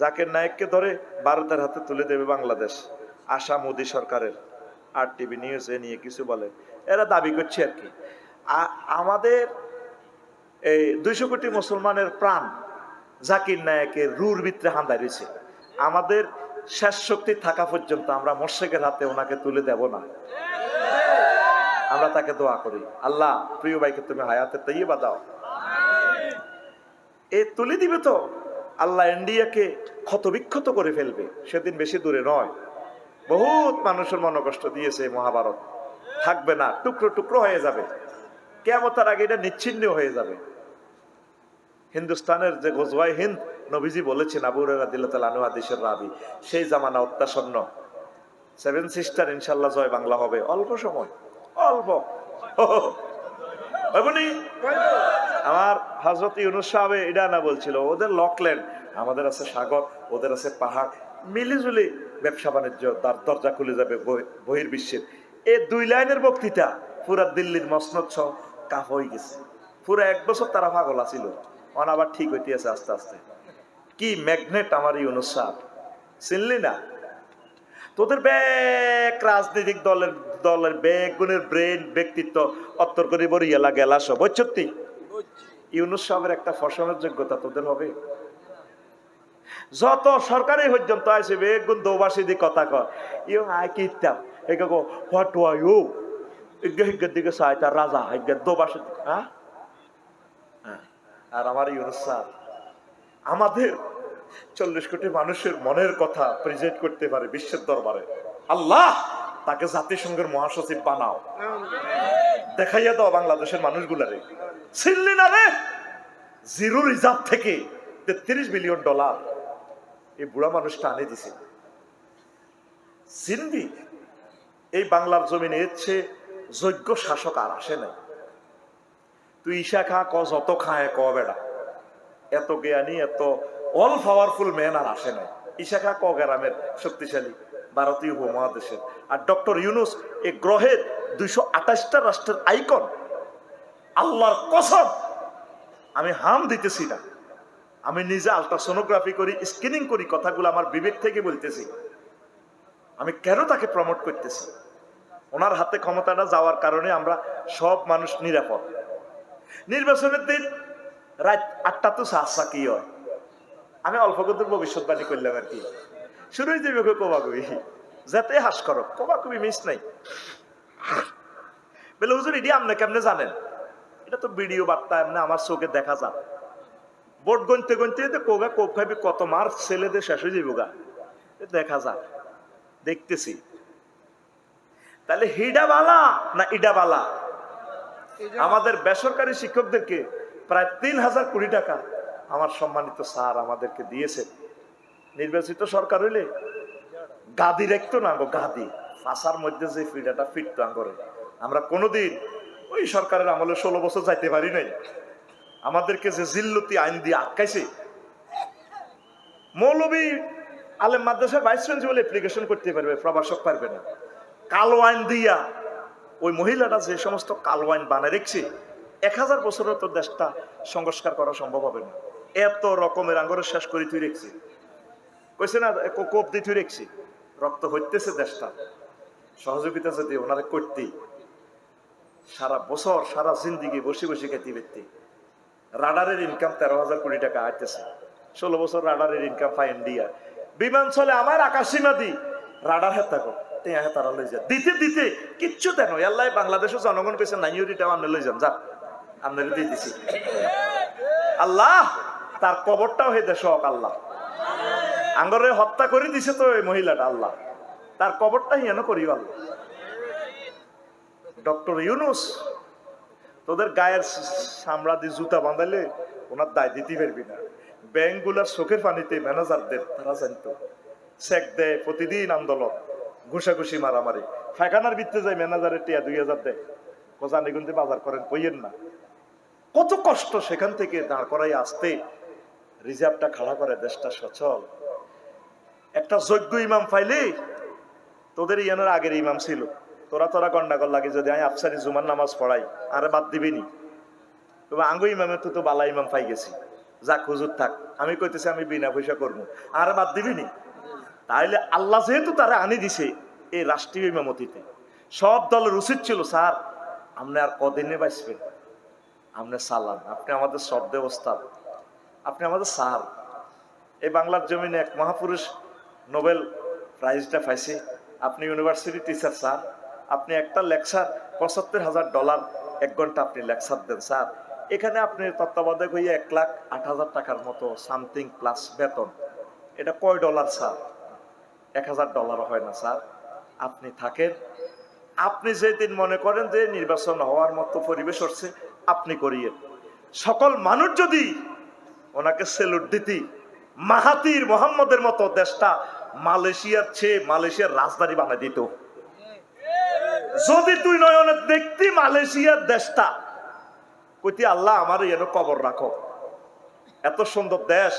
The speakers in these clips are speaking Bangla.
জাকির নায়েককে ধরে ভারতের হাতে তুলে দেবে বাংলাদেশ। আশা মোদী সরকারের আর টিভি নিউজ এ নিয়ে কিছু বলে, এরা দাবি করছে আর কি। আমাদের এই 200 কোটি মুসলমানের প্রাণ জাকির নায়েকের রুর ভিতরে হান্দা রয়েছে। আমাদের শেষ শক্তি থাকা পর্যন্ত আমরা মোর্শেকের হাতে ওনাকে তুলে দেব না। আমরা তাকে দোয়া করি, আল্লাহ প্রিয় ভাইকে তুমি হায়াতে তাইয়্যিবা দাও। এ তুলে দিবে তো আল্লাহ ইন্ডিয়াকে ক্ষতবিক্ষত করে ফেলবে, সেদিন বেশি দূরে নয়। বহুত মানুষের মনোকষ্ট দিয়েছে মহাভারত, থাকবে না, টুকরো টুকরো হয়ে যাবে। কিয়ামতের আগে এটা নিচ্ছিন্ন হয়ে যাবে। হিন্দুস্তানের যে গজওয়ায়ে হিন্দ নবীজি বলেছেন, আবু হুরায়রা রাদিয়াল্লাহু তাআলা আনহু হাদিসের রাবী, সেই জামানা অত্যাসন্ন। 7 সিস্টার ইনশাআল্লাহ জয় বাংলা হবে, অল্প সময়, অল্প। আমার হযরত ইউনূস সাহেব এটা না বলছিল, ওদের লকল্যান্ড, আমাদের আছে সাগর, ওদের আছে পাহাড়, মিলিজুলি ব্যবসা বাণিজ্য দরজা খুলে যাবে বহির্বিশ্বের। এই 2 লাইনের বক্তৃতা পুরা দিল্লির মসনদ সহ কাফ হয়ে গেছে। পুরো 1 বছর তারা পাগল আছিল, অন আবার ঠিক হইতে আছে আস্তে আস্তে। কি ম্যাগনেট আমার ইউনূস সাহেব, চিনলি না? তোদের ব্যাগ রাজনৈতিক দলের ব্যাগ গুণের ব্রেন ব্যক্তিত্ব অত্তর করে বরিয়ালা গেলা সব সত্যি। ইউনূস সাহেবের একটা ফসলের যোগ্যতা তোদের হবে? যত সরকারি পর্যন্ত আছে বেগুন দৌবাসী দিয়ে কথা কয়, ইউ আই কিতাম একে গো হোয়াট ওয়ার ইউ হিগের দিকে চাই তার রাজা হিগের দৌবাসী। হ্যাঁ, আর আমার ইউনূস সাহেব আমাদের 40 কোটি মানুষের মনের কথা প্রেজেন্ট করতে পারে বিশ্বের দরবারে। আল্লাহ তাকে জাতিসংঘের মহাসচিব বানাও, দেখাইয়া দাও বাংলাদেশের মানুষগুলারে। ছিললি না রে, জিরো রিজার্ভ থেকে $33 বিলিয়ন এই বুড়া মানুষটা আনে দিছে। সিন্ধি এই বাংলার জমিনে এসছে যোগ্য শাসক আর আসে নাই। তুই ঈশা খা ক যত খায় ক বেড়া, এত জ্ঞানী এত অল পাওয়ারফুল ম্যান আর আসে নাই। ঈশা খা ক গ্রামের শক্তিশালী ভারতীয় উপমহাদেশের, আর ডক্টর ইউনূস এই গ্রহের 228টা রাষ্ট্রের আইকন। আল্লাহর কসম আমি হাম দিতেছি না, আমি নিজে আলট্রাসোনোগ্রাফি করি, স্ক্যানিং করি, কথাগুলো আমার বিবেক থেকে বলতেছি। আমি কেন তাকে প্রমোট করতেছি? ওনার হাতে ক্ষমতাটা যাওয়ার কারণে আমরা সব মানুষ নিরাপদ। নির্বাচনের দিন রাত 8টা তো সাহসা কি হয়, আমি অল্প কত ভবিষ্যৎবাণী করলাম আর কি। শুরুই যাবে কবাকবি, যাতে হাস করো, কবাকবি মিস নাই। বলে হুজুর এটি আপনি কেমনে জানেন? এটা তো ভিডিও বার্তা এমনি আমার চোখে দেখা যান। ভোট গনতে গনতে কোগা কোপ খাবি, কত মার ছেলেদের শেষ হয়ে যাবো গা, দেখা যাক, দেখতেছি। তাহলে হিডা বালা না ইডা বালা? আমাদের বেসরকারি শিক্ষকদেরকে প্রায় 3000 কোটি টাকা আমার সম্মানিত স্যার আমাদেরকে দিয়েছে। নির্বাচিত সরকার হইলে গাদি রাখতো না গো, গাদি ফাঁসার মধ্যে যে ফিডাটা ফিরতো আঙ্গরে। আমরা কোনোদিন ওই সরকারের আমলে 16 বছর যাইতে পারি নাই। আমাদেরকে যে জিল্লতি আইন দিয়ে আটকাইছে, মৌলবী আলেম মাদ্রাসার ভাইস প্রিন্সিপাল অ্যাপ্লিকেশন করতে পারবে, প্রভাষক পারবে না। কালো আইন দিয়া ওই মহিলাটা যে সমস্ত কালো আইন বানায় রেখছে, 1000 বছরের তো দেশটা সংস্কার করা সম্ভব হবে না। এত রকমের আঙ্গরে শেষ করে তুই রেখছি, কইছে না কোপ দিয়ে তুই রেখছি, রক্ত হইতেছে দেশটা। সহযোগিতা যদি ওনারা করতেই, সারা বছর সারা জিন্দিগি বসে বসে খেতে পেতে। রাডারের ইনকাম 13,000 কোটি টাকা আসতেছে, 16 বছর রাডারের ইনকাম পাই ইন্ডিয়া। বিমান চলে আমার আকাশসীমা দি, রাডার হেতা কর তারা লই যান, দিতে দিতে কিচ্ছু দেন। আল্লাহ বাংলাদেশের জনগণ পেয়েছে নাইরিটা আপনি লই যান, যা আপনারা দিয়ে দিছি। আল্লাহ তার কবরটাও হে দেশ হোক, আল্লাহ আঙ্গরে হত্যা করে দিছে তো এই মহিলাটা, আল্লাহ তার কবরটা হিয়ানো করিও আল্লাহ। ডক্টর ইউনূস তোদের গায়ের চামড়া দিয়ে জুতা বাঁধালে ওনার দায় দিতে পারবি না। ব্যাংকগুলার চোখের পানিতে ম্যানেজারদের তারা জানতো, চেক দেয় প্রতিদিন আন্দোলন, ঘুষাঘুষি মারামারি, ফাঁকানার ভিত্তে যায় ম্যানেজারের টিয়া 2000 দেয়, কোজানি গুনতে বাজার করেন কইয়েন না। কত কষ্ট সেখান থেকে দাঁড় করাই আসতে রিজার্ভটা খাড়া করে দেশটা সচল। একটা যোগ্য ইমাম পাইলে, তোদের ইয়ানোর আগের ইমাম ছিল, তোরা গন্ডাগোল লাগে যদি আমি আফসারি জুমার নামাজ পড়াই আরে বাদ দিবি নি, তবে আঙ্গু ইমামের তো বালা ইমাম পাই গেছি। যাক হুজুর থাক, আমি কইতেছি আমি বিনা পয়সা করবো, আর বাদ দিবিনি? তাইলে আল্লাহ যেহেতু তারা আনি দিছে এই রাষ্ট্রীয় ইমামতিতে, সব দলের উচিত ছিল, স্যার আপনি আর কদিনে বাঁচবেন, আপনি সালান, আপনি আমাদের শ্রদ্ধে ওস্তাদ, আপনি আমাদের স্যার। এই বাংলার জমিনে এক মহাপুরুষ নোবেল প্রাইজটা পাইছে, আপনি ইউনিভার্সিটি টিচার স্যার, আপনি একটা লেকচার $৭৫,০০০ 1 ঘন্টা আপনি লেকচার দেন স্যার, এখানে আপনি তত্ত্বাবধায়ক হইয়া $1,08,000 টাকার মতো সামথিং প্লাস বেতন, এটা কয় ডলার স্যার? $1,000 হয় না স্যার। আপনি থাকেন, আপনি যেদিন মনে করেন যে নির্বাচন হওয়ার মতো পরিবেশ হচ্ছে আপনি করিয়েন। সকল মানুষ যদি ওনাকে সেলুট দিতি, মাহাতির মোহাম্মদের মতো দেশটা মালয়েশিয়ার চেয়ে মালয়েশিয়ার রাজধানী বানাই দিত। যদি তুই নয়নে দেখতি মালয়েশিয়ার দেশটা, কইতি আল্লাহ আমার এর কবর রাখো, এত সুন্দর দেশ,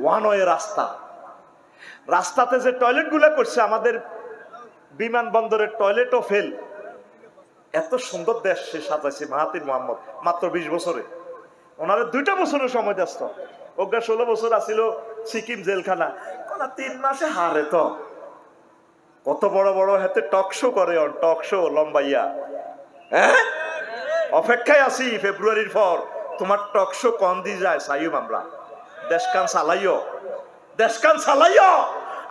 ওয়ান ওয়ে রাস্তা, রাস্তাতে যে টয়লেট গুলা করছে, আমাদের বিমানবন্দরের টয়লেটও ফেল, এত সুন্দর দেশ সে সাজাইছে মাহাতির মোহাম্মদ মাত্র 20 বছরে। ওনারা 2টা বছরের সময় ব্যস্ত, ওগা 16 বছর আসিল সিকিম জেলখানা, 3 মাসে হারে তো কত বড় বড় হাতে টক শো করে, টক শো লম্বাইয়া, হ্যাঁ অপেক্ষায় আছি ফেব্রুয়ারির পর তোমার টক শো কন দিয়ে যায় সাইম, আমরা দেশকান চালাইও, দেশকান চালাইও,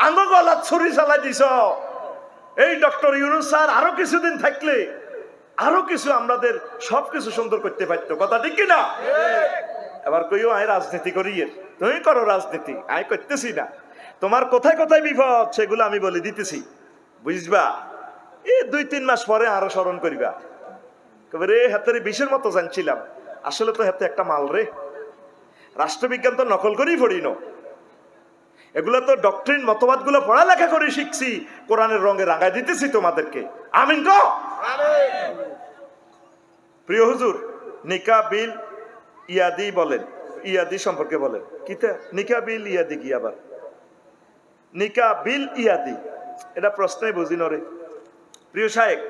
আঙ্গ গলাত ছুরি চালাই দিছ। এই ডক্টর ইউনূস স্যার আরো কিছুদিন থাকলে আরো কিছু আমাদের সবকিছু সুন্দর করতে পারতো, কথা ঠিক কিনা? এবার কইও আয় রাজনীতি করি, তুমি করো রাজনীতি, আয় করতেছি না, তোমার কোথায় কোথায় বিপদ সেগুলো আমি বলে দিতেছি, বুঝবা? এই 2-3 মাস পরে আরো স্মরণ করিবা, রে হাতের বিষের মতো জানছিলাম, আসলে তো হাতে একটা মাল রে, রাষ্ট্রবিজ্ঞান তো নকল করেই পড়ি ন, এগুলো তো ডক্ট্রিন মতবাদ গুলো পড়ালেখা করে শিখছি, কোরআনের রঙে রাঙায় দিতেছি তোমাদেরকে, আমিন গো। প্রিয় হুজুর, নিকা বিল ইয়াদি বলেন, ইয়াদি সম্পর্কে বলেন, কিতা নিকা বিল ইয়াদি কি? আবার নিকা বিল ইয়াদি, এটা প্রশ্নই বুঝি নরে। প্রিয় সাহেব,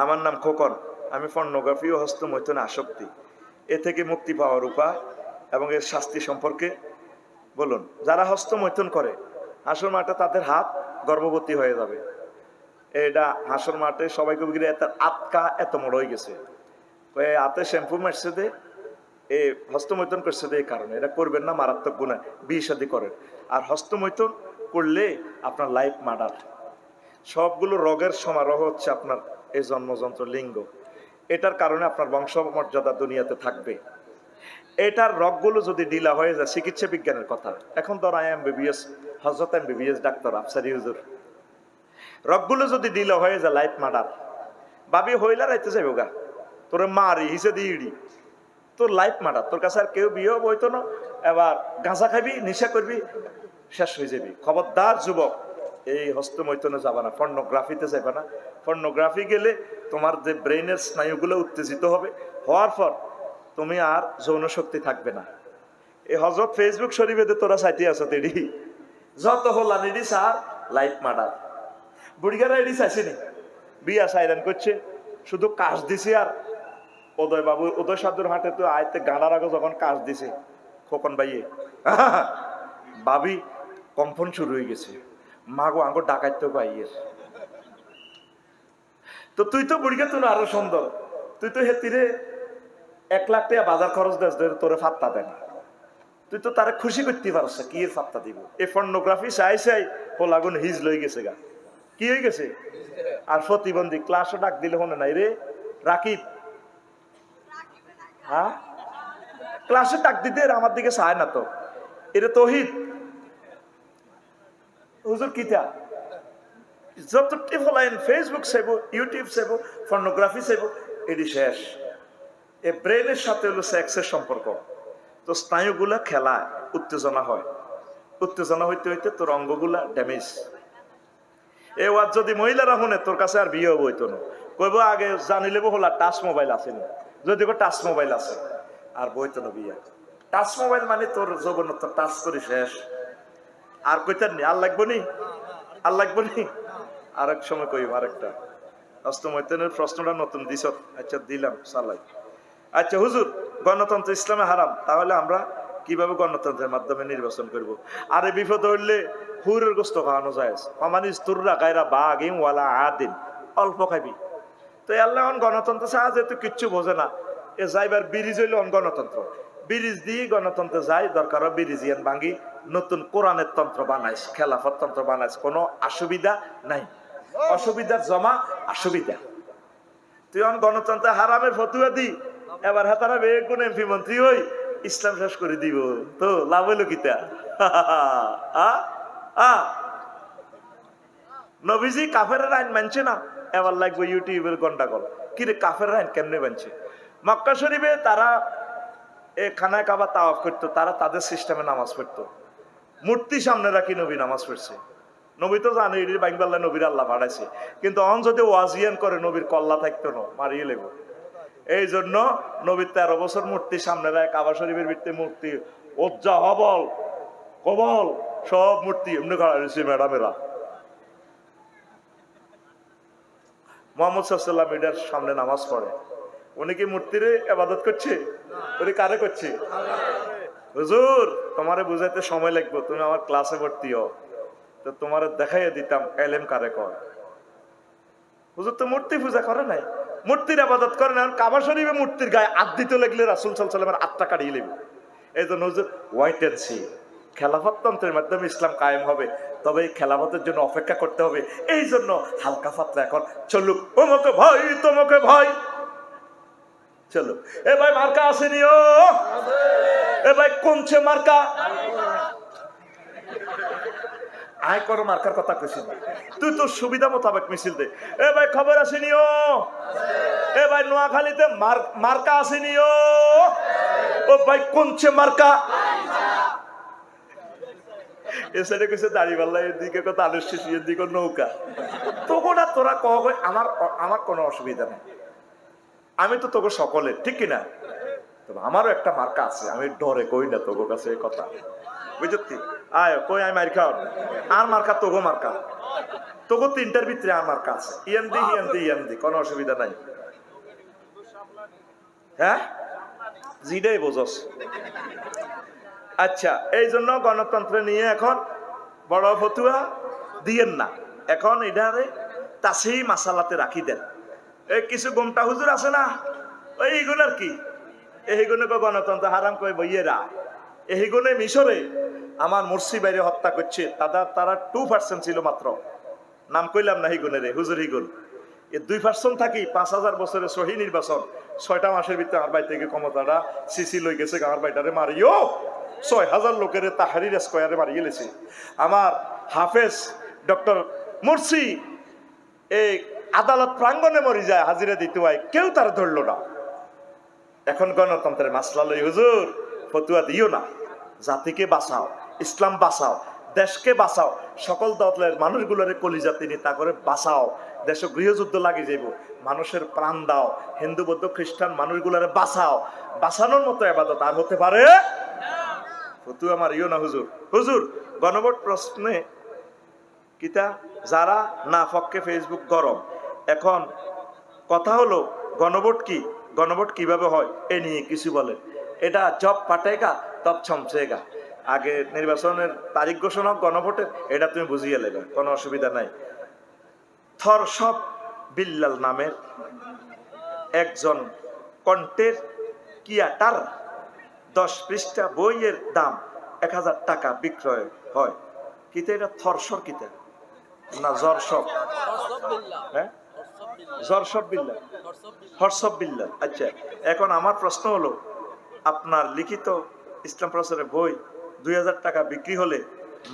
আমার নাম খোকন, আমি পর্নোগ্রাফি ও হস্তমৈথুনে আসক্তি, এ থেকে মুক্তি পাওয়ার উপায় এবং এর শাস্তি সম্পর্কে বলুন। যারা হস্তমৈথুন করে হাসর মাঠে তাদের হাত গর্ভবতী হয়ে যাবে, এটা হাসর মাঠে সবাইকে বিক্রি, এত আটকা এত বড় হয়ে গেছে, হাতে শ্যাম্পু মারছে দে, এ হস্তমৈথুন করছে দে, এই কারণে এটা করবেন না, মারাত্মক গুনাহ, বিয়ে শাদী করেন। আর হস্তমৈথুন করলে আপনার লাইফ মার্ডার, সবগুলো রোগের সমারোহ হচ্ছে আপনার এই জন্মযন্ত্র লিঙ্গ, এটার কারণে আপনার বংশ মর্যাদা দুনিয়াতে থাকবে। এটার রোগগুলো যদি ঢিলা হয়ে যায়, চিকিৎসা বিজ্ঞানের কথা, এখন ধর এমবিবিএস, হযরত এমবিবিএস ডাক্তার আফসারি হুজুর, রোগগুলো যদি ঢিলা হয়ে যায় লাইফ মার্ডার, ভাবি হইলা রাইতে যাবে গা, তোর মারি হিসে দিইড়ি, তোর লাইফ মার্ডার, তোর কাছে আর কেউ বিয়েও বইতো না, এবার গাঁজা খাবি, নেশা করবি, শেষ হয়ে যাবি। খবরদার যুবক, এই হস্তমৈথুনে যাবে না, পর্নোগ্রাফিতে যাবে না। পর্নোগ্রাফি গেলে তোমার যে ব্রেনের স্নায়ুগুলো উত্তেজিত হবে, হওয়ার পর তুমি আর যৌন শক্তি থাকবে না। এই হযরত ফেসবুক শরীফে তোরা চাইতে আছো তেডি, যত হলা নিডি স্যার লাইফ মার্ডার, বুড়িগারা এডি চাইছেনি, বিয়া সাইরান করছে, শুধু কাজ দিছে। আর উদয় বাবু, উদয় সাধুর হাটে তো আয়তে গানার আগে যখন কাজ দিছে খোকন ভাইয়ে, ভাবি কম্পন শুরু হয়ে গেছে, মাগো আঙ্গো ডাকাইতে পাইয়ের, তো তুই তো বুড়িগা তুই আরো সুন্দর, তুই তো হেতিরে 1 লাখ টাকা বাজার খরচ দেশ, তোরে ফাত্তা দেয় না, তুই তো তারা খুশি করতে পারছ, কি এর ফাত্তা দিব? এই পর্নোগ্রাফি চাই চাই পোলাগুন হিজ লই গেছে গা, কি হয়ে গেছে? আর প্রতিবন্ধী ক্লাসও ডাক দিলে হনে নাই রে রাকিব, হ্যাঁ ক্লাসে ডাক দিতে আমার দিকে চায় না তো, এটা তৌহিদ হুজুর কিতা, যত টিফলাইন ফেসবুক চাইব, ইউটিউব চাইব, পর্নোগ্রাফি চাইব, এটি শেষ। এ ব্রেনের সাথে হলো সেক্সের সম্পর্ক, তো স্নায়ুগুলা খেলায়, উত্তেজনা হয়, উত্তেজনা হইতে হইতে তোর অঙ্গগুলা ড্যামেজ। এ ওয়াজ যদি মহিলারা শুনে, তোর কাছে আর বিয়ে হইতো না, কইব আগে জানিলে হলা টাচ মোবাইল আছে না, যদি টাচ মোবাইল আছে আর বইতো না বিয়ে। টাচ মোবাইল মানে তোর যৌবনত্ব টাচ করি শেষ, আর কইতার নি, আর লাগবো নি, আর লাগবো নি, আরেক সময় কইব আরেকটা। হস্তমৈথুনের প্রশ্নটা নতুন দিছ, আচ্ছা দিলাম চালাই। আচ্ছা হুজুর, গণতন্ত্র ইসলামে হারাম, তাহলে আমরা কিভাবে গণতন্ত্রের মাধ্যমে নির্বাচন করব। আরে বিপদ হইলে হুরের গোস্ত খাওয়ানো যায়, মানিস তুররা গায়রা বাগিম ওয়ালা আদিন, অল্প খাবি। তো আল্লাহ গণতন্ত্র ছাড়া যেহেতু কিচ্ছু বোঝে না, এ যাইবার ব্রিজ হইলে গণতন্ত্র, ব্রিজ দিয়ে গণতন্ত্রে যাই, দরকার ব্রিজিয়ান ভাঙ্গি নতুন কোরআনের তন্ত্র বানাইস, খেলাফত তন্ত্র বানাইস, কোনো অসুবিধা নাই। অসুবিধার জমা অসুবিধা। তুই গণতন্ত্র হারামের ফতুয়া দি, এবার হাতারা বেগুন এমপি মন্ত্রী হই, ইসলাম শেষ করে দিব, তো লাভ হইল কিতা? নবীজি কাফের আইন মানছে না, এবার লাগবে ইউটিউবের গন্ডাগোল। কিরে কাফের আইন কেমনে মানছে? মক্কা শরীফে তারা খানায় কাবা তাওয়াফ করতো, তারা তাদের সিস্টেমে নামাজ পড়তো, মূর্তি সামনে রাখি নবী নামাজ পড়ছে। নবী তো জানে বাংলা নবীর আল্লাহ বাড়াইছে, কিন্তু অন যদি ওয়াজিয়ান করে নবীর কল্লা থাকতো না, মারিয়ে লেব। এই জন্য নবীর 13 বছর মূর্তি সামনে রায়, কাবা শরীফের ভিত্তি মূর্তি, ওজ্জা হবল কবল সব মূর্তি এমনি খাড়া রয়েছে ম্যাডামেরা। মোহাম্মদ সাল্লাল্লাহু আলাইহি ওয়াসাল্লাম এটার সামনে নামাজ পড়ে, উনি কি মূর্তিরে ইবাদত করছে? উনি কারে করছে? হুজুর তোমারে বুঝাইতে সময় লাগবে, তুমি আমার ক্লাসে ভর্তি হও, তো তোমার দেখাইয়া দিতাম এলেম কারে কয়। হুজুর তো মূর্তি পূজা করে নাই, মূর্তির ইবাদত করে না, কাবা শরীফে মূর্তির গায়ে হাত দিতে লাগলে রাসূল সাল্লাল্লাহু আলাইহি ওয়াসাল্লামের আত্মা কাটিয়ে নেবে। এই জন্য হুজুর ওয়াইট এন্ড সি, খেলাফত তন্ত্রের মাধ্যমে ইসলাম কায়েম হবে, তবে এই খেলাফতের জন্য অপেক্ষা করতে হবে। এই জন্য হালকা পাতলা এখন চলুক, তোমাকে ভয় তোমাকে ভয়, চলো। এ ভাই মার্কা আসেনি, ও এ ভাই কোনছে মার্কা, আয় করো মার্কার কথা কইছি, তুই তোর সুবিধা মোতাবেক মিছিল দে। এ ভাই খবর আসেনি, ও এ ভাই নোয়াখালীতে মার্কা আসেনি, ও ভাই কোনছে মার্কা, এ সাইডে কইছে দাড়িপাল্লা, এদিকে কথা আলুর শিশি, এদিকে নৌকা। তোরা তোরা কব, আমার কোনো অসুবিধা নেই, আমি তো তোকে সকলের, ঠিক কিনা? তবে আমারও একটা মার্কা আছে, আমি ডরে কই না তোর কাছে এই কথা, বুঝতি? আয় কই আমি মার খাও, আর মার্কা তোগো মার্কা, তোগো তিনটার ভিতরে আর মার্কা আছে, ইয়ান্দি ইয়ান্দি ইয়ান্দি, কোনো অসুবিধা নাই। হ্যাঁ জিডাই বোঝস। আচ্ছা, এই জন্য গণতন্ত্র নিয়ে এখন বড় ফতুয়া দিয়েন না, এখন এটারে তাসি মাসালাতে রাখি দেন। এই কিছু গোমটা হুজুর আছে না, এইগুলো আর কি, এইগুলোকে গণতন্ত্র হারাম করে বইয়েরা, এইগুলো মিশরে আমার মুর্শি বাইরে হত্যা করছে, তারা 2% ছিল মাত্র, নাম কইলাম না হিগুনের, হুজুর হিগুন, এ 2% থাকি 5000 বছরের সহি নির্বাচন, 6টা মাসের ভিতরে আমার বাড়ি থেকে ক্ষমতাটা সিসি লই গেছে, আমার বাড়িটারে মারিও 6000 লোকের তাহারির স্কোয়ারে মারিয়ে গেছে। আমার হাফেজ ডক্টর মুর্শি এই আদালত প্রাঙ্গণে মরি যায়, হাজিরা দিতে হয়, কেউ তার ধরলো না। এখন গণতন্ত্রের মাসলা লই হুজুর ফতুয়া দিও না, জাতিকে বাঁচাও, ইসলাম বাঁচাও, দেশকে বাঁচাও, সকল দলের মানুষগুলোর কলিজা তিনি তা করে বাঁচাও, দেশে গৃহযুদ্ধ লাগে যাইব, মানুষের প্রাণ দাও, হিন্দু বৌদ্ধ খ্রিস্টান মানুষগুলোরে বাঁচাও, বাঁচানোর মতো ইবাদত আর হতে পারে? ফতুয়া মারিও না হুজুর। হুজুর গণভোট প্রশ্নে কিতা যারা না পক্ষে ফেসবুক গরম, এখন কথা হলো গণভোট কি, গণভোট কিভাবে হয় এ নিয়ে কিছু বলে। এটা জব পাটেগা তব ছমছেগা, আগে নির্বাচনের তারিখ ঘোষণা গণভোটের, এটা তুমি বুঝিয়ে নেবে, কোনো অসুবিধা নাই। থরসব বিল্লাল নামের একজন কণ্ঠের কিয়াটার 10 পৃষ্ঠা বইয়ের দাম 1000 টাকা বিক্রয় হয়। কিতা এটা থরসর কিতা না জরসব? হ্যাঁ জরসব বিল্লাহ, হরসব বিল্লাহ। আচ্ছা, এখন আমার প্রশ্ন হলো, আপনার লিখিত ইসলাম প্রচারের বই 2000 টাকা বিক্রি হলে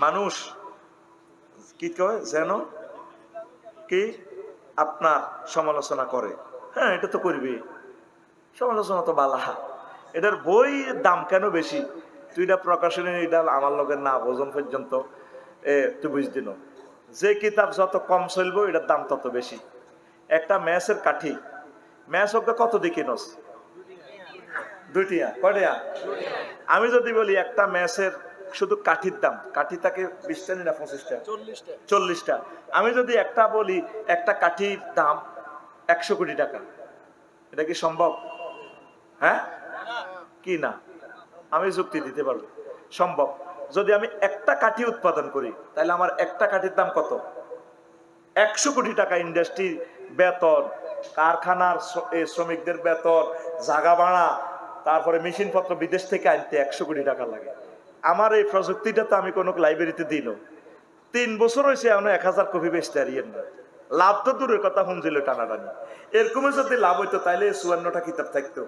মানুষ কি কয় যেন কি আপনার সমালোচনা করে? হ্যাঁ এটা তো করবি, সমালোচনা তো বালাহা, এটার বই দাম কেন বেশি? তুই এটা প্রকাশনী এটা আমার লোকের না বোঝন পর্যন্ত তুই বুঝতি না, যে কিতাব যত কম চলবো এটার দাম তত বেশি। একটা ম্যাচের কাঠি, ম্যাচ ওকে কত দিকে নস? 2টিয়া কয়টা? আমি যদি বলি একটা ম্যাচের শুধু কাঠির দাম, কাঠি থাকে 20টা না 25টা 40টা, আমি যদি একটা বলি একটা কাঠির দাম 100 কোটি টাকা, এটা কি সম্ভব? হ্যাঁ কি না? আমি যুক্তি দিতে পারবো সম্ভব। যদি আমি একটা কাঠি উৎপাদন করি তাহলে আমার একটা কাঠির দাম কত? 100 কোটি টাকা ইন্ডাস্ট্রি বেতন, কারখানার শ্রমিকদের বেতন, জাগা ভাড়া, তারপরে মেশিন পত্র বিদেশ থেকে আনতে 100 কোটি টাকা লাগে। আমার এই প্রযুক্তিটা তো আমি কোনো লাইব্রেরিতে দিল 3 বছর হয়েছে এখনো 1000 কপি বেচতে হারিয়েন না। লাভ তো দূরের কথা, হুমছিল টানাটানি। এরকমই যদি লাভ হইতো তাইলে 54টা কিতাব থাকতো।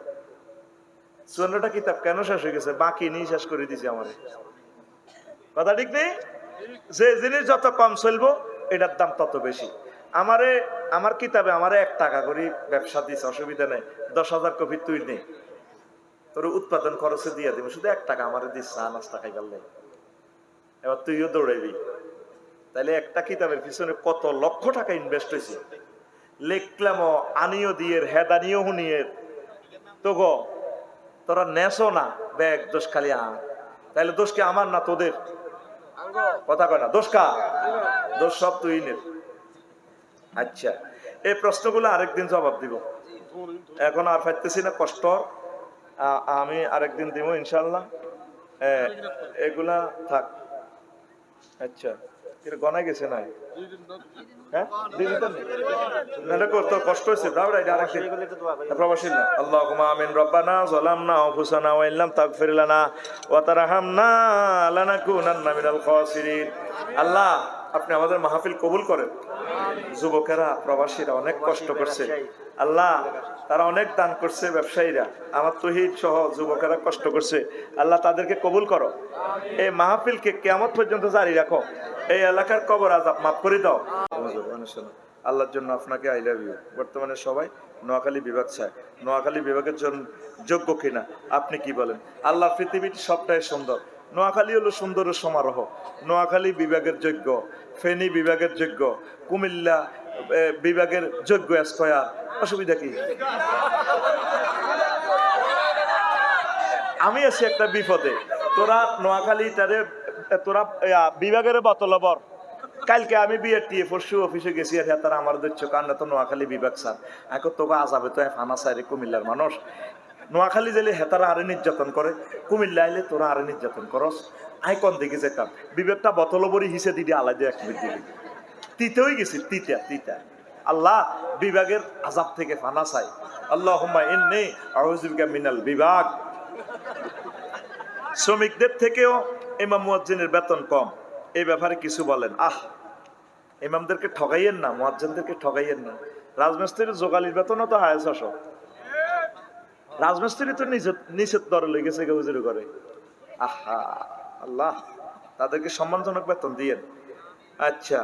54টা কিতাব কেন শেষ হয়ে গেছে? বাকি নিয়ে শেষ করে দিছে আমার। কথা ঠিক নেই? যে জিনিস যত কম চলবো এটার দাম তত বেশি। আমার কিতাবে আমারে 1 টাকা করে ব্যবসা দিছে, অসুবিধা নেই। 10,000 কপি তুই নেই, তোর উৎপাদন খরচে দিয়ে দিব, শুধু 1 টাকা আমারে দিস, চা নাস্তা খাই গেল। এবার তুইও দৌড়াইবি। তাহলে একটা কিতাবের পিছনে কত লক্ষ টাকা ইনভেস্ট হয়েছে। লিখলাম আনিও দিয়ে হেদানিও হুনিয়ে তো গো, তোরা নেশো না ব্যাগ, দোষ খালি তাহলে দোষ কি আমার না তোদের? কথা কয় না, দোষ কা? দোষ সব তুই নে। আচ্ছা, এই প্রশ্নগুলো আরেকদিন জবাব দিব, এখন আর পাইতেছি না, কষ্ট। আমি আরেকদিন দিব ইনশাল্লাহ। এগুলা থাক। আচ্ছা, গনায় গেছে না? হ্যাঁ, কষ্ট হয়েছে। আল্লাহুম্মা আমিন। রব্বানা যালামনা আনফুসানা ওয়া ইল্লাম তাগফির লানা ওয়া তারহামনা লানাকুনান্না মিনাল খাসিরিন। আল্লাহ, আপনি আমাদের মাহফিল কবুল করেন। যুবকেরা, প্রবাসীরা অনেক কষ্ট করছে আল্লাহ, তারা অনেক দান করছে, ব্যবসায়ীরা, আমার তহিদ সহ যুবকেরা কষ্ট করছে আল্লাহ, তাদেরকে কবুল করো। এই মাহফিলকে কিয়ামত পর্যন্ত জারি রাখো। এই এলাকার কবর আযাব মাফ করে দাও। আল্লাহর জন্য আপনাকে আই লাভ ইউ। বর্তমানে সবাই নোয়াখালী বিভাগ চায়, নোয়াখালী বিভাগের জন্য যোগ্য কিনা আপনি কি বলেন? আল্লাহ, পৃথিবীর সবটাই সুন্দর, নোয়াখালী হলো সুন্দর সমারোহ। নোয়াখালী বিভাগের যোগ্য, ফেনী বিভাগের যোগ্য, কুমিল্লা বিভাগের যোগ্য স্কয়ার, অসুবিধা কি? আমি আছি একটা বিপদে, তোরা নোয়াখালী তোরা বিভাগের বতলবর। কালকে আমি বিএটিএ পরশু অফিসে গেছি, আর তারা আমার দিচ্ছ কারণ তো নোয়াখালী বিভাগ স্যার এখন তোকে আজাবে তো ফানা সাইরে কুমিল্লার মানুষ। নোয়াখালী জেলে হেতারা আরে নির্যাতন করে, কুমিল্লা আইলে তোরা আরে নির্যাতন করস। আই কোন দিকে যেতাম, বিবেকটা বতলবরি হিসে দিদি আলাদা এক মিনিট দিলি তিতেই গেছি, তিতা। আল্লাহ, বিভাগের আজাব থেকে ফানা চাই। আল্লাহুম্মা ইন্নী আউযু বিকা মিনাল বিভাগ। শ্রমিকদের থেকেও ইমাম মুয়াজ্জিনের বেতন কম, এই ব্যাপারে কিছু বলেন। ইমামদেরকে ঠগাইয়েন না, মুয়াজ্জিনদেরকে ঠগাইয়েন না। রাজমিস্ত্রির জোগালির বেতনও তো 650। রাজমিস্ত্রি তো নিচের দরে লেগেছে হুজুরি করে। আল্লাহ, তাদেরকে সম্মানজনক বেতন দিয়েন। আচ্ছা,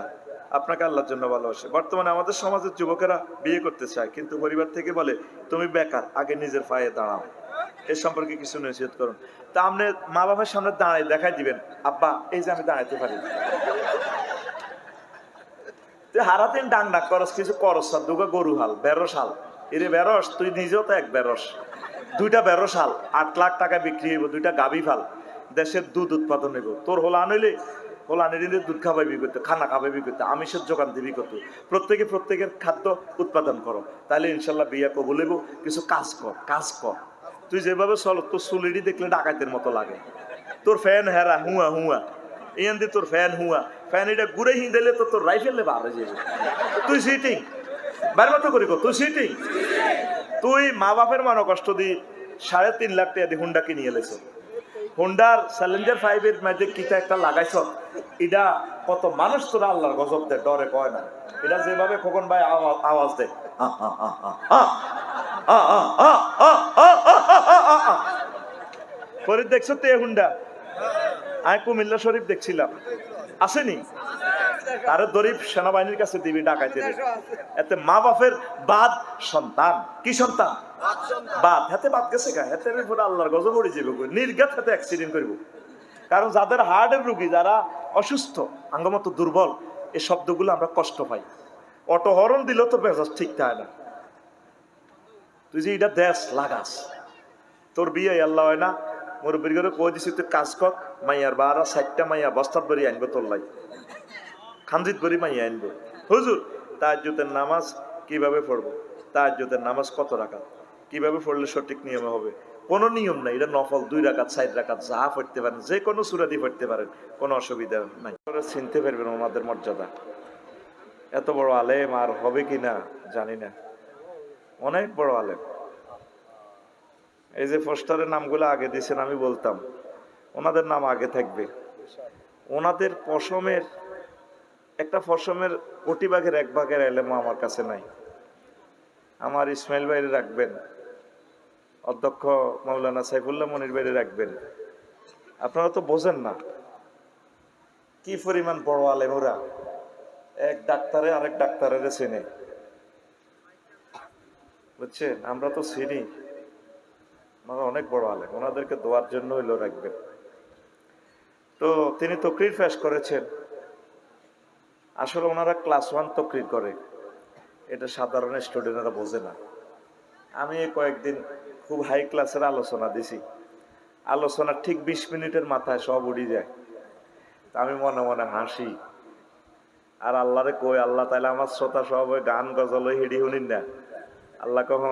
আপনাকে আল্লাহর জন্য ভালোবাসে। বর্তমানে আমাদের সমাজের যুবকেরা বিয়ে করতে চায়, কিন্তু পরিবার থেকে বলে তুমি বেকার, আগে নিজের পায়ে দাঁড়াও। এর সম্পর্কে কিছু নসিহত করুন। তা আপনি মা বাবার সামনে দাঁড়াই দেখাই দিবেন, আব্বা এই যে আমি দাঁড়াইতে পারি। তুই হারাতেন ডাং ডাক করস, কিছু করস না, দুগা গরু হাল, বেরস হাল। এরে বেরস, তুই নিজেও তো এক বেরস। 2টা বেরস হাল 8 লাখ টাকা বিক্রি হইব, 2টা গাভী ফাল, দেশের দুধ উৎপাদন হইব। তোর হোলা আনইলে হোলানির দুধ খাবাইবি করতে, খানা খাবাইবি করতে, আমিষের যোগান দিবি করতে। প্রত্যেকের খাদ্য উৎপাদন করো, তাহলে ইনশাল্লাহ বিয়া কবুল হইব। কিছু কাজ কর। তুই যেভাবে চল, তোর চুলিটি দেখলে ডাকাতের মতো লাগে। তোর ফ্যান হেরা হুয়া ইয়ান দি, তোর ফ্যান এটা ঘুরে হিঁদেলে তো তোর রাইফেলে বার হয়ে যাবে। তুই সিটিং বার মতো করি, তুই সিটিং। তুই মা বাপের মানো কষ্ট দি 3.5 লাখ টাকা দিয়ে হুন্ডা কিনে এলেছ। হুন্ডার চ্যালেঞ্জার 5 মধ্যে কিটা একটা লাগাইছ, এটা কত মানুষ তোরা আল্লাহর গজব দেয়, ডরে কয় না। এটা যেভাবে খোকন ভাই আওয়াজ দেয়, ফরিদ দেখছো তো হুন্ডা? আমি কুমিল্লা শরীফ দেখছিলাম, আসেনি? তার দরিব সেনাবাহিনীর কাছে দিবি ডাকাইতে। এতে মা বাপের বাদ সন্তান, কি সন্তান? বাদ। হাতে বাদ গেছে গা, হাতের উপরে আল্লাহর গজব পড়ে যাবে, নির্ঘাত হাতে অ্যাক্সিডেন্ট করব। কারণ যাদের হার্টের রোগী, যারা অসুস্থ, আঙ্গমত দুর্বল, এই শব্দগুলো আমরা কষ্ট পাই। অটো হরন দিল তো মেজাজ ঠিক থাকে না। তুই যে এটা দেশ লাগাস, তোর বিয়ে আল্লাহ হয় না, মুরব্বীর করে কই দিছি তুই কাজ কর, মাইয়ার 12-60টা মাইয়া বস্তাত বড়ি আনবো তোর লাই, খানজিত বড়ি মাইয়া আনবো। হুজুর, তাহাজ্জুদের নামাজ কিভাবে পড়বো? তাহাজ্জুদের নামাজ কত রাকাত? কিভাবে পড়লে সঠিক নিয়মে হবে? কোনো নিয়ম নাই, এটা নফল 2 রাকাত 4 রাকাত যা পড়তে পারেন, যে কোনো সূরা দিয়ে পড়তে পারেন, কোনো অসুবিধা নাই। চিনতে পারবেন ওনাদের মর্যাদা। এত বড় আলেম আর হবে কিনা জানি না, অনেক বড় আলেম। এই যে পোস্টারের নামগুলো আগে দিয়েছেন, আমি বলতাম ওনাদের নাম আগে থাকবে। ওনাদের পশমের একটা পশমের 1 ভাগের 1 ভাগের এলেম আমার কাছে নাই। আমার ইসমাইল ভাইরে রাখবেন, অধ্যক্ষ মাওলানা সাইফুল্লাহ মনির ভাইরে রাখবেন। আপনারা তো বোঝেন না কি পরিমাণ বড় আলেম ওরা। এক ডাক্তারে আরেক ডাক্তারের চেনে, বুঝছেন? আমরা তো চিনি, ওনারা অনেক বড় আলেম, ওনাদেরকে দোয়ার জন্য হইলো রাখবেন। তো তিনি তকরির পেশ করেছেন। আসলে ওনারা ক্লাস 1 তকরির করে, এটা সাধারণ স্টুডেন্টরা বোঝে না। আমি কয়েকদিন খুব হাই ক্লাসের আলোচনা দিছি, আলোচনা ঠিক 20 মিনিটের মাথায় সব উড়ে যায়। আমি মনে মনে হাসি আর আল্লাহরে কই, আল্লাহ তাইলে আমার শ্রোতা সব ওই গান গজল হিড়ি শুনিন না। আল্লাহ কহ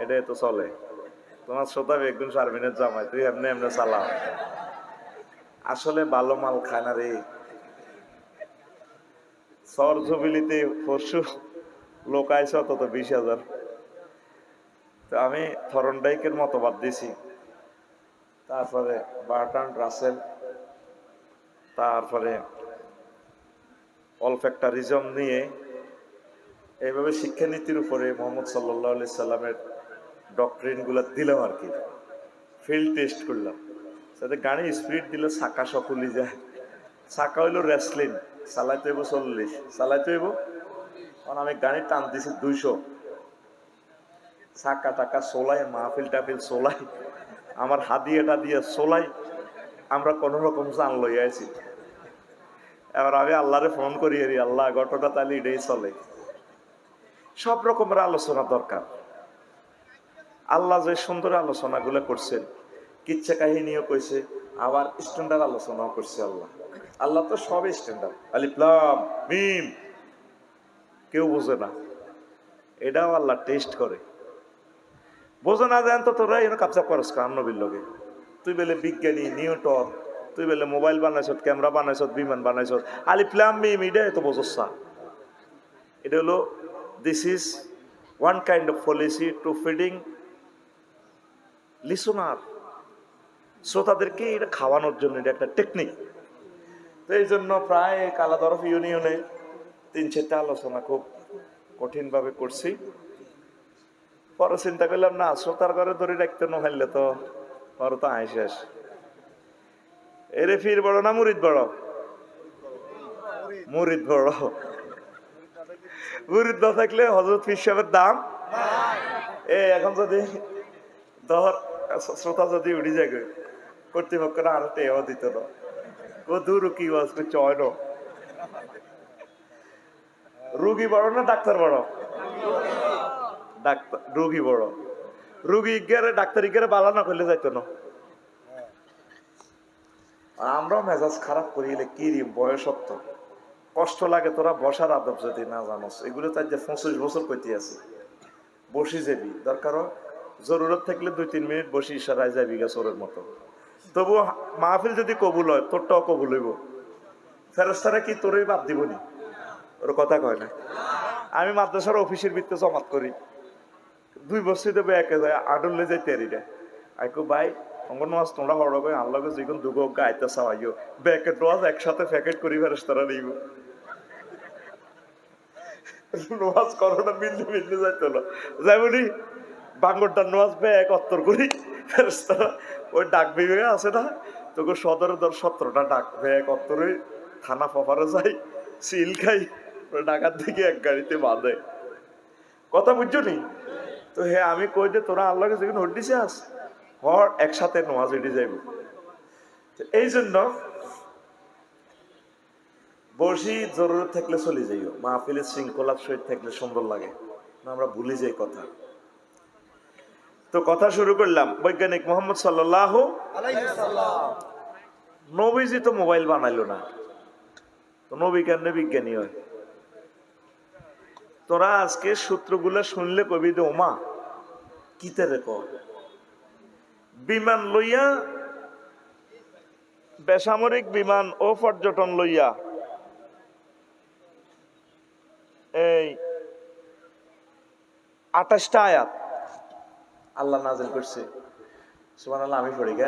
এটাই তো চলে, তোমার শ্রোতা একদিন 4 মিনিট জামাই, তুই এমনি এমনি চালাও। আসলে ভালো মাল খায় না রে। সর জবিলিতে পরশু লোক আইস অত 20,000। তো আমি থরনডাইকের মতবাদ দিছি, তারপরে বার্ট্রান্ড রাসেল, তারপরে অলফ্যাক্টারিজম নিয়ে এইভাবে শিক্ষানীতির উপরে মোহাম্মদ সাল্লাল্লাহু আলাইহি সাল্লামের ডক্ট্রিন গুলা দিলাম আর কি, ফিল্ড টেস্ট করলাম। সাথে গাড়ি স্পিড দিলে চাকা সকলি যায়। চাকা হইলো রেসলিন, চালাইতে হইব 40, চালাইতে হইব। কারণ আমি গাড়ি টান দিছি 200, চাকা টাকা চলাই, মাহফিল টাফিল চলাই, আমার হাদিয়াটা দিয়ে চলাই, আমরা কোন রকম জান লই আছি। এবার আমি আল্লাহরে ফোন করি, আল্লাহ ঘটনা তাহলে এটাই চলে। সব রকমের আলোচনা দরকার। আল্লাহ যে সুন্দর আলোচনাগুলো করছেন, কিচ্ছা কাহিনীও কইছে, আবার স্ট্যান্ডার্ড আলোচনাও করছে। আল্লাহ আল্লাহ তো সব স্ট্যান্ডার্ড, আলিফ লাম মিম, কেউ বোঝে না, এটাও আল্লাহ টেস্ট করে। বোঝে না দেন তো তোরা এনে কাপচা করস কার নবীর লগে। তুই বলে বিজ্ঞানী নিউটন, তুই বলে মোবাইল বানাইছ, ক্যামেরা বানাইছ, বিমান বানাইছ, আলিফ লাম মিম এটাই তো বোঝস না। এটা হলো this is one kind of policy to feeding listener, শ্রোতাদেরকে এটা খাওয়ানোর জন্য, এটা একটা টেকনিক। তো এই জন্য প্রায় কালাদরফ ইউনিয়নে 3-4টা আলোচনা খুব কঠিনভাবে করছি। পরে চিন্তা করলাম না, শ্রোতার ঘরে ধরে রাখতে নহাইলে তো পরে তো আয় শেষ। এরে ফির বড় না মুরিদ বড়? মুরিদ বড়। মুরিদ না থাকলে হযরত পীর সাহেবের দাম। এখন যদি ধর শ্রোতা যদি উঠে যায়, কর্তৃপক্ষরা আরো টেও দিত না, ও দূর কি চয় না। রুগী বড় না ডাক্তার বড়? ডাক্তার রুগী বড়। রুগী গেলে ডাক্তারি গেলে বালা না করলে যাইতো না। আমরাও মেজাজ খারাপ করিলে কি রে, বয়সত্ব কষ্ট লাগে। তোরা বসার আদব যদি না জানোস, এগুলো তাই যে 25 বছর কইতে আছে, বসি যাবি, দরকার জরুরত থাকলে 2-3 মিনিট বসি ইশারায় যাবি গাছরের মতো। তবু মাহফিল যদি কবুল হয়, তোরটাও কবুল হইব। ফেরেশতারা কি তোরই বাদ দিবনি? ওর কথা কয় না। আমি মাদ্রাসার অফিসের ভিতরে জমাত করি, 2 বছর দেবে একে যায় আডলে যাই তেরিটা আইকো ভাই অঙ্গন মাছ তোমরা হড় করে আনলাগে যখন দুগো গাইতে চাওয়াইও ব্যাকেট রোয়াজ একসাথে প্যাকেট করি ফেরেশতারা নিব। নোয়াজ করোনা মিললে মিললে যাইতো না, যেমনই বাঙ্গরটা নোয়াজ ব্যাগ অত্তর করি ফেরেশতারা ওই ডাক বিভাগে আছে না, তোকে সদরে 17টা ডাক ব্যাগ অত্তরে থানা ফফারে যাই, সিল খাই, ঢাকার থেকে এক গাড়িতে বাঁধে। কথা বুঝছো নি? তো হ্যাঁ আমি কই যে তোরা আল্লাহকে যেখানে হট দিছে আস হর একসাথে নোয়াজ এটি যাইব। এই জন্য বসি জরুরত থাকলে চলে যাইও, মাহফিলের শৃঙ্খলার সহিত থাকলে সুন্দর লাগে, আমরা ভুলে যাই কথা। তো কথা শুরু করলাম, বৈজ্ঞানিক মোহাম্মদ সাল্লাল্লাহু আলাইহি সাল্লাম। নবীজি তো মোবাইল বানাইলো না, তো নবী কেমনে বিজ্ঞানী হয়? তোরা আজকে সূত্রগুলো শুনলে কবি দে ওমা কিতে রেখো, বিমান লইয়া, বেসামরিক বিমান ও পর্যটন লইয়া এই 28টা আয়াত আল্লাহ নাযিল করছে। সুবহানাল্লাহ। আমি পড়ি গে।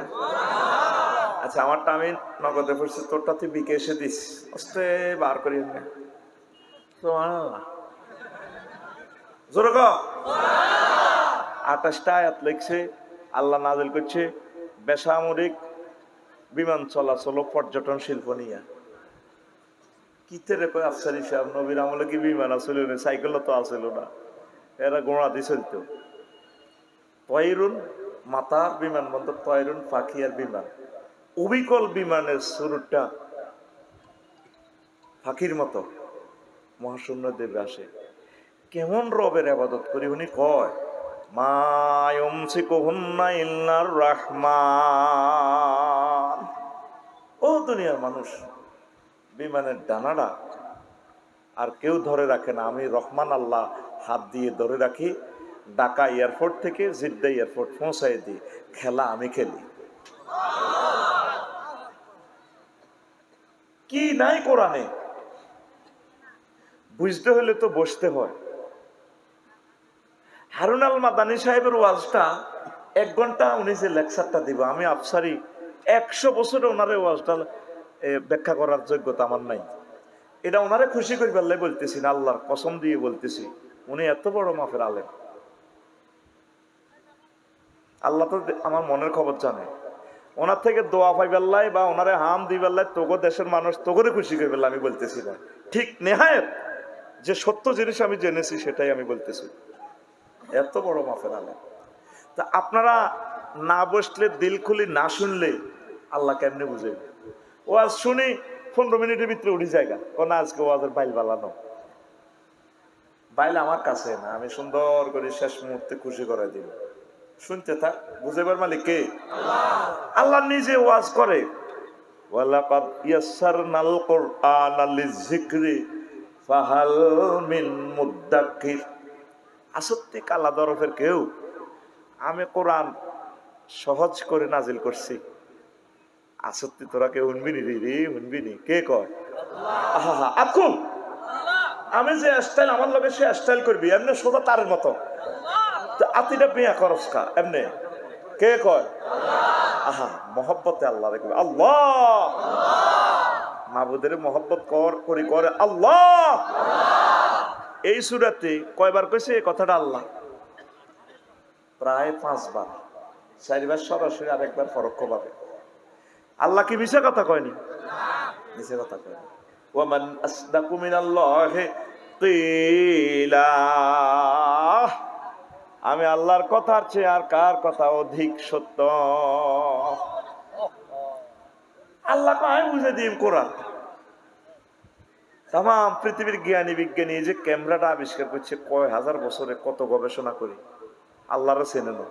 আচ্ছা, আমারটা আমি নগদে পড়ছি, তোরটা তুই বিকেশে দিস, আস্তে বার করি না। সুবহানাল্লাহ। জোরে কও। 28টা আয়াত লিখছে, আল্লাহ নাযিল করছে বেসামরিক বিমান চলাচল ও পর্যটন শিল্প নিয়ে। কিতে রে কয় আফসারি সাহেব, নবীর আমলে কি বিমান আসল না? সাইকেল তো আসল না, এরা গোড়া দিয়ে চলত। তয়রুন মাতার বিমানবন্দর, তয়রুন পাখিয়ার বিমান, অবিকল বিমানের শুরুটা পাখির মতো মহাশূন্য দেবে আসে। কেমন রবের আবাদত করি উনি কয়, মা ইউমসিকুহুন্না ইল্লার রাহমান। ও দুনিয়ার মানুষ, বিমানের ডানাটা আর কেউ ধরে রাখে না, আমি রহমান আল্লাহ হাত দিয়ে ধরে রাখি। ঢাকা এয়ারপোর্ট থেকে জিদ্দা এয়ারপোর্ট পৌঁছাই দিই, খেলা আমি খেলি। কি নাই কোরআনে? বুঝতে হলে তো বসতে হয়। হারুন আল মাদানী সাহেবের ওয়াজটা 1 ঘন্টা উনি যে লেকচারটা দিব, আমি আফসারি 100 বছরে ওনারে ওয়াজটা ব্যাখ্যা করার যোগ্যতা আমার নাই। এটা ওনারে খুশি করি পারলে বলতেছি না, আল্লাহর কসম দিয়ে বলতেছি, উনি এত বড় মাফের আলেম। আল্লাহ তো আমার মনের খবর জানে। ওনার থেকে দোয়া পাইবেল্লাই বা ওনারে হাম দিবেল্লাই তোগো দেশের মানুষ তোগরে খুশি করি পারলে আমি বলতেছি না। ঠিক নেহায়েত যে সত্য জিনিস আমি জেনেছি সেটাই আমি বলতেছি। এত বড় মাফের আলেম। তা আপনারা না বসলে, দিল খুলি না শুনলে আল্লাহ কেমনে বুঝে? ওয়াজ শুনি 15 মিনিটের ভিতরে উঠি জায়গা, কোন আজকে ওয়াজের বাইল বালানো। বাইল আমার কাছে না, আমি সুন্দর করে শেষ মুহূর্তে খুশি করে দিব। শুনতে থাক, বুঝেবার মালিক কে? আল্লাহ নিজে ওয়াজ করে, ওয়ালাকাদ ইয়াসসারনাল কুরআনা লিযিকরি ফাহাল মিন মুদ্দাক্কির। আসত্তি কালা দরফের কেউ, আমি কোরআন সহজ করে নাজিল করছি, আসত্তি তোরা কেউ শুনবিনি রে, শুনবিনি? কে কয়? আহা আকুম, আমি যে স্টাইল আমার লগে সে স্টাইল করবি এমনি সোজা তারের মতো। আতিটা বিয়া করসকা এমনি, কে কয়? আহা, মহব্বতে আল্লাহ রেখে আল্লাহ, মাবুদের মহব্বত করি করে আল্লাহ। এই সূরাতে কয়বার কইছে এই কথাটা আল্লাহ? প্রায় 5 বার। 4 বার সরাসরি আর 1 বার পরোক্ষভাবে। আল্লাহ কি মিছা কথা কয়নি? মিছা কথা কয়নি। ওয়ামান আসদাকু মিনাল্লাহি কিলা। আমি আল্লাহর কথার চেয়ে আর কার কথা অধিক সত্য? আল্লাহ আমি বুঝে দিই কোরআন। তাম পৃথিবীর জ্ঞানী বিজ্ঞানী যে ক্যামেরাটা আবিষ্কার করছে, কয় হাজার বছরে কত গবেষণা করি, আল্লাহরে চেনে না।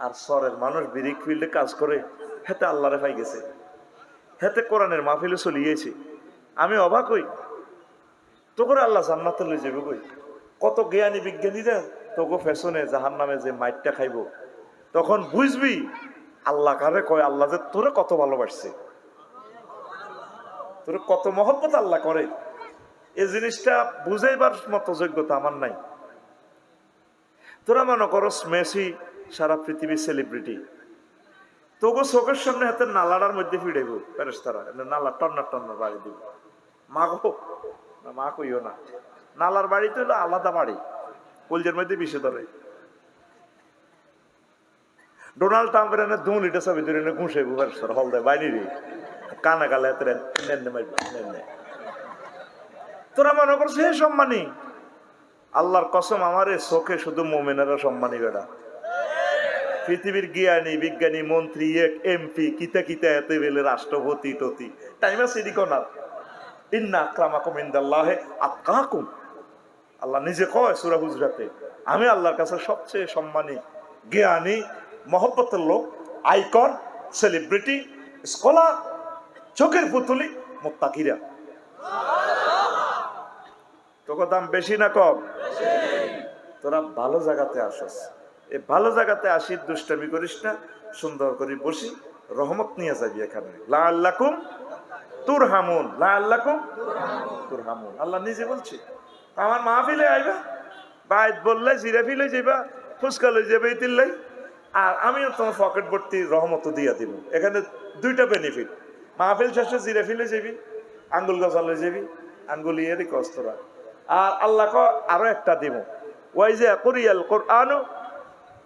আর শহরের মানুষ বিরিক ফিল্ডে কাজ করে, হেতে আল্লাহরে পাই গেছে, হেতে কোরআনের মাহফিলে চলিয়েছে। আমি অবাক হই, তো করে আল্লাহ জান্নাতে লই যাবে কই? কত জ্ঞানী বিজ্ঞানীরা তোকে ফ্যাশনে জাহান্নামে যে মাইটটা খাইব, তখন বুঝবি আল্লাহ কারে কয়, আল্লাহ যে তোরে কত ভালোবাসছে, তোরে কত মহব্বত আল্লাহ করে। এই জিনিসটা বুঝাইবার মতো যোগ্যতা আমার নাই। তোরা মনে করস মেসি সারা পৃথিবীর সেলিব্রিটি, তোকে চোখের সামনে হাতে নালাটার মধ্যে ফিরাইব ফেরেশতারা, নালা টন্নার টন্নার বাড়ি দিব। মা গো না, মা কইও না, নালার বাড়িতে হলো আলাদা বাড়ি, কলজের মধ্যে বিষে ধরে। ডোনাল্ড ট্রাম্পের এনে 2 লিটার ছবি ধরে এনে ঘুষাইব ফেরেশতারা, হল দেয় বাইরে রে কানা গালে হাতে তোরা মনে করছে হে সম্মানী। আল্লাহর কসম, আমার এই চোখে শুধু মোমেনেরা সম্মানী বেড়া। পৃথিবীর জ্ঞানী বিজ্ঞানী মন্ত্রী এমপি কিতা কিতা এতে বেলে রাষ্ট্রপতি টতি টাইম আছে না। ইন্না আক্রামাকুম ইনদাল্লাহি আতকাকুম। আল্লাহ নিজে কয় সূরা হুজরাতে, আমি আল্লাহর কাছে সবচেয়ে সম্মানী, জ্ঞানী, মহব্বতের লোক, আইকন, সেলিব্রিটি, স্কলার, চোখের পুতুলি, মুত্তাকিরা। তোকে দাম বেশি না কম? তোরা ভালো জায়গাতে আসস, এই ভালো জায়গাতে আসি দুষ্টামি করিস না, সুন্দর করে বসি, রহমত নিয়ে যাবি এখানে। লাআল্লাকুম তুরহামুন, লাআল্লাকুম তুরহামুন, আল্লাহ নিজে বলছে। আমার মাহফিলে আইবা, বাইত বললে জিরাফি লই যাইবা, ফুসকা লই যাবে ইতিল্লাই, আর আমিও তোমার পকেট ভর্তি রহমত দিয়া দিব। এখানে দুইটা বেনিফিট, মাহফিল শেষে জিরাফি লই যাবি, আঙ্গুল গজা লই যাবি, আঙ্গুল ইয়েরই কস্তরা। আর আল্লাহ আরো একটা দিব, ওয়াইজা কুরিয়াল কুরআনু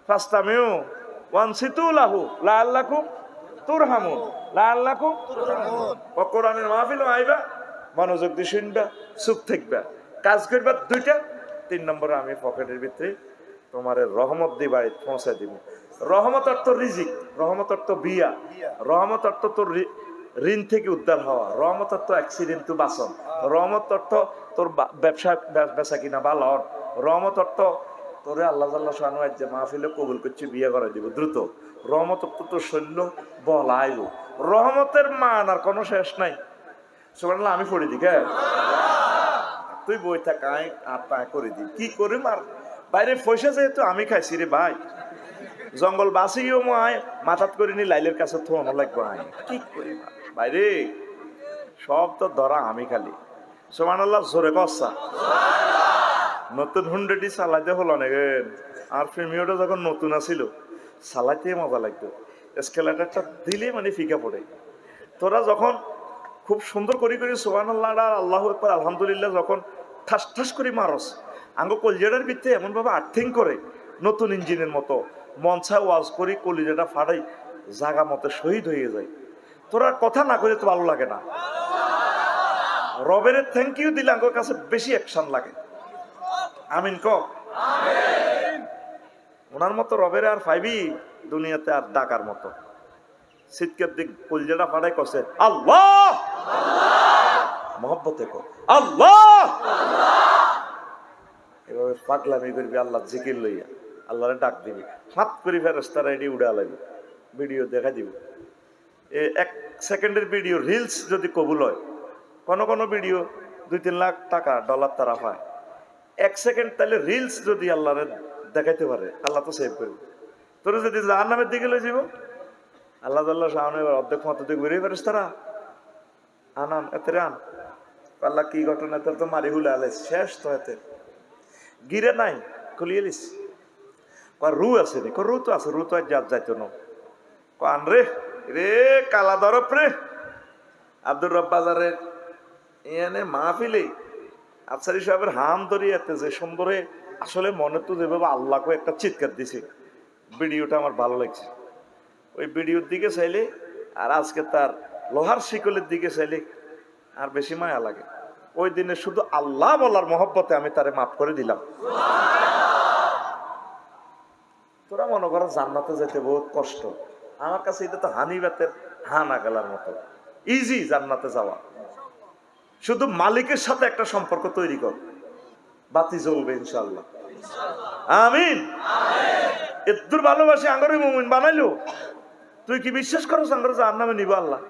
ফাস্তামিউ ওয়ানসিতু লাহু লাআল্লাকুম তুরহামুন, লাআল্লাকুম তুরহামুন। ও কোরআনের মাহফিল আইবা, মনোযোগ দিয়ে শুনবা, চুপ থাকবা, কাজ করবা দুইটা। 3 নম্বরে আমি পকেটের ভিতরে তোমার রহমত দিয়ে বাড়ি পৌঁছে দিব। রহমত অর্থ রিজিক, রহমত অর্থ বিয়া, রহমত অর্থ তোর ঋণ থেকে উদ্ধার হওয়া, রহমত অর্থ অ্যাক্সিডেন্ট টু বাঁচন, রহমত অর্থ তোর ব্যবসা বেচা কিনা ভালো, রহমত অর্থ তোরে আল্লাহ জাল্লাহ শানু যে মাহফিলে কবুল করছে বিয়ে করে দিব দ্রুত, রহমত অর্থ তোর শৈল্য বল আইব। রহমতের মান আর কোনো শেষ নাই। সুবহানাল্লাহ, আমি পড়ে দিই, তুই বই থাক, আয় আর তা করে দিই, কি করে মার বাইরে পয়সা যেহেতু আমি খাইছি রে ভাই, জঙ্গল বাসিও আয় মাথাত করে নি লাইলের কাছে থোনো লাগবো, আয় কি করি বাইরে, সব তো ধরা আমি খালি। সুবহানাল্লাহ, জোরে কসা। নতুন হুন্ডাটি চালাইতে হলো না, আর প্রেমিওটা যখন নতুন আসিল চালাইতে মজা লাগতো, স্কেলেটারটা দিলে মানে ফিকা পড়ে। তোরা যখন খুব সুন্দর করে করি সুবহানাল্লাহ আর আল্লাহু আকবার আলহামদুলিল্লাহ যখন ঠাস ঠাস করে মারস, আঙ্গ কলিজাটার ভিতরে এমন ভাবে আর্থিং করে নতুন ইঞ্জিনের মতো, মনসা ওয়াজ করি কলিজাটা ফাড়াই জাগা মতো শহীদ হয়ে যায়। তোরা কথা না করে তো ভালো লাগে না। রবের থ্যাংক ইউ দিলে আঙ্গর কাছে বেশি অ্যাকশন লাগে। আমিন ক। ওনার মতো রবের আর পাইবি দুনিয়াতে আর ডাকার মতো। শীতকের দিক কলিজাটা ফাড়াই কষে আল্লাহ মহব্বতে কর আল্লাহ, এভাবে পাগলামি করবি, আল্লাহ জিকির লইয়া আল্লাহরে ডাক দিবি, হাত করি ফেরেশতারা এডি উড়ে আলাবি, ভিডিও দেখা দিব। 1 সেকেন্ডের ভিডিও রিলস যদি কবুল হয়, কোনো ভিডিও 2-3 লাখ টাকা ডলার তারা পায় 1 সেকেন্ড, তাহলে রিলস যদি আল্লাহরে দেখাইতে পারে আল্লাহ তো সেভ করবে। তোর যদি জাহান্নামের দিকে লই যাব, আল্লাহ তাআলা সামনে অর্ধেক মতো দিকে ঘুরে ফেরেশতারা আনান এতে আন, আল্লাহ কি ঘটনা, তোর তো মারি হুলে আলে শেষ, তো এতে গিরে নাই খুলিয়ে লিস, রু আছে নি, রু তো আছে, রু তো আর যাইতো না, আন রে রে কালা দরব রে। আব্দুর রব বাজারের এনে মাহফিলে আফসারি সাহেবের হাম ধরিয়াতে যে সুন্দরে আসলে মনে তো যেভাবে আল্লাহকে একটা চিৎকার দিছে, ভিডিওটা আমার ভালো লাগছে। ওই ভিডিওর দিকে চাইলে আর আজকে তার লোহার শিকলের দিকে চাইলে আর বেশি মায়া লাগে। ওই দিনে শুধু আল্লাহ বলার মহব্বতে আমি তারে মাফ করে দিলাম। তোরা মনে করো জান্নাতে যেতে বহুত কষ্ট, আমার কাছে এটা তো হানিবাতের হানা গেলার মতো ইজি জান্নাতে যাওয়া। শুধু মালিকের সাথে একটা সম্পর্ক তৈরি কর, বাতি জ্বলবে ইনশাআল্লাহ। আমিন। এদ্দুর ভালোবাসি আঙ্গরে মুমিন বানাইলো। তুই কি বিশ্বাস করো আঙ্গরে জাহান্নামে নিব আল্লাহ?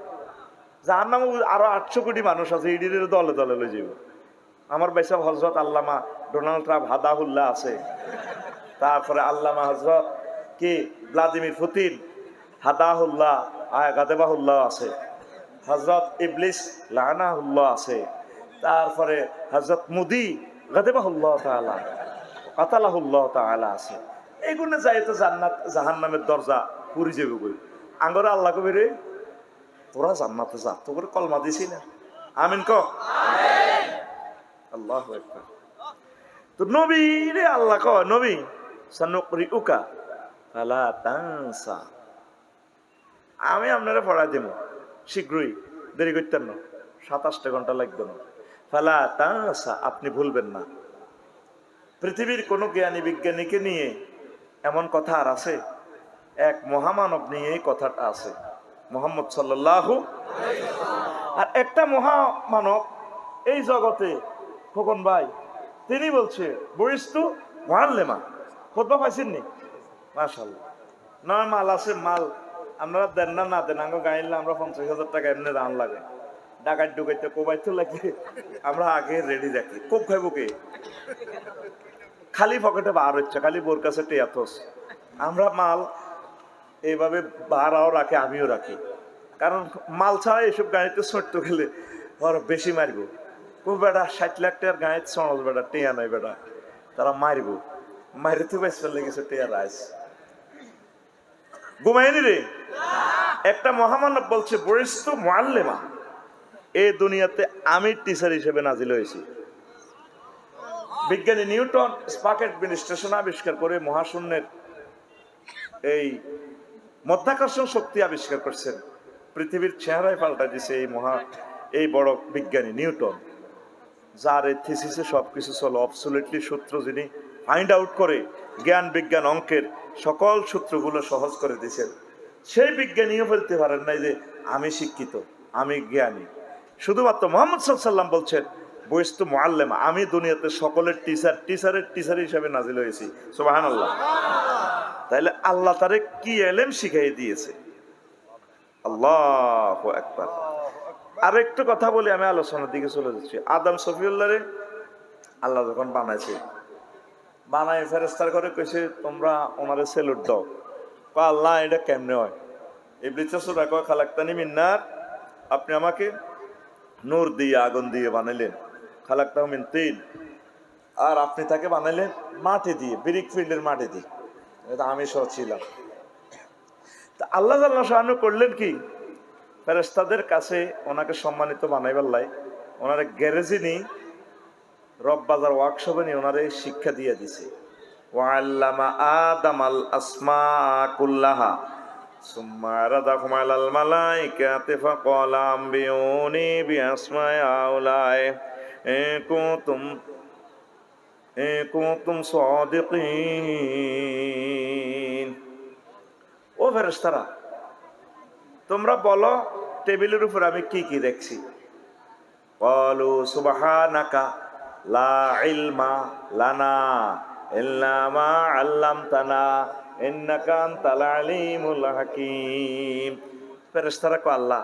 জাহান্নামে আরো 800 কোটি মানুষ আছে, ইডির দলে দলে লই যাব। আমার বাইসাব হযরত আল্লামা ডোনাল্ড ট্রাম্প হাদাহুল্লাহ আছে, তারপরে আল্লামা হযরত কি ভ্লাদিমির পুতিন হাদাহুল্লাহ গাদেবাহুল্লাহ আছে, হযরত ইবলিস লানাহুল্লাহ আছে, তারপরে হযরত মুদি গাদেবাহুল্লাহ তাআলা কাতালাহুল্লাহ তাআলা আছে। এইগুলো যাই তো জান্নাত জাহান্নামের দরজা পুরি যাবে কই। আঙ্গরে আল্লাহ কবে রে তোরা জান্নাতে যা, তোর কলমা দিছি না। আমিন ক। আমিন। আল্লাহু আকবার। তো নবী রে আল্লাহ কয়, নবী সানুকরিউকা ফালা তানসা, আমি আপনারা পড়াই দেব শীঘ্রই, দেরি করতেন না, 27টা ঘন্টা লাগবে না। ফালা তানসা, আপনি ভুলবেন না। পৃথিবীর কোন জ্ঞানী বিজ্ঞানীকে নিয়ে এমন কথা আর আছে? এক মহামানব নিয়ে এই কথাটা আছে, মুহাম্মদ সাল্লাল্লাহু আলাইহি ওয়াসাল্লাম। আর একটা মহামানব এই জগতে খোকন ভাই, তিনি বলছে বরিস্তু মুআল্লিমা। খুতবা পাইছেননি? মাশাআল্লাহ। না মাল আছে, মাল আমরা দেন না দেন, আঙ্গ গাইলে আমরা 50,000 টাকা এমনি দান লাগে, ডাকাত ঢুকাইতে কোবাইতে লাগে, আমরা আগে রেডি রাখি। কোপ খাইব কে? খালি পকেটে বার হচ্ছে, খালি বোর কাছে টেয়াতস। আমরা মাল এইভাবে ভাড়াও রাখে, আমিও রাখি। কারণ মাল ছাড়া এইসব গাড়িতে চড়তে গেলে ওরা বেশি মারবো। ও বেটা 60 লাখ টাকার গাড়িতে চড়ল বেটা, টেয়া নাই বেটা, তারা মারবো। মারিতে বেসতে লেগেছে টেয়া রাইস। ঘুমায়নি রে। একটা মহামানব বলছে বরিস্তু মুআল্লিমা, এই দুনিয়াতে আমি টিচার হিসেবে নাজিল হয়েছি। বিজ্ঞানী নিউটন স্পার্ক অ্যাডমিনিস্ট্রেশন আবিষ্কার করে মহাশূন্যের এই মধ্যাকর্ষণ শক্তি আবিষ্কার করছেন। পৃথিবীর চেহারায় পাল্টা দিছে এই বড় বিজ্ঞানী নিউটন, যার এই থিসিসে সবকিছু চলো অবসোলিটলি সূত্র যিনি ফাইন্ড আউট করে জ্ঞান বিজ্ঞান অঙ্কের সকল সূত্রগুলো সহজ করে দিয়েছেন। সেই বিজ্ঞানীও বলতে পারেন নাই যে আমি শিক্ষিত, আমি জ্ঞানী। শুধুমাত্র মুহাম্মদ সাল্লাল্লাহু আলাইহি ওয়াসাল্লাম বলছেন বইস্তু মুআল্লিমা, আমি দুনিয়াতে সকলের টিচার, টিচারের টিচার হিসেবে নাজিল হয়েছি। সুবহানাল্লাহ। তাইলে আল্লাহ তারে কি এলেম শিখাই দিয়েছে। আল্লাহু আকবার। আর একটু কথা বলি, আমি আলোচনার দিকে চলে যাচ্ছি। আদম সফিউল্লাহরে আল্লাহ যখন বানাইছে, বানায় ফেরেশতার করে কইছে তোমরা ওনারে সেলুট দাও। আল্লাহ এটা কেমনে হয়? ইবলিস সুরা কয় খালাকতানি মিন নার, আপনি আমাকে নূর দিয়ে আগুন দিয়ে বানাইলেন। খালাকতাহু মিন তিন, আর আপনি তাকে বানাইলেন মাটি দিয়ে, ব্রিক ফিল্ডের মাটি দিয়ে। এটা আমি সহ ছিলাম। তা আল্লাহ জাল্লাহু শাআনু করলেন কি, ফেরেশতাদের কাছে ওনাকে সম্মানিত বানাইবার লাই ওনারে গ্যারেজে নি, রব বাজার ওয়ার্কশপে নিয়ে ওনারে শিক্ষা দিয়ে দিছে। ওয়াল্লামা আদামাল আসমা কুল্লাহা সুম্মা রাদাহুম আলাল মালাইকাতি ফাকালা আম্বিউনি বিআসমাই আউলাই কুনতুম সাদিকিন। ও ফেরেশতারা, তোমরা বলো টেবিলের উপর আমি কি কি দেখছি। ক্বালু সুবহানাকা লা ইলমা লানা ইল্লা মা আল্লামতানা ইন্নাকা আনতাল আলিমুল হাকীম। ফেরেশতারা কয় আল্লাহ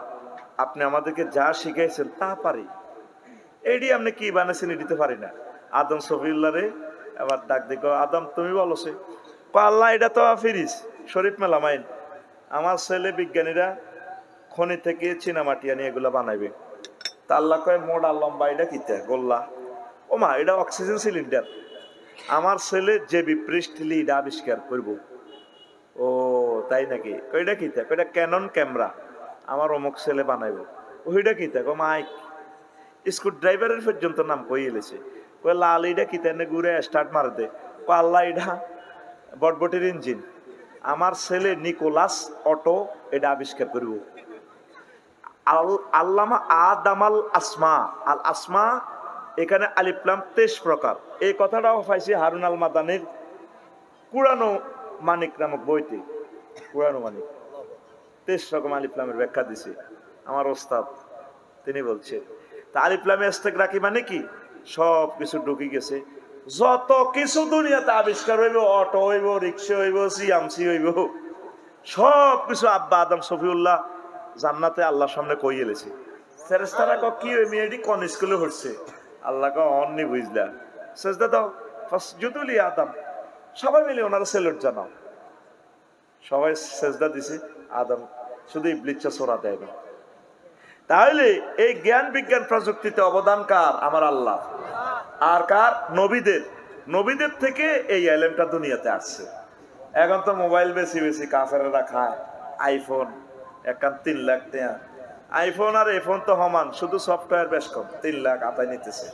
আপনি আমাদেরকে যা শিখাইছেন তা পারি, এডি আপনি কি বানাইছেন এডিতে পারি না। আদম সফিউল্লাহ রে আবার ডাক দেখো, আদম তুমি বলো সে। কয় আল্লাহ এটা তো ফিরিস শরীফ মেলামাইন, আমার ছেলে বিজ্ঞানীরা খনি থেকে চীনামাটি আনি এগুলা বানাইবে। তা আল্লাহ কয় মোটা লম্বা এটা কিতা গোল্লা, ও মা এটা অক্সিজেন সিলিন্ডার, আমার ছেলে যে বিপৃষ্ঠলি এটা আবিষ্কার করব। ও তাই নাকি? কইটা কিতা? কইটা ক্যানন ক্যামেরা আমার অমুক ছেলে বানাইব। ওইটা কিতা? কো মাইক। স্ক্রু ড্রাইভারের পর্যন্ত নাম কই এলেছে। কই লাল এটা কিতা নে ঘুরে স্টার্ট মার দে। কো আল্লাহ এটা বটবটির ইঞ্জিন, আমার ছেলে নিকোলাস অটো এটা আবিষ্কার করব। আল্লামা আদামাল আসমা, আল আসমা এখানে আলিফ লাম 23 প্রকার। এই কথাটাও পাইছি হারুন আল মাদানির কুরআনো মানিক নামক বইতে। কুরআনো মানিক 23 রকম আলিফ লামের ব্যাখ্যা দিছে আমার ওস্তাদ, তিনি বলছেন। তা আলিফ লামে ইস্তেগরাকি মানে কি? সব কিছু ঢুকে গেছে, যত কিছু দুনিয়াতে আবিষ্কার হইব, অটো হইব, রিক্সা হইব, সিএমসি হইব, সব কিছু আব্বা আদম সফিউল্লাহ জান্নাতে আল্লাহর সামনে কই এলেছে। ফেরেশতারা কয় কি ওই মেয়েটি কোন স্কুলে পড়ছে? আল্লাহ কয় অন্নি বুঝলা, সেজদা দাও, ফাসজুদু লি আদম, সবাই মিলে ওনারা সেলুট জানাও। সবাই সেজদা দিছে, আদম শুধু ইবলিসটা সরা দেয় না। তাহলে এই জ্ঞান বিজ্ঞান প্রযুক্তিতে অবদান কার? আমার আল্লাহ। আর কার? নবীদের। নবীদের থেকে এই এলেমটা দুনিয়াতে আসছে। এখন তো মোবাইল বেশি বেশি কাফেররা খায়, আইফোন একান 3 লাখ টাকা। আইফোন আর এফোন তো সমান, শুধু সফটওয়্যার বেশ কম, 3 লাখ আতায় নিতেছে।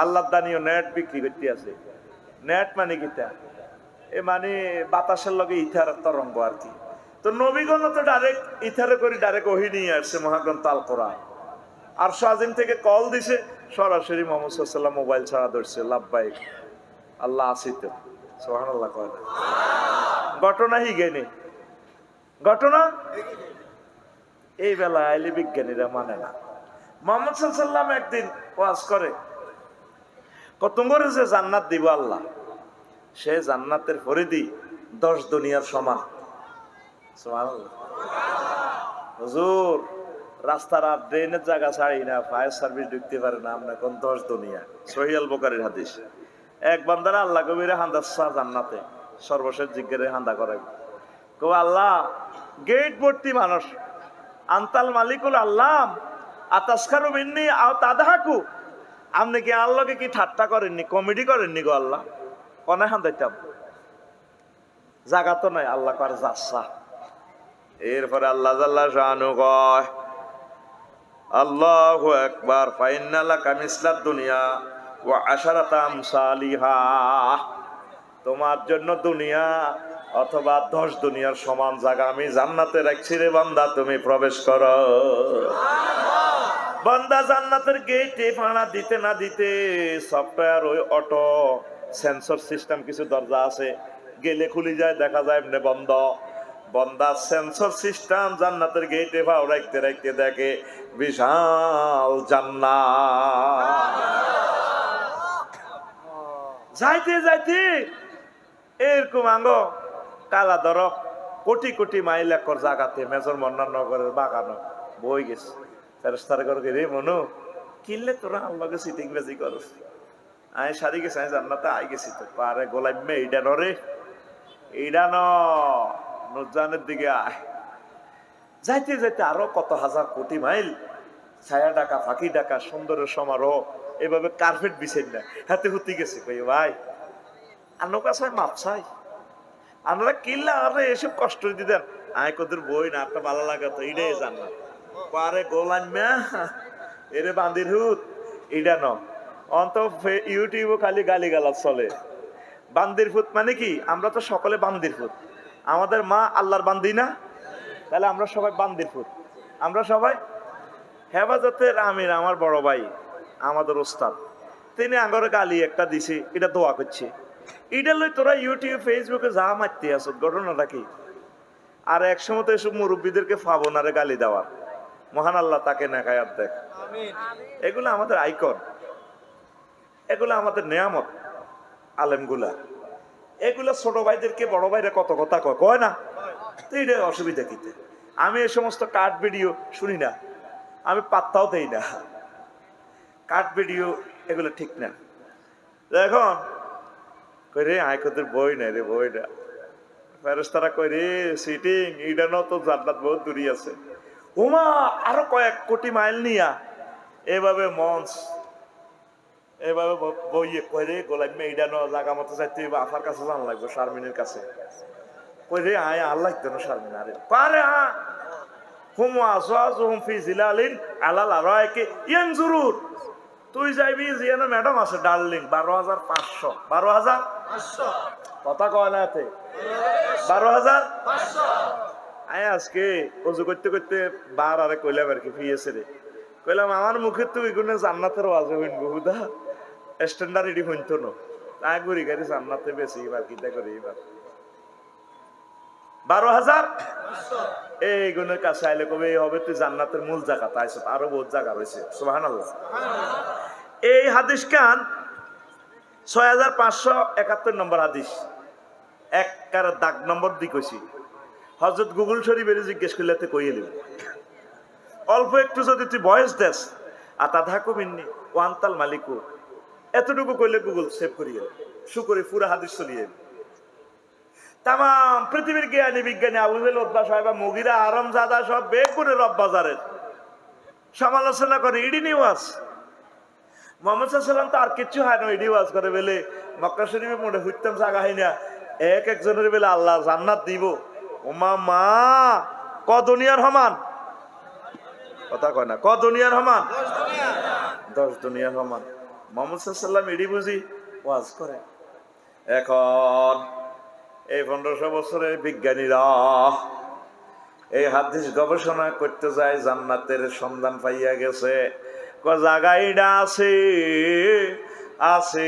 আল্লাহ দানিও নেট বিক্রি করতে আছে। নেট মানে কিটা? এ মানে বাতাসের লগে ইথার তরঙ্গ আর কি। তো নবীগণ তো ডাইরেক্ট ইথারে করে ডাইরেক্ট ওহী নিয়ে আসছে মহাগ্রন্থ আল কোরআন। আর আজিম থেকে কল দিছে, সরাসরি মুহাম্মদ সাল্লাল্লাহু আলাইহি ওয়াসাল্লাম মোবাইল ছাড়া ধরছে, লাব্বাইক আল্লাহ আসিত। সুবহানাল্লাহ কয় না? ঘটনা হি গেনে ঘটনা এই বেলা আইলে বিজ্ঞানীরা মানে না। মুহাম্মদ সাল্লাল্লাহু আলাইহি ওয়াসাল্লাম একদিন ওয়াজ করে, কতঙ্গরে যে জান্নাত দিব আল্লাহ, সে জান্নাতের পরিধি 10 দুনিয়ার সমান। সুবহানাল্লাহ। হুজুর রাস্তার আর ড্রেনের জায়গা ছাড়ি না, ফায়ার সার্ভিস ঢুকতে পারে না, আমরা কোন 10 দুনিয়া। সহিহ আল বুখারীর হাদিস। এক বান্দারা আল্লাহ কবিরে হান্দা জান্নাতে সর্বশেষ জিজ্ঞেরে হান্দা করাই। কো আল্লাহ গেট ভর্তি মানুষ, আন্তাল মালিকুল আল্লাহ আতাসখারু মিন্নি আও তাদাহাকু, আপনি কি আল্লাহকে কি ঠাট্টা করেননি, কমেডি করেননি গো আল্লাহ? কনে হান দিতাম জাগা তো নাই, আল্লাহ কর যাচ্ছা। এরপরে আল্লাহ জাল্লা শানু কয় আল্লাহু আকবার, ফাইন্না লাকা মিসলাদ দুনিয়া ওয়া আশারাতা আমসালিহা, তোমার জন্য দুনিয়া অথবা 10 দুনিয়ার সমান জায়গা আমি জান্নাতে রাখছি রে বান্দা, তুমি প্রবেশ করো। বান্দা জান্নাতের গেটে ফাড়া দিতে না দিতে সফটওয়্যার ওই অটো সেন্সর সিস্টেম কিছু দরজা আছে, গেলে খুলে যায়, দেখা যায় এমনি বন্ধ। বন্দা সেন্সর সিস্টেম জান্নাতের গেটে ফাও রাখতে রাখতে দেখে বিশাল জান্নাত। যাইতে যাইতে এরকম আঙ্গ কালা ধরক কোটি কোটি মাইল একর জায়গাতে মেজর মন্নার নগরের বাগানো বই গেছে। ফেরেশতারা করে রে মনু কিনলে তোরা আল্লাহকে সিটিং বেজি করস, আয় সারি গেছে, আমি জান্নাতে আই গেছি তো পারে গোলাম মে এইডা নরে এইডা নুরজানের দিকে আয়। যাইতে যাইতে আরো কত হাজার কোটি মাইল ছায়া ডাকা ফাঁকি ডাকা সুন্দরের সমারোহ, এভাবে কার্পেট বিছেন না হাতে হুতি গেছে। কই ভাই আনোর কাছে মাপ চাই, আমরা কিনলে আরে এসব কষ্ট দিতেন, আয় কদের বই না একটা ভালো লাগাতো এইটাই জান্নাত। পারে গোলাম মিয়া এরে বান্দির হুত এইটা ন অন্ত ইউটিউবে খালি গালি গালাজ চলে। বান্দির ফুত মানে কি, আমরা তো সকলে বান্দির ফুত, আমাদের মা আল্লাহর বান্দি না, তাহলে আমরা সবাই বান্দির ফুত। আমরা সবাই হেফাজতের আমির আমার বড় ভাই আমাদের ওস্তাদ, তিনি আঙ্গরে গালি একটা দিছে, এটা দোয়া করছে। এটা লই তোরা ইউটিউব ফেসবুকে যা মারতে আসত, ঘটনাটা কি? আর একসময় তো এসব মুরব্বীদেরকে ফাবনারে গালি দেওয়ার, মহান আল্লাহ তাকে নেকায়াত দেখ। এগুলো আমাদের আইকন, এগুলো আমাদের নেয়ামত আলেমগুলা। এগুলো ছোট ভাইদেরকে বড় ভাইরা কত কথা কয় না, তো এটা অসুবিধা কিতে? আমি এই সমস্ত কাট ভিডিও শুনি না, আমি পাত্তাও দেই না। কাট ভিডিও এগুলো ঠিক না। এখন কই রে আয়কদের বই নাই রে, বই না। ফেরেশতারা কই রে সিটিং এইটা ন তো জান্নাত বহুত দূরই আছে। ওমা আরো কয়েক কোটি মাইল নিয়া এভাবে মঞ্চ এভাবে বইয়ে কই রে গোলাম এইটা ন জায়গা মতো যাইতে আফার কাছে জান লাগবে, শারমিনের কাছে। কই রে আয় আল্লাহ দেন শারমিন আরে পারে হুম আসওয়াজুহুম ফি জিলালিন আলাল আরাইকি ইয়ানজুরুন। তুই যাইবি জিয়ানা ম্যাডাম আছে ডার্লিং 12,500 12,500 কথা কয় না এতে 12,500। আয় আজকে অজু করতে করতে বার আরে কইলাম আর কি ফিয়েছে রে, কইলাম আমার মুখে তুই এগুলো জান্নাতের ওয়াজে হইন বহুদা স্ট্যান্ডার্ড এডি হইতো না, তাই ঘুরি গাড়ি জান্নাতে বেশি এবার কিতা করি এবার 12,500 এই গুণের কাছে আইলে কবে হবে তুই জান্নাতের মূল জায়গা, তাই আরো বহুত জায়গা রয়েছে। সুবহানাল্লাহ। এই হাদিস কান 6,571 নম্বর হাদিস, এক কার দাগ নম্বর দি কইছি। হযরত গুগল শরীফের জিজ্ঞেস করলে কই এলি, অল্প একটু যদি তুই ভয়েস দেস আতাধাকু মিন্নি ওয়ান্তাল মালিকু, এতটুকু কইলে গুগল সেভ করিয়ে শুকরে পুরা হাদিস চলিয়ে। তাম পৃথিবীর জ্ঞানী বিজ্ঞানী আবু জাহেল উতবা সাহেব মুগিরা আরামজাদা সব বের করে রব বাজারের সমালোচনা করে, ইডি নিওয়াজ মোহাম্মদ সাল্লাম তো আর কিচ্ছু হয় না, ইডি ওয়াজ করে বেলে মক্কা শরীফে মোটে হুইতাম জায়গা হয় না, এক একজনের বেলে আল্লাহ জান্নাত দিব। ওমা মা ক দুনিয়ার সমান কথা কয় না, ক দুনিয়ার সমান 10 দুনিয়ার সমান। মোহাম্মদ সাল্লাম ইডি বুঝি ওয়াজ করে। এখন এই 1500 বছরের বিজ্ঞানীরা এই হাদিস গবেষণা করতে যায়, জান্নাতের সন্ধান পাইয়া গেছে। জায়গাটা আছে আছে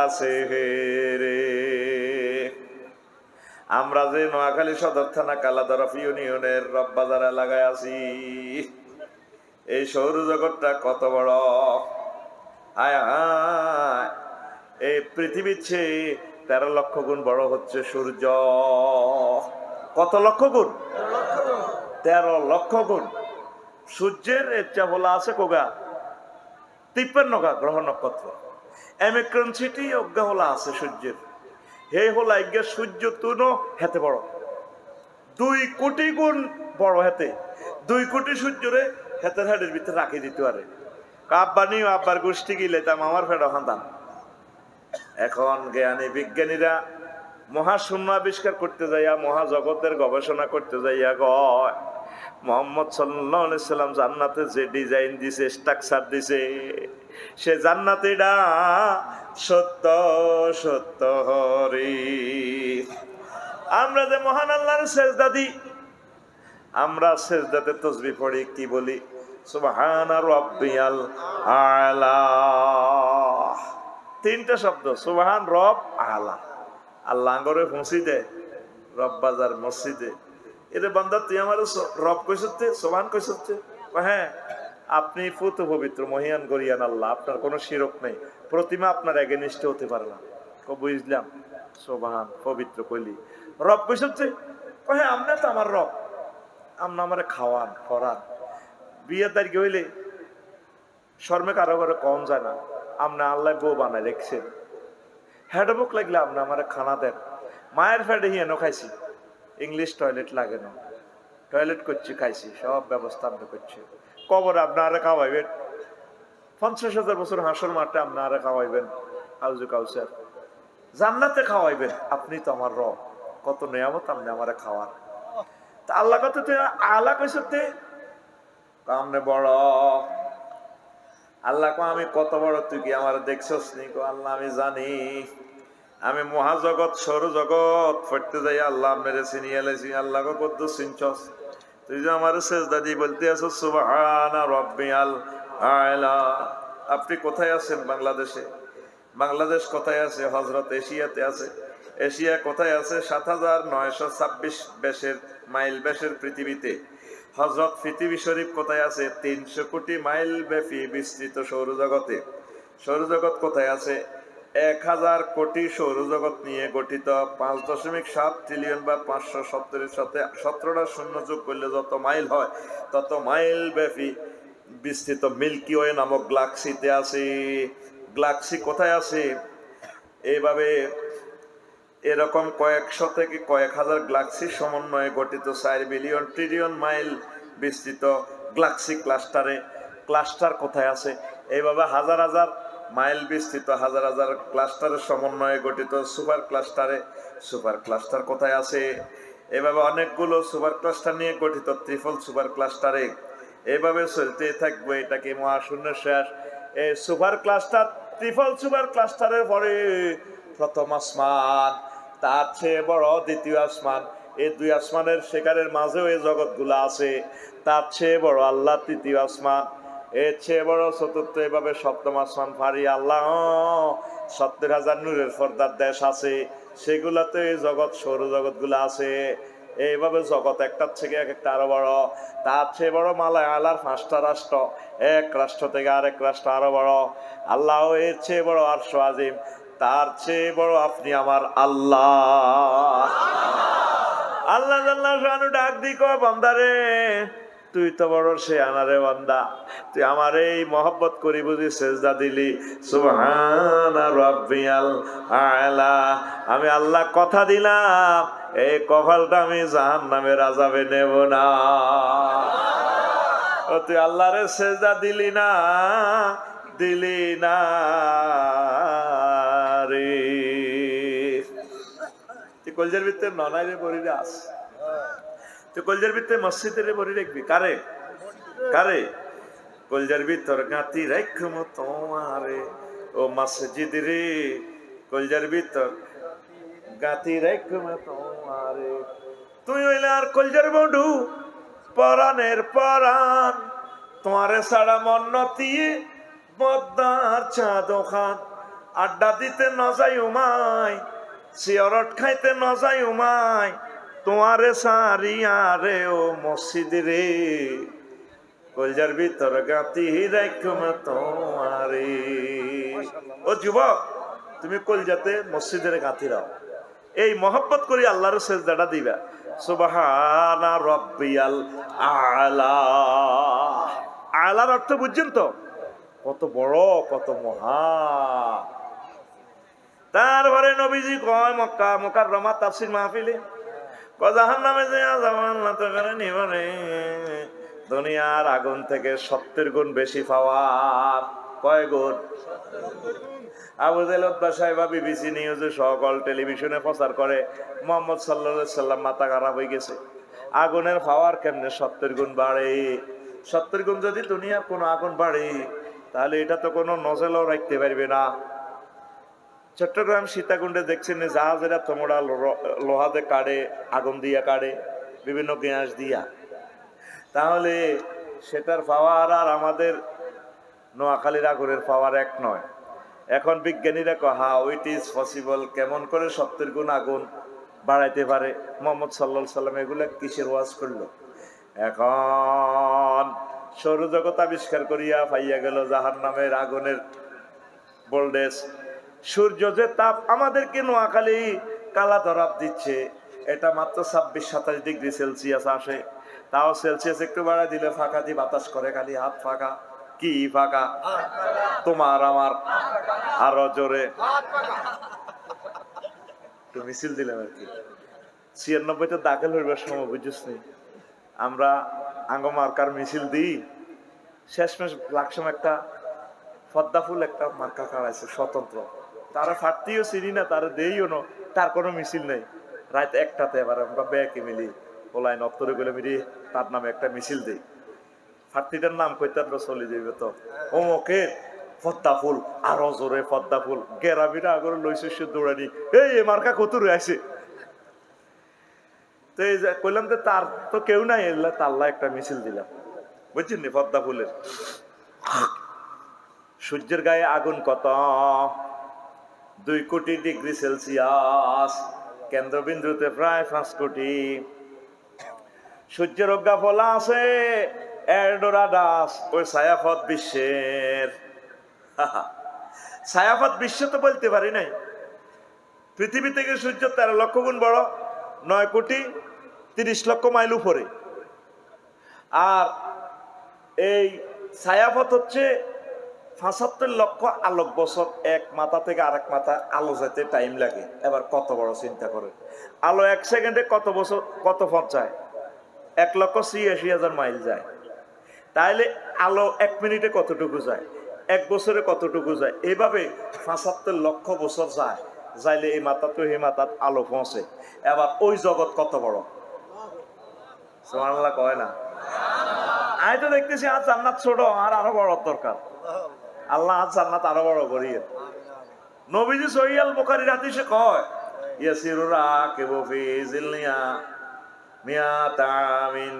আছে রে। আমরা যে নোয়াখালী সদর থানা কালাদরফ ইউনিয়নের রববাজার এলাকায় আছি, এই সৌরজগৎটা কত বড়! আয় আয় এই পৃথিবীর চেয়ে 13 লক্ষ গুণ বড় হচ্ছে সূর্য। কত লক্ষ গুণ? 13 লক্ষ গুণ। সূর্যের একটা বলা আছে কোগা 53 গ্রহ নক্ষত্র, এমিক্রন সিটি অজ্ঞা হলা আছে সূর্যের, হে হলা ইজ্ঞা সূর্য তুনো হেতে বড় 2 কোটি গুণ বড় হাতে, 2 কোটি সূর্যরে হাতের হাড়ের ভিতরে রাখি দিতে পারে। আব্বানি আব্বার গোষ্ঠী গিলেতাম আমার ফেরা হান্তাম। এখন জ্ঞানী বিজ্ঞানীরা মহাশূন্য আবিষ্কার করতে যাইয়া, মহাজগতের গবেষণা করতে যাইয়া কয় মোহাম্মদ সাল্লাল্লাহু আলাইহি সাল্লাম জান্নাতে যে ডিজাইন দিছে, স্ট্রাকচার দিছে, সে জান্নাতীরা সত্য সত্য হরি। আমরা যে মহান আল্লাহর সেজদা দিই, আমরা সেজদাতে তাসবিহ পড়ি, কি বলি? সুবহানা রাব্বিয়াল আলা। 3টা শব্দ, সুবহান রব আলা। আল্লাহ আঙ্গরে পৌঁছি দে রব বাজার মসজিদে। এরে বান্দা তুই আমার রব কইছতে, সুবহান কইছতে? হ্যাঁ, আপনি পুত পবিত্র মহিয়ান গরিয়ান আল্লাহ, আপনার কোনো শিরক নেই, প্রতিমা আপনার এগেনিস্টে হতে পারে না। বুঝলাম, সুবহান পবিত্র কইলি। রব কইছতে? হ্যাঁ, আপনি তো আমার রব, আপনি আমারে খাওয়ান পরান। বিয়ের তারিখ হইলে শর্মে কারো ঘরে কম যায় না, আপনি আল্লাহ বউ বানায় রেখছেন। হেডবুক লাগলে আপনি আমার খানা দেন। মায়ের ফ্যাটে হিয়েনো খাইছি, ইংলিশ টয়লেট লাগে না, টয়লেট করছি, খাইছি, সব ব্যবস্থা আপনি করছি। কবর আপনারা খাওয়াইবেন, 50,000 বছর হাসর মাঠে আপনারা খাওয়াইবেন, হাউজু কাউসার। জান্নাতে খাওয়াইবেন, আপনি তো আমার রব, কত নিয়ামত আপনি আমারে খাওয়ান। তা আল্লাহ কত তুই আল্লাহ কইসতে কামনে বড়। আল্লাহ কো আমি কত বড়, তুই কি আমার দেখছস নি? কো আল্লাহ আমি জানি, আমি মহাজগৎ সৌরজগৎ ফটতে যাই আল্লাহ মেরে চিনিয়ে এলেছি। আল্লাহ কো কত চিনছস? তুই যে আমার সেজদা দিয়ে বলতে আছো সুবহানা রাব্বিয়াল আলা। আপনি কোথায় আছেন? বাংলাদেশে। বাংলাদেশ কোথায় আছে? হযরত এশিয়াতে আছে। এশিয়া কোথায় আছে? 7,926 মাইল ব্যাসের পৃথিবীতে। হযরত পৃথিবী শরীফ কোথায় আছে? 300 কোটি মাইল ব্যাপী বিস্তৃত সৌরজগতে। সৌরজগৎ কোথায় আছে? 1,000 কোটি সৌরজগৎ নিয়ে গঠিত। 5.7 ট্রিলিয়ন বা 570-এর সাথে 17টা শূন্য যোগ করলে যত মাইল হয়, তত মাইল ব্যাপী বিস্তৃত মিল্কি ওয়ে নামক গ্যালাক্সিতে আছে। গ্যালাক্সি কোথায় আছে? এইভাবে এরকম কয়েকশো থেকে কয়েক হাজার গ্যালাক্সির সমন্বয়ে গঠিত 4 বিলিয়ন ট্রিলিয়ন মাইল বিস্তৃত গ্যালাক্সি ক্লাস্টারে। ক্লাস্টার কোথায় আছে? এইভাবে হাজার হাজার মাইল বিস্তৃত হাজার হাজার ক্লাস্টারের সমন্বয়ে গঠিত সুপার ক্লাস্টারে। সুপার ক্লাস্টার কোথায় আছে? এভাবে অনেকগুলো সুপার ক্লাস্টার নিয়ে গঠিত ট্রিপল সুপার ক্লাস্টারে। এইভাবে চলতে থাকবে, এটাকে মহাশূন্যের শেষ। এই সুপার ক্লাস্টার, ট্রিপল সুপার ক্লাস্টারের পরে প্রথম আসমান, তার চেয়ে বড় দ্বিতীয় আসমান। এই 2 আসমানের শেখারের মাঝেও এই জগৎগুলো আছে। তার চেয়ে বড় আল্লাহ তৃতীয় আসমান, এর চেয়ে বড় চতুর্থ, এভাবে সপ্তম আসমান ফারি আল্লাহ 70,000 নূরের পর্দার দেশ আছে, সেগুলাতে এই জগৎ সৌরজগৎ গুলো আছে। এইভাবে জগৎ একটার থেকে এক একটা আরো বড়। তার চেয়ে বড় মালায় আল্লাহর 5টা রাষ্ট্র, এক রাষ্ট্র থেকে আরেক রাষ্ট্র আরো বড়। আল্লাহ এর চেয়ে বড় আরশ আজিম, তার চেয়ে বড় আপনি আমার আল্লাহ। আল্লাহ আল্লাহ শানু ডাক দি কয় বান্দারে, তুই তো বড় সে আনারে বান্দা, তুই আমার এই মহব্বত করি বুঝি সেজদা দিলি। সুবহানা রাব্বিয়াল আলা। আমি আল্লাহ কথা দিলাম, এই কপালটা আমি জাহান্নামের আযাবে নেব না। ও তুই আল্লাহরে সেজদা দিলি না, দিলি না রে। তুই কলজের ভিতরে ননাইরে বড়িরে আস, তুই কলজের ভিতরে মসজিদের বড়ি রাখবি কারে? কারে? কলজের ভিতর গাঁতি রাখম তোমারে ও মসজিদ রে, কলজের ভিতর গাঁতি রাখম তোমারে। তুই হইলে আর কলজের বন্ধু, পরাণের পরাণ, তোমারে ছাড়া মন নতিয়ে পদ্মার চা দোকান। আড্ডা দিতে ন যাই উমাই, সিয়রট খাইতে ন যাই উমাই, তোমারে সারিয়া রে ও মসজিদ রে, কলজার ভিতর গাঁতি রাখম তোমারে। ও যুবক, তুমি কলজাতে মসজিদের গাঁতি রাও, এই মহব্বত করি আল্লাহর সেজদাটা দিবা। সুবহানা রাব্বিয়াল আলা। আলার অর্থ বুঝছেন তো? কত বড়, কত মহা। তারপরে নবীজি কয় মক্কা মুকাররমা তাফসীর মাহফিলে জাহান্নামে যে আল্লাহ তো করে নিবারে দুনিয়ার আগুন থেকে 70 গুণ বেশি পাওয়ার। কয় গুণ? আবু জাহেল উতবা সাহেবা বিবিসি নিউজে সকল টেলিভিশনে প্রচার করে মুহাম্মদ সাল্লাল্লাহু আলাইহি সাল্লাম মাথা খারাপ হয়ে গেছে, আগুনের পাওয়ার কেমনে 70 গুণ বাড়ে। 70 গুণ যদি দুনিয়ার কোনো আগুন বাড়ে তাহলে এটা তো কোনো নজেলও রাখতে পারবে না। চট্টগ্রাম সীতাকুণ্ডে দেখছেন জাহাজেরা তোমরা লোহাতে কাটে, আগুন দিয়া কাটে, বিভিন্ন গ্যাস দিয়া, তাহলে সেটার পাওয়ার আর আমাদের নোয়াখালীর আগুনের পাওয়ার এক নয়। এখন বিজ্ঞানীরা কয় হাউ ইট ইজ পসিবল, কেমন করে 70 গুণ আগুন বাড়াইতে পারে। মুহাম্মদ সাল্লাল্লাহু আলাইহি সাল্লাম এগুলা কিসের ওয়াজ করলো? এখন সৌরজগৎ আবিষ্কার করিয়া পাইয়া গেল জাহান্নামের আগুনের ভোল্টেজ। সূর্য যে তাপ আমাদেরকে নোয়াখালী কালা ধরাপ দিচ্ছে, এটা মাত্র 26-27 ডিগ্রি সেলসিয়াস আসে। তাও সেলসিয়াস একটু বাড়াই দিলে ফাঁকা দিয়ে বাতাস করে, খালি হাত ফাঁকা। কি ফাঁকা? তোমার আমার। আরো জোরে একটু মিছিল দিলাম আর কি। 96-তে দাখিল হইবার সময় বুঝছিস নি, আমরা আঙ্গ মার্কার মিছিল দিই, শেষমেশ লাকসাম একটা পদ্মা ফুল একটা মার্কা কাড়াইছে স্বতন্ত্র, তারা ফাটতিও চিনি না, তারা দেইও না, তার কোনো মিছিল নেই। রাত 1টাতে এবার আমরা ব্যাকে মিলি ওলাই নত্তরে গেলে মিলি তার নামে একটা মিছিল দিই। ফাটতিটার নাম কইতে আমরা চলে যাইবে তো ওমকে পদ্মা ফুল, আরো জোরে পদ্মা ফুল, গেরামিরা আগরে লইছে সে দৌড়ানি, এই মার্কা কত রয়েছে। তো এই যে কইলাম যে তার তো কেউ নাই, এলা তাল্লা একটা মিছিল দিলাম, বুঝছেন নি? পদ্মা ফুলের। সূর্যের গায়ে আগুন কত? 2 কোটি ডিগ্রি সেলসিয়াস, কেন্দ্রবিন্দুতে প্রায় 5 কোটি। সূর্যের অজ্ঞা ফলা আছে এরডোরাডাস, ওই ছায়াপথ বিশ্বের। ছায়াপথ বিশ্ব তো বলতে পারি নাই। পৃথিবী থেকে সূর্য 13 লক্ষ গুণ বড়, 9 কোটি 30 লক্ষ মাইল উপরে। আর এই ছায়াপথ হচ্ছে 75 লক্ষ আলোক বছর, এক মাথা থেকে আরেক মাথা আলো যেতে টাইম লাগে। এবার কত বড় চিন্তা করে, আলো 1 সেকেন্ডে কত বছর, কত পথ যায়? 1,86,000 মাইল যায়। তাইলে আলো 1 মিনিটে কতটুকু যায়, 1 বছরে কতটুকু যায়? এইভাবে 75 লক্ষ বছর যায়, যাইলে এই মাথা তো এই মাথার আলো পৌঁছে। এবার ওই জগৎ কত বড়? সুবহানাল্লাহ কয় না? আমি তো দেখতেছি আর জান্নাত ছোট, আর আরো বড় দরকার। আল্লাহ আজ জান্নাত আরো বড় করিয়ে। নবীজি সহিহ আল বুখারীর হাদিসে কয় ইয়াসিরু রাকিবু ফি জিলনিয়া মিয়াতা আমিন,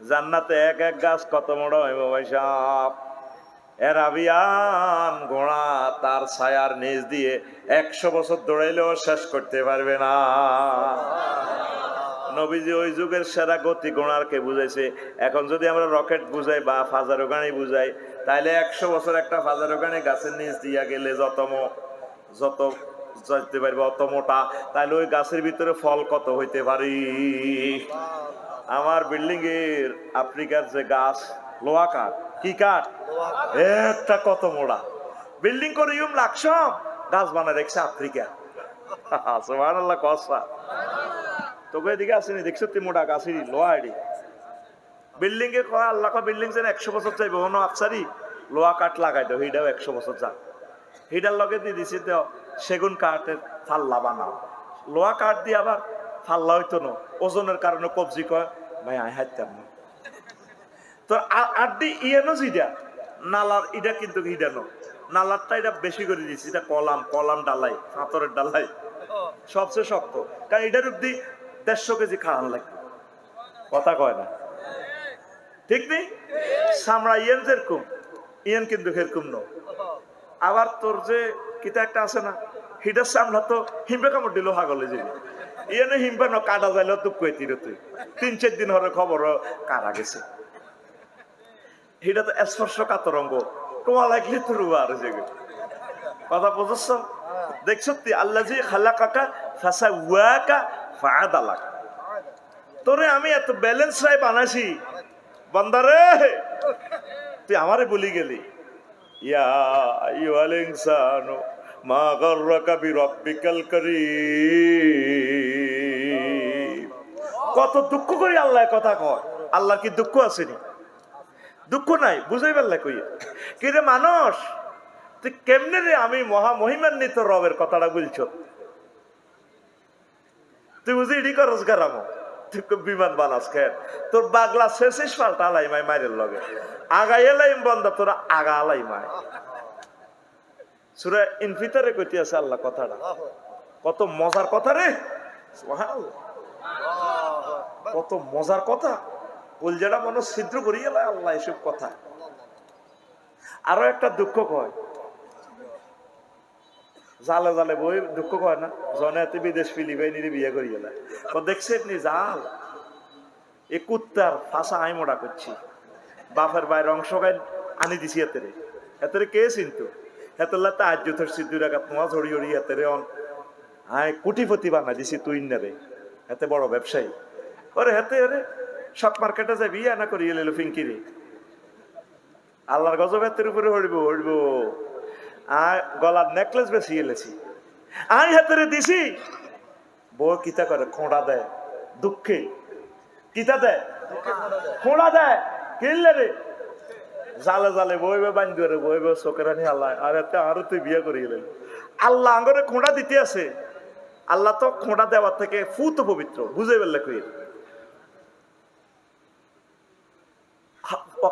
জান্নাতে এক এক গাছ কত বড় হইব ভাই সাহেব, এরাবিয়ান ঘোড়া তার ছায়ার নিচ দিয়ে 100 বছর দৌড়াইলেও শেষ করতে পারবে না। নবীজি ওই যুগের সেরা গতি ঘোড়ারকে বুঝাইছে। এখন যদি আমরা রকেট বুঝাই বা ফাজারো গাড়ি বুঝাই, তাইলে 100 বছর একটা ফাজারো গাড়ি গাছের নিচ দিয়া গেলে যত যেতে পারবে অত মোটা, তাইলে ওই গাছের ভিতরে ফল কত হইতে পারি। আমার বিল্ডিং এর আফ্রিকার যে গাছ, লোহা কাঠ, কি কাঠ? একটা কত মোটা বিল্ডিং করে লাকসাম গাছ বানায় রেখেছে আফ্রিকা। সুবহানাল্লাহ কসা তোকে এদিকে আসেনি, দেখছো তুই মোটা গাছেরই লোহা এডি বিল্ডিং এ কয় আল্লাহ বিল্ডিং যেন 100 বছর চাইবে, অন্য আফসারি লোহা কাঠ লাগাই দাও, হিটাও 100 বছর যা। হিটার লগে দিয়ে দিছি তো সেগুন কাঠের ফাল্লা বানাও, লোহা কাঠ দিয়ে আবার ফাল্লা হইতো না, ওজনের কারণে কবজি কয় ভাই আমি হাঁটতাম না। তোর আড্ডি ইয়েনো যেটা নালার, এটা কিন্তু হিডানো নালারটা, এটা বেশি করে দিচ্ছি, এটা কলাম ডালাই, পাথরের ডালাই সবচেয়ে শক্ত, কারণ এটার অব্দি 150 কেজি খাওয়ান লাগবে। কথা কয় না, ঠিক নেই? সামরা ইয়েন যেরকম, ইয়েন কিন্তু সেরকম ন। আবার তোর যে কিতা একটা আছে না, হিটার সামলা তো হিম্পে কামড় দিল হাগলে যাবি, ইয়েনে হিম্পে ন কাটা যাইলেও তুই কই তীরে, তুই 3-4 দিন হরে খবর কারা গেছে। এটা তো স্পর্শ কাতরঙ্গ, তোমার লাগলে তো রুয়া আর যেগুলো কথা বুঝছ। দেখছ তুই আল্লাহ জি খালা কাকা ফাঁসা ওয়াকা ফাদালাক, তোরে আমি এত ব্যালেন্স রায় বানাইছি বান্দারে, তুই আমারে বলি গেলি ইয়া আইয়ুহাল ইনসানু মা গাররাকা বিরাব্বিকাল কারীম। কত দুঃখ করি আল্লাহ কথা কয়। আল্লাহ কি দুঃখ আসেনি? দুঃখ নাই, বুঝাই পারলে কই কি রে মানুষ, তুই কেমনে রে আমি মহিমান্বিত রবের কথাটা বলছ? তুই বুঝি ইডি করস গারামো, তুই বিমান বানাস খের, তোর বাগলা শেষিস পাল্টা আলাই মাই মায়ের লগে আগা এলাইম বন্ধা, তোরা আগা আলাই মায়। সূরা ইনফিতারে কইতে আছে আল্লাহ কথাটা, কত মজার কথা রে, সুবহানাল্লাহ, কত মজার কথা। কলজাটা মানুষ ছিদ্র করিয়ে এলাই আল্লাহ এসব কথা। আরো একটা দুঃখ কয়, জালে জালে বই দুঃখ কয় না, জনেতে বিদেশ ফিলিপাইনিরে বিয়ে করিয়ে এলাই। তো দেখছেন নি জাল, এ কুত্তার ফাঁসা আই মোড়া করছি, বাপের বাইরে অংশ গাই আনি দিছি এতেরে, এতেরে কে চিন্তু, হেতল্লা তা আজ ধরছি 2 টাকা তোমা ঝড়ি হড়ি এতেরে অন আয় কোটিপতি বানা দিছি তুই না রে, এতে বড় ব্যবসায়ী। ওরে হেতে রে শক মার্কেটে যাবি আনা করিয়ে এলো ফিঙ্কিরে, আল্লাহর গজব হাতের উপরে হড়িব হড়িব। আয় গলার নেকলেস বেশি এলেছি, আই হাতেরে দিছি, বউ কিতা করে খোঁড়া দেয় দুঃখে, কিতা দেয় খোঁড়া দেয়, কিনলে রে জালে জালে বইবে বান্ধবে রে বইবে চোখের আনি আল্লাহ, আর এতে আরো তুই বিয়ে করিয়ে এলেন। আল্লাহ আঙ্গরে খোঁড়া দিতে আছে, আল্লাহ তো খোঁড়া দেওয়ার থেকে ফুত পবিত্র, বুঝে ফেললে কই।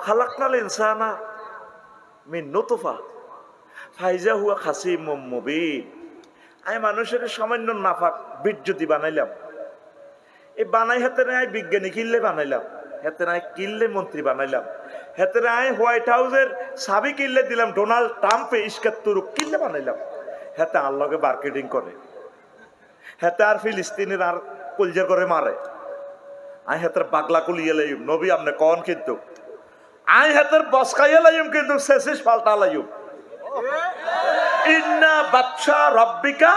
খালাকনাল ইনসানা মিন নুতফা ফাইজা হুয়া খাসিমুম মুবিন। আমি মানুষের সামান্য নাফাক বীর্যতি বানাইলাম, এই বানাই হাতে নাই বিজ্ঞানী কিনলে বানাইলাম, হাতে নাই কিনলে মন্ত্রী বানাইলাম, হাতে নাই হোয়াইট হাউসের সাবি কিনলে দিলাম, ডোনাল্ড ট্রাম্পে ৭১ কিনলে বানাইলাম, হাতে আল্লাহকে মার্কেটিং করে, হাতে আর ফিলিস্তিনের আর কলজা করে মারে। আই হাতের বাগলা কুলিয়ে লাইম নবী আপনি কন, কিন্তু আই হাতের বসকাইয়া লাইম, কিন্তু শেষিস পাল্টা লাইম। ইন্না বাদশা রব্বিকা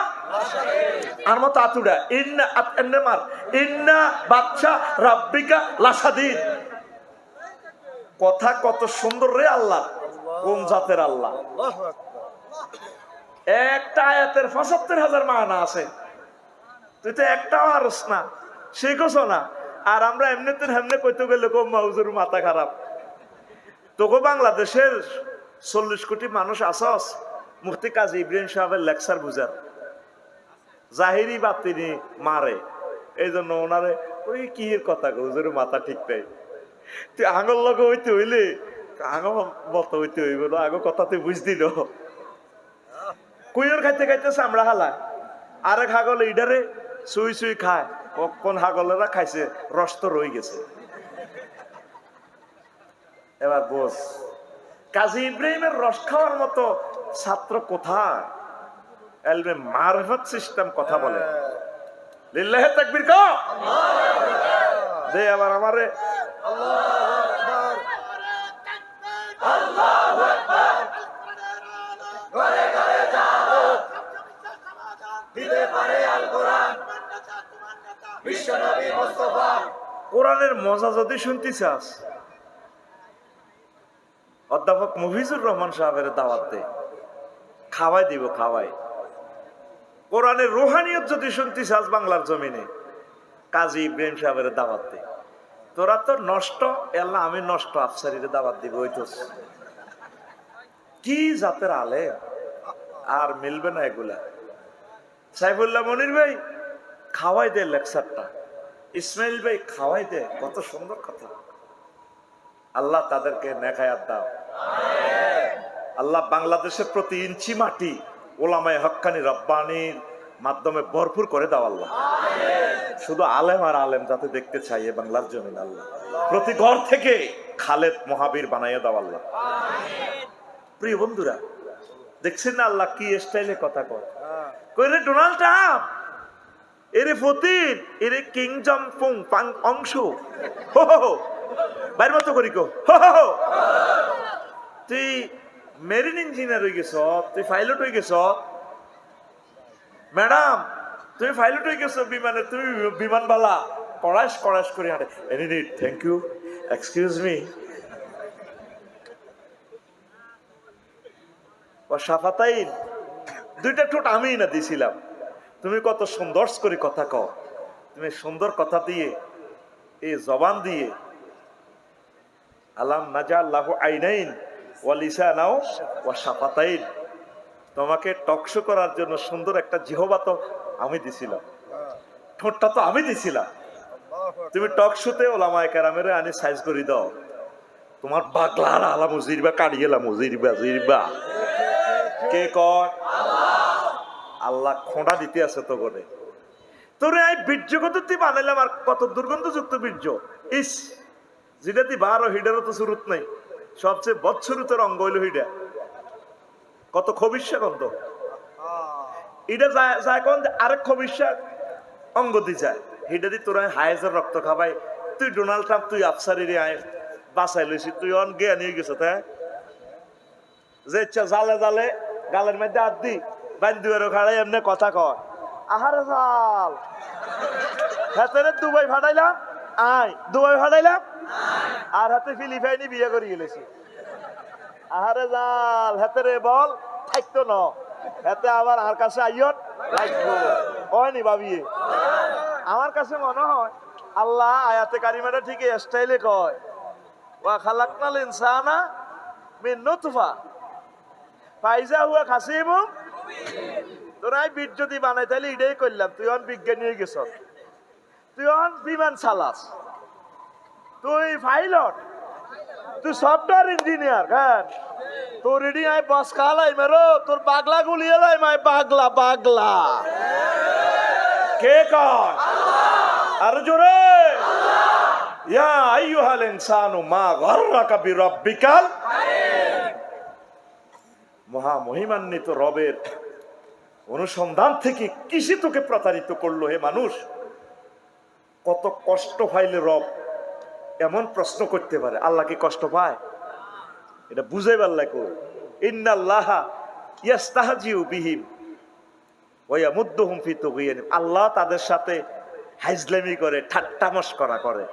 আর মত আতুড়া ইন্না আতনে মার ইন্না বাদশা রব্বিকা লাসাদিদ। কথা কত সুন্দর রে আল্লাহ, কোন জাতের আল্লাহ। একটা আয়াতের ৭৫,০০০ মানা আছে, তুই তো একটাও আরস না, শিখছ না। আর আমরা এমনিতে হেমনে কইতে গেলে কম মাউজুর মাথা খারাপ। তোকে বাংলাদেশের ৪০ কোটি মানুষ আসস মুফতি কাজী ইব্রাহিম সাহেবের লেকচার বুঝার, জাহিরি বাতিনি মারে, এই জন্য ওনারে ওই কি কথা হুজুর মাথা ঠিক নাই। তুই আঙুল লগে হইতে হইলে আঙ মত হইতে হইব না, আগে কথা তুই বুঝ দিল। কুইয়র খাইতে খাইতে চামড়া হালা, আরেক হাগল ইডারে সুই সুই খায়, কোন হাগলেরা খাইছে রস তো রয়ে গেছে। এবার বোঝ কাজী ইব্রাহিমের রস খাওয়ার মতো ছাত্র কোথায়? এলমে মারফত সিস্টেম কথা বলে, লিল্লাহি তাকবীর কও দে। আবার আমারে আল্লাহু আকবার ঘরে ঘরে যাও দিতে পারে আল কোরআন বিশ্ব নবী মুস্তাফা। কোরআনের মজা যদি শুনতে চাস, অধ্যাপক মফিজুর রহমান সাহেবের দাওয়াত দে, খাওয়াই দিব খাওয়াই। কোরআনের রুহানিয়ত যদি শুনতে চাস বাংলার জমিনে, কাজী ইব্রাহিম সাহেবের দাওয়াত দে। তোরা তো নষ্ট, এল্লা আমি নষ্ট, আফসারির দাওয়াত দিব। ওই তো কি জাতের আলে, আর মিলবে না এগুলা। সাইফুল্লাহ মনির ভাই খাওয়াই দে লেকচারটা, ইসমাইল ভাই খাওয়াই দে, কত সুন্দর কথা। আল্লাহ তাদেরকে নেখায়াত দাও। আল্লাহ বাংলাদেশের প্রতি ইঞ্চি মাটি ওলামায়ে হক্কানি রব্বানির মাধ্যমে ভরপুর করে দাও আল্লাহ। শুধু আলেম আর আলেম যাতে দেখতে চাই এ বাংলার জমিন, আল্লাহ প্রতি ঘর থেকে খালেদ মহাবীর বানাইয়া দাও আল্লাহ। প্রিয় বন্ধুরা, দেখছেন না আল্লাহ কি স্টাইলে কথা কয়। কইরে ডোনাল্ড ট্রাম্প, এরে ফতির, এরে কিং জং ফুং পাং অংশ, হো হো বাইর মতো করি কো, তুই মেরিন ইঞ্জিনিয়ার হয়ে গেছ, তুই পাইলট হয়ে গেছ, ম্যাডাম তুমি পাইলট হয়ে গেছো বিমানে, তুমি বিমানবালা কড়াস কড়াস করে হাঁটে। Any need, thank you, excuse me. ও সাফাতাইন, দুইটা ঠোঁট আমি না দিছিলাম। তুমি কত সুন্দর করে কথা কও, তুমি সুন্দর কথা দিয়ে এই জবান দিয়ে আলাম নাজাল্লাহু আইনাইন ওয়া লিসানাও ওয়া শাফাতাইন, তোমাকে টকশো করার জন্য সুন্দর একটা জিহবা তো আমি দিছিলাম, ঠোঁটটা তো আমি দিছিলাম। তুমি টকশোতে ওলামায়ে কেরামের আনি সাইজ করে দাও, তোমার বাগলার আলা মুজিরবা কাড়িয়েলা মুজিরবা জিরবা। কে কয়? আল্লাহ খোঁড়া দিতে আছে তো করে। তোরে এই বীর্য কত তুই বানাইলাম, আর কত দুর্গন্ধযুক্ত বীর্য। ইস, যেটা তুই বারো হিডারও তো সুরুত নেই, সবচেয়ে বৎসরুতের অঙ্গ হইল হিডা, কত খবিষ্যা গন্ধ। এটা যায় কোন আরেক খবিষ্যা অঙ্গ দি যায়, হিডা দি তোরা হায়েজের রক্ত খাবাই। তুই ডোনাল্ড ট্রাম্প, তুই আফসারি আয় বাঁচাই লইছি, তুই অন জ্ঞা নিয়ে গেছ। তাই যে ইচ্ছা জালে জালে গালের মধ্যে হাত দি বান্ধুয়েরও খাড়াই এমনি কথা কয়, আহারে জাল হাতের দুবাই ফাটাইলাম, আয় দুবাই ফাটাইলাম, আর হাতে ফিলিপাইনি বিয়ে করে গেলেছি। আহারে জাল হাতের বল থাকতো ন, হাতে আবার আর কাছে আইয়ত লাগবো হয়নি ভাবিয়ে। আমার কাছে মনে হয় আল্লাহ আয়াতে কারিমাটা ঠিক স্টাইলে কয়, ওয়া খালাকনাল ইনসানা মিন নুতফা ফাইজা হুয়া খাসিমুম। তোরাই বীর যদি বানাই তাহলে এটাই করলাম, তুই অন বিজ্ঞানী হয়ে গেছ, তুই অন বিমান চালাস, তুই পাইলট, তুই সফটওয়্যার ইঞ্জিনিয়ার। হ্যাঁ, তোর রেডি আয় বস খালাই মেরো, তোর পাগলা গুলিয়ে লাই মাই পাগলা পাগলা। কে কয়? আর জোরে, ইয়া আইয়ুহাল ইনসানু মা গররাকা বিরাব্বিকাল, মহা মহিমান্বিত রবের অনুসন্ধান থেকে কিসে তোকে প্রতারিত করলো হে মানুষ? কত কষ্ট পাইলে রব এমন প্রশ্ন করতে পারে? আল্লাহ কি কষ্ট পায়? এটা বুঝাইবার লাগে। ইন্নাল্লাহা ইয়াস্তাহজিউ বিহিম ওয়া ইয়ামুদ্দুহুম ফি তুগয়ানিহিম, আল্লাহ তাদের সাথে হাইজলামি করে, ঠাট্টা মশকরা করে।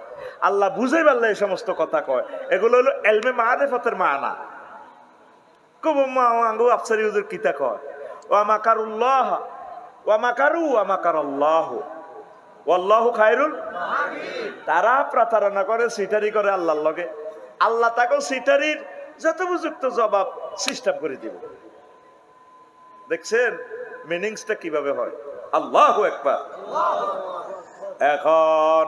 আল্লাহ বুঝাইবার লাগে এই সমস্ত কথা কয়। এগুলো হলো ইলমে মারিফাতের মানা। কব মা আঙ্গু আফসারি হুজুর কিতা কয়, ওয়া মাকারুল্লাহ ওয়া মাকারু ওয়া মাকারাল্লাহু ওয়াল্লাহু খায়রুল মাকিরিন। তারা প্রতারণা করে, সিটারি করে আল্লাহর লগে, আল্লাহ তাকেও সিটারির যথোপযুক্ত জবাব সিস্টেম করে দিব। দেখছেন মিনিংসটা কিভাবে হয়? আল্লাহু আকবার। এখন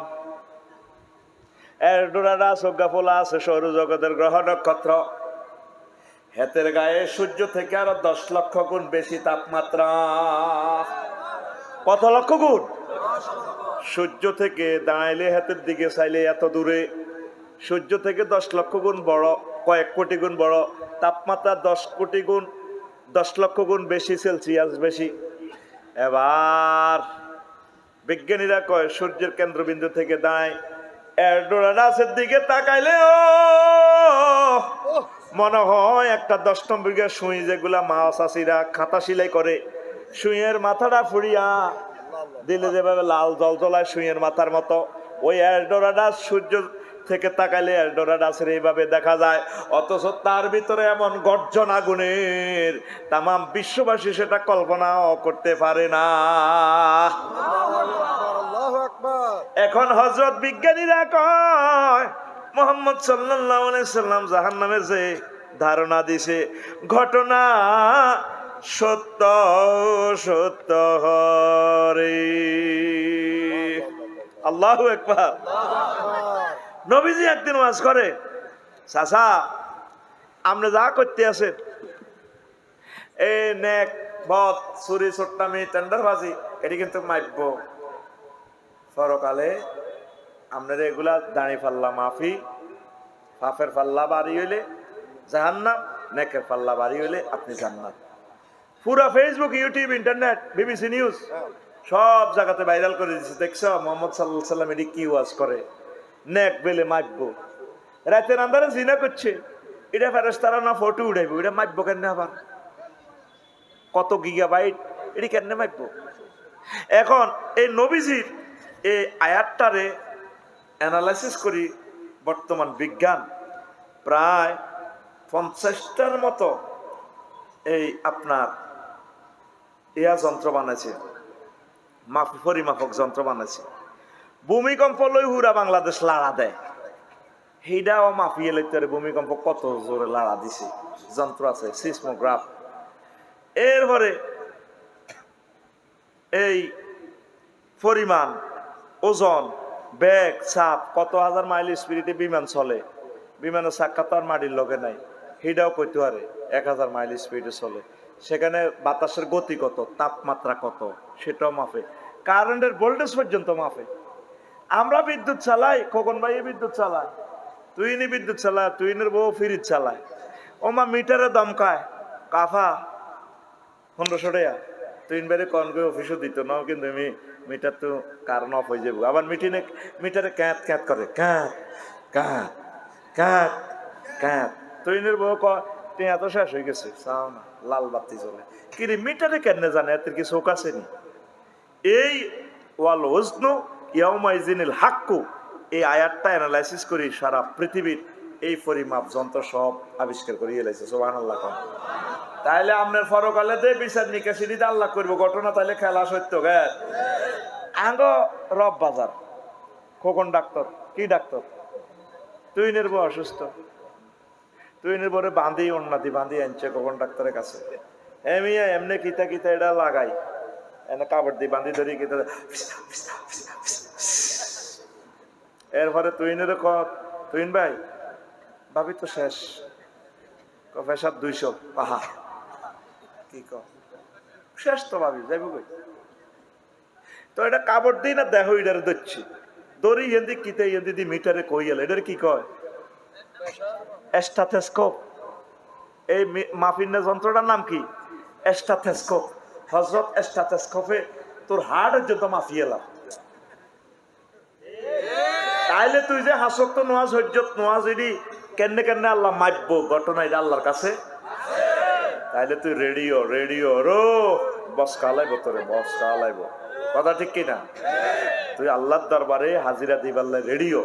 এরডোরাডা সজ্ঞা ফোলা আছে সৌরজগতের গ্রহ নক্ষত্র, হেতের গায়ে সূর্য থেকে আরো 10 লক্ষ গুণ বেশি তাপমাত্রা। কত লক্ষ গুণ? সূর্য থেকে দাঁড়াইলে হাতের দিকে চাইলে এত দূরে, সূর্য থেকে 10 লক্ষ গুণ বড়, কয়েক কোটি গুণ বড়, তাপমাত্রা 10 কোটি গুণ 10 লক্ষ গুণ বেশি, সেলসিয়াস বেশি। এবার বিজ্ঞানীরা কয় সূর্যের কেন্দ্রবিন্দু থেকে দাঁড়ায় এরডোরাডাসের দিকে তাকাইলে মনে হয় একটা 10 নম্বরের সুই, যেগুলা মা চাষিরা খাতা সিলাই করে, সুইয়ের মাথাটা ফুড়িয়া দিলে যেভাবে লাল জল জ্বলায় সুইয়ের মাথার মতো, ওই এরডোরাডাস সূর্য থেকে তাকাইলে এরডোরাডাসের এইভাবে দেখা যায়। অথচ তার ভিতরে এমন গর্জন আগুনের, তামাম বিশ্ববাসী সেটা কল্পনাও করতে পারে না। এখন হযরত বিজ্ঞানীরা কয় মুহাম্মদ সাল্লাল্লাহু আলাইহি সাল্লাম জাহান্নামের যে ধারণা দিছে, ঘটনা সত্য সত্য হরে। আল্লাহু আকবার। নবীজি একদিন ওয়াজ করে, চাচা আপনি যা করতে আছেন, এই নেক বদ চুরি চট্টামি টেন্ডারবাজি, এটি কিন্তু মাইব পরকালে আপনার এগুলা দাঁড়ি পাল্লা মাফি, পাপের পাল্লা বাড়ি হইলে জাহান্নাম, নেকের পাল্লা বাড়ি হইলে আপনি জান্নাত। পুরা Facebook, YouTube, internet, BBC news সব জায়গাতে ভাইরাল করে দিচ্ছে। দেখছো মোহাম্মদ সাল্লাল্লাহু আলাইহি সাল্লাম এটি কি ওয়াজ করে, নেক বেলে মাইব, রাতের আন্ধারে জিনা করছে, এটা ফেরেশতারা না ফটো উঠাইব, এটা মাইব কেন? আবার কত গিগাবাইট, এটি কেন মাইব? এখন এই নবীজির এই আয়াতটারে অ্যানালাইসিস করি বর্তমান বিজ্ঞান প্রায় 50টার মতো এই আপনার যন্ত্র বানাইছে, পরিমাপক যন্ত্র বানাইছে। ভূমিকম্প লই হুরা বাংলাদেশ লাড়া দেয়, সেইটাও মাপিয়ে লইতে ভূমিকম্প কত জোরে লাড়া দিছে, যন্ত্র আছে সিসমোগ্রাফ। এরপরে এই পরিমাণ, ওজন, বেগ, চাপ, কত হাজার মাইল স্পিডে বিমান চলে, বিমানের চাক্কা তো আর মাটির লগে নাই, সেটাও কইতে পারে 1000 মাইল স্পিডে চলে। সেখানে বাতাসের গতি কত, তাপমাত্রা কত, সেটাও মাপে। কারেন্টের ভোল্টেজ পর্যন্ত মাপে। আমরা বিদ্যুৎ চালাই, খোকন ভাই বিদ্যুৎ চালায়, তুইনি বিদ্যুৎ চালায়, তুইনের বউ ফ্রিজ চালায়, ওমা মিটারে দমকায় কাফা 1500 টাকা। তুই বাইরে কন করে অফিসও দিত না, কিন্তু আমি মিটার তো কারণ অফ হয়ে যাবো। আবার মিটারে ক্যাঁত ক্যাঁত করে, ক্যাঁত ক্যাঁত ক্যাঁত ক্যাঁত। তুইনের বউ তুই এত শেষ হয়ে গেছে, চাও না, লাল বাতি চলে। কিরে মিটারে কেন জানে, এত কি চোখ আসেনি? এই ওয়াল ওজনু ইয়াউমাইজিনিল হাক্কু, এই আয়াতটা অ্যানালাইসিস করি সারা পৃথিবীর এই পরিমাপ যন্ত্র সব আবিষ্কার করে এলাইছে। সুবহানাল্লাহ। তাইলে আপনার ফরকালে দে বিচার নিকাশি দিতে আল্লাহ করবো ঘটনা, তাইলে খেলা সত্য গে। আঙ্গ রব বাজার খোকন ডাক্তার, কি ডাক্তার? তুই নির্ব অসুস্থ, তুই নির্ভরে বাঁধি উন্নতি বাঁধি আনছে খোকন ডাক্তারের কাছে। এমনি কিতা কিতা এটা লাগাই, এনে কাপড় দিয়ে বাঁধি ধরি কিতা। এরপরে তুইনের তুইন ভাই ভাবি তো শেষ, প্রেশার 200, পাহা কি শেষ তো ভাবি যাইব কই? তো এটা কাপড় দিই না, দেখো এটারে ধরছি দড়ি এন্দি কিতে এন্দি দি মিটারে কই গেল, এটার কি কয়? স্ট্যাথোস্কোপ। এই মাপিনের যন্ত্রটার নাম কি? স্ট্যাথোস্কোপ। হযরত স্ট্যাথোস্কোপে তোর হার্টের জন্য মাপি এলাম। তাইলে তুই যে হাসক্ত নোয়াজ হজ্জত নোয়াজ এডি কেন্নে কেন্নে আল্লাহ মাপবো, ঘটনা এটা আল্লাহর কাছে। তাইলে তুই রেডিও রেডিও রো বস কালাইব, তোরে বস কালাইব, কথা ঠিক কিনা? তুই আল্লাহর দরবারে হাজিরা দিবাল্লা রেডিও।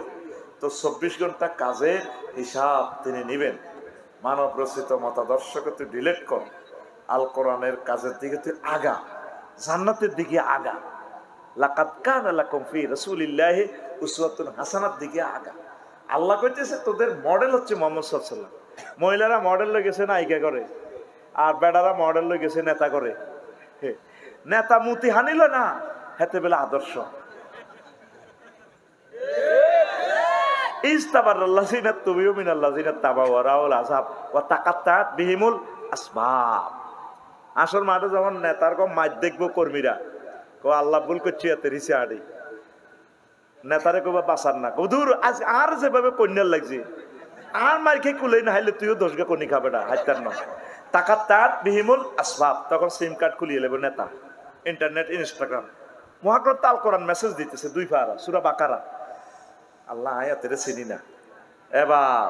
তো 24 ঘন্টা কাজের হিসাব তিনি নিবেন। মানব রচিত মতাদর্শকে তুই ডিলেট কর, আল কোরআনের কাজের দিকে তুই আগা, জান্নাতের দিকে আগা। লাকাদ কানা লাকুম ফি রাসূলিল্লাহি উসওয়াতুন হাসানার দিকে আগা। আল্লাহ কইতেছে তোদের মডেল হচ্ছে মুহাম্মদ সাল্লাল্লাহু আলাইহি ওয়াসাল্লাম। মহিলারা মডেল লই গেছে নায়িকা করে, আর বেড়ারা মডেল লই গেছে নেতা করে। নেতা মুতি হানিল না, হেতে বেলা আদর্শ। ইস্তাবারাল্লাযিনা তুবিউ মিনাল্লাযিনা তাবাউ রাউল আযাব ওয়া তাকাত্তাআত বিহিমুল আসবাব। আসল মাঠে যখন নেতার কম মাইর দেখবো কর্মীরা, আল্লাহ ভুল করছি এতে রিসে আড়ি, নেতারে কবা বাঁচার না, দূর আজ আর যেভাবে কন্যার লাগছে আর মাইকে কুলেই না হাইলে তুইও 10 গা কনি খাবে না, হাইতার না। তাকাত্তাআত বিহিমুল আসবাব। তখন সিম কার্ড খুলিয়ে লেব নেতা, ইন্টারনেট, ইনস্টাগ্রাম, মহাগ্রন্থ আল কোরআন মেসেজ দিতেছে 2 পারা সূরা বাকারা। আল্লাহ আয়াতের চিনি না। এবার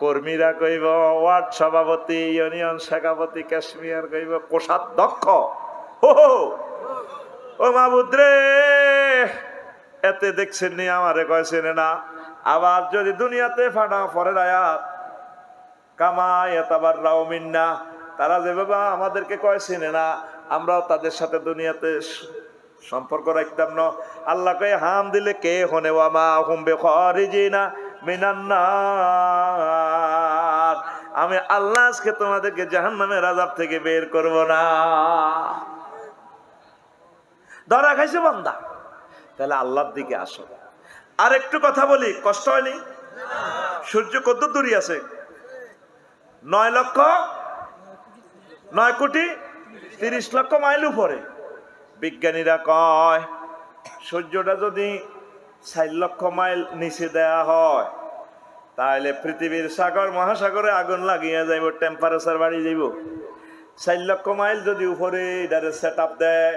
কর্মীরা কইব, ওয়ার্ড সভাপতি, ইউনিয়ন সভাপতি, কাশ্মীর কইব কোষাধ্যক্ষ, ও মাহবুদ রে এতে দেখছেন নি আমারে কয় চেনে না। আবার যদি দুনিয়াতে ফাটা পরের আয়াত কামা ইয়াতাবাররাউ মিন্না, তারা যেভাবে আমাদেরকে কয় চেনে না, আমরাও তাদের সাথে দুনিয়াতে সম্পর্ক রাখতাম না। আল্লাহ কয় হাম দিলে কে হনে ওয়ামা হুম বিখারিজিনা মিনান নার। আমি আল্লাহ আজকে তোমাদেরকে জাহান্নামের আযাব থেকে বের করব না। ধরা খাইছে বান্দা, তাহলে আল্লাহর দিকে আসো। আর একটু কথা বলি, কষ্ট হয়নি? সূর্য কত দূরে আছে? 9,9,30,00,000 মাইল উপরে। বিজ্ঞানীরা কয় সূর্যটা যদি 4 লক্ষ মাইল নিচে দেয়া হয়, তাহলে পৃথিবীর সাগর মহাসাগরে আগুন লাগিয়ে যাইব, টেম্পারেচার বাড়ি যাইব। 4 লক্ষ মাইল যদি উপরে এটারে সেট আপ দেয়,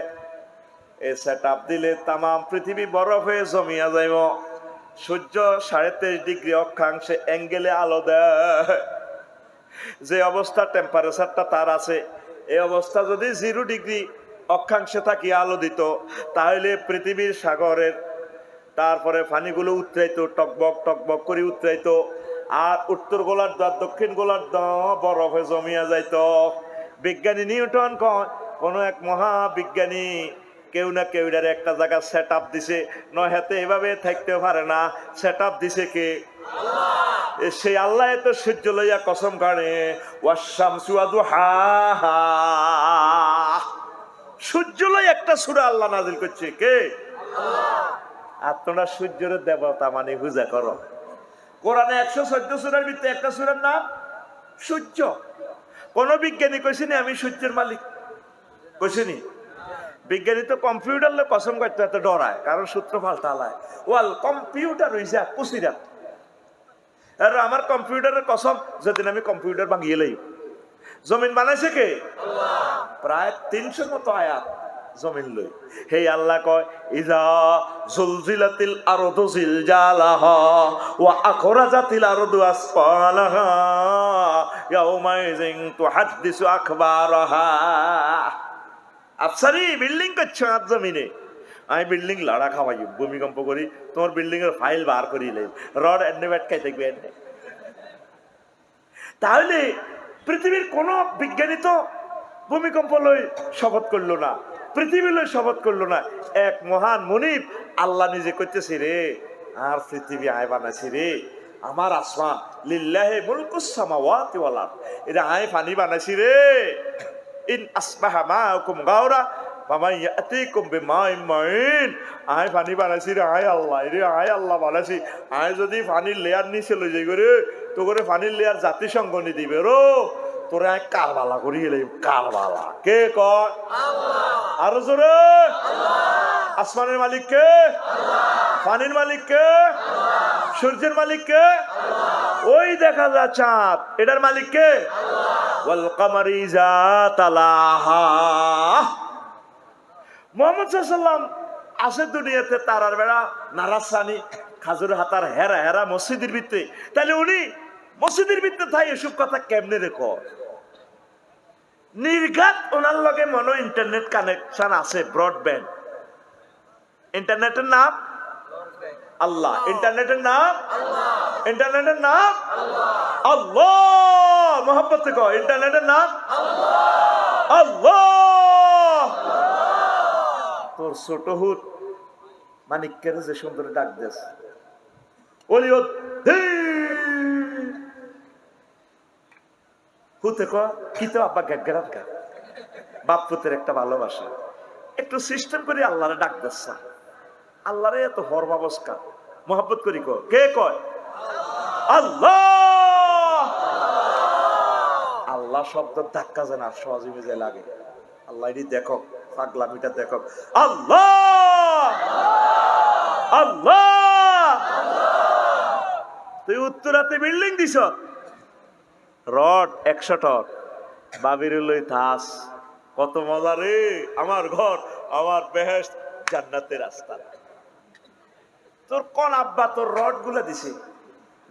এই সেট আপ দিলে তাম পৃথিবী বরফ হয়ে জমিয়া যাইব। সূর্য 23.5 ডিগ্রি অক্ষাংশে অ্যাঙ্গেলে আলো দেয়। যে অবস্থা টেম্পারেচারটা তার আছে, এই অবস্থা যদি 0 ডিগ্রি অক্ষাংশে থাকি আলো দিত, তাহলে পৃথিবীর সাগরের তারপরে পানিগুলো উতরাইতো, টকবক টকবক করে উতরাইতো, আর উত্তর গোলার্ধ আর দক্ষিণ গোলার্ধ বরফে জমিয়া যাইত। বিজ্ঞানী নিউটন কয়, কোন এক মহাবিজ্ঞানী কেউ না কেউ একটা জায়গা সেট আপ দিছে, নয় হাতে এভাবে থাকতে পারে না, সেট আপ দিছে কে? সেই আল্লাহ তো সূর্য লইয়া কসম কাড়ে, ওয়াশ-শামসু ওয়া দুহাহা, সূর্য লই একটা সূরা আল্লাহ নাযিল করছে কে? আর তোমরা সূর্যের দেবতা মানে পূজা করো। কোরআনে 114 সূরার ভিতরে একটা সূরার নাম সূর্য। কোন বিজ্ঞানী কইছেনি আমি সূর্যের মালিক? কইছেনি? বিজ্ঞানী তো কম্পিউটার লে কসম করতে এত ডরায়, কারণ সূত্র পাল্টালায়। ওয়াল কম্পিউটার হইছে কুসিরাত। আর আমার কম্পিউটারের কসম, যেদিন আমি কম্পিউটার ভাঙিয়ে লই। জমিন বানাইছে কে? আল্লাহ। প্রায় 300 মতো আয়াত জমিন লই। হে আল্লাহ কয়, ইজা জুলজিলাতিল আরদু জিলজালাহা ওয়া আখরাজাতিল আরদু আসফালাহা ইয়াউমাইযিন তুহাদ্দিসু আখবারাহা। আফসারি বিল্ডিং করছো আজ জমিনে, আমি বিল্ডিং লাড়া খাওয়াই, ভূমিকম্প করি, তোমার বিল্ডিং এর ফাইল বার করিলে রড এন্ডেবেট খাই থাকবে। তাহলে পৃথিবীর কোন বিজ্ঞানী তো ভূমিকম্প লই শপথ করলো না, পৃথিবী লই শপথ করলো না। এক মহান মুনিব আল্লাহ নিজে করতেছি রে, আর পৃথিবী আয় বানাইছি রে, আমার আসমান লিল্লাহি মুলকুস সামাওয়াতি ওয়াল আরদ, এটা আয় পানি বানাইছি রে। ইন আসবাহা মাআকুম গাওরা ফামান ইয়াতিকুম বিমাইন মাইন, আয় পানি বানাইছি রে, আয় আল্লাহ রে, আয় আল্লাহ বানাইছি। আয় যদি পানির লেয়ার নিচে লই যাই করে, তো করে পানির লেয়ার জাতিসংঘ নি দিবে রো, তোরা এক কারবালা করি গেলে। কারবালা কে কয়? আল্লাহ। আরো জোরে আল্লাহ। আসমানের মালিক কে? আল্লাহ। পানির মালিক কে? আল্লাহ। সূর্যের মালিক কে? আল্লাহ। ওই দেখা যায় চাঁদ, এটার মালিক কে? আল্লাহ। ওয়াল কামারি ইযা তালাহা। মুহাম্মদ সাল্লাল্লাহু আলাইহি ওয়াসাল্লাম আসে দুনিয়াতে তারার বেড়া নারাসানি খাজুর হাতার হেরা হেরা মসজিদের ভিতরে। তাহলে উনি মসজিদের ভিতরে তাই এসব কথা কেমনে রেখো? নির্ঘাত ওনার লগে মনে ইন্টারনেট কানেকশন আছে, ব্রডব্যান্ড। ইন্টারনেটের নাম আল্লাহ। ইন্টারনেটের নাম আল্লাহ। ইন্টারনেটের নাম আল্লাহ। আল্লাহ মোহাম্মত কো, ইন্টারনেটের নাম আল্লাহ। আল্লাহ। তোর ছোট হুত মানিককে যে সুন্দর ডাক দেস, ওলিও হুতে ক কি তো আব্বা গ্যাট গেরাত গা, বাপ পুতের একটা ভালোবাসা। একটু সিস্টেম করে আল্লাহরে ডাক দেস, আল্লাহরে এত হরবাবস্কা মোহাব্বত করি ক কে কয়? আল্লাহ। আল্লাহ শব্দ ধাক্কা যেন আর সহজে মেজে লাগে। আল্লাহ এটি দেখো, পাগলামিটা দেখো। আল্লাহ আল্লাহ। তুই উত্তরাতে বিল্ডিং দিছ, রড 100 টন, বাবির লই থাস, কত মজা রে, আমার ঘর, আমার বেহেশত, জান্নাতের রাস্তা। তোর কোন আব্বা তোর রড গুলা দিছে?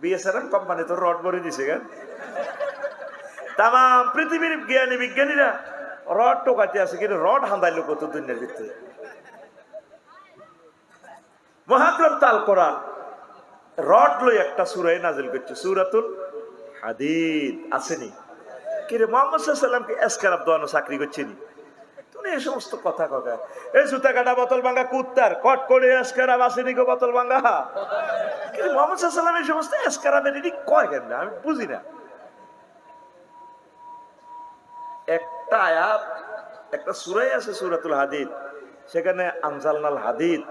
বিএসআরএম কোম্পানি তোর রড ভরে দিছে কেন? তাম পৃথিবীর জ্ঞানী বিজ্ঞানীরা রড টোকাতে আছে, কিন্তু রড হান্দাইলো কত দুনিয়ার ভিতরে। মহাগ্রন্থ আল কোরআন রড লই একটা সূরা নাযিল করছে, সূরাতুল হাদীদ। আসেনি কিরে মুহাম্মদ সাল্লাল্লাহু আলাইহি ওয়াসাল্লামকে এসকারাব দোয়ানো চাকরি করছেনি? তুমি এই সমস্ত কথা কথা, এই জুতা কাটা বোতল ভাঙা কুত্তার কট করে এসকারাব আসেনি গো বোতল ভাঙা। কিন্তু মুহাম্মদ সাল্লাল্লাহু আলাইহি ওয়াসাল্লাম এই সমস্ত এসকারাবের এটি কয় কেন? আমি বুঝি না। একটা আয়াত, একটা সূরাই আছে সূরাতুল হাদীদ, সেখানে আনজালনাল হাদীদ,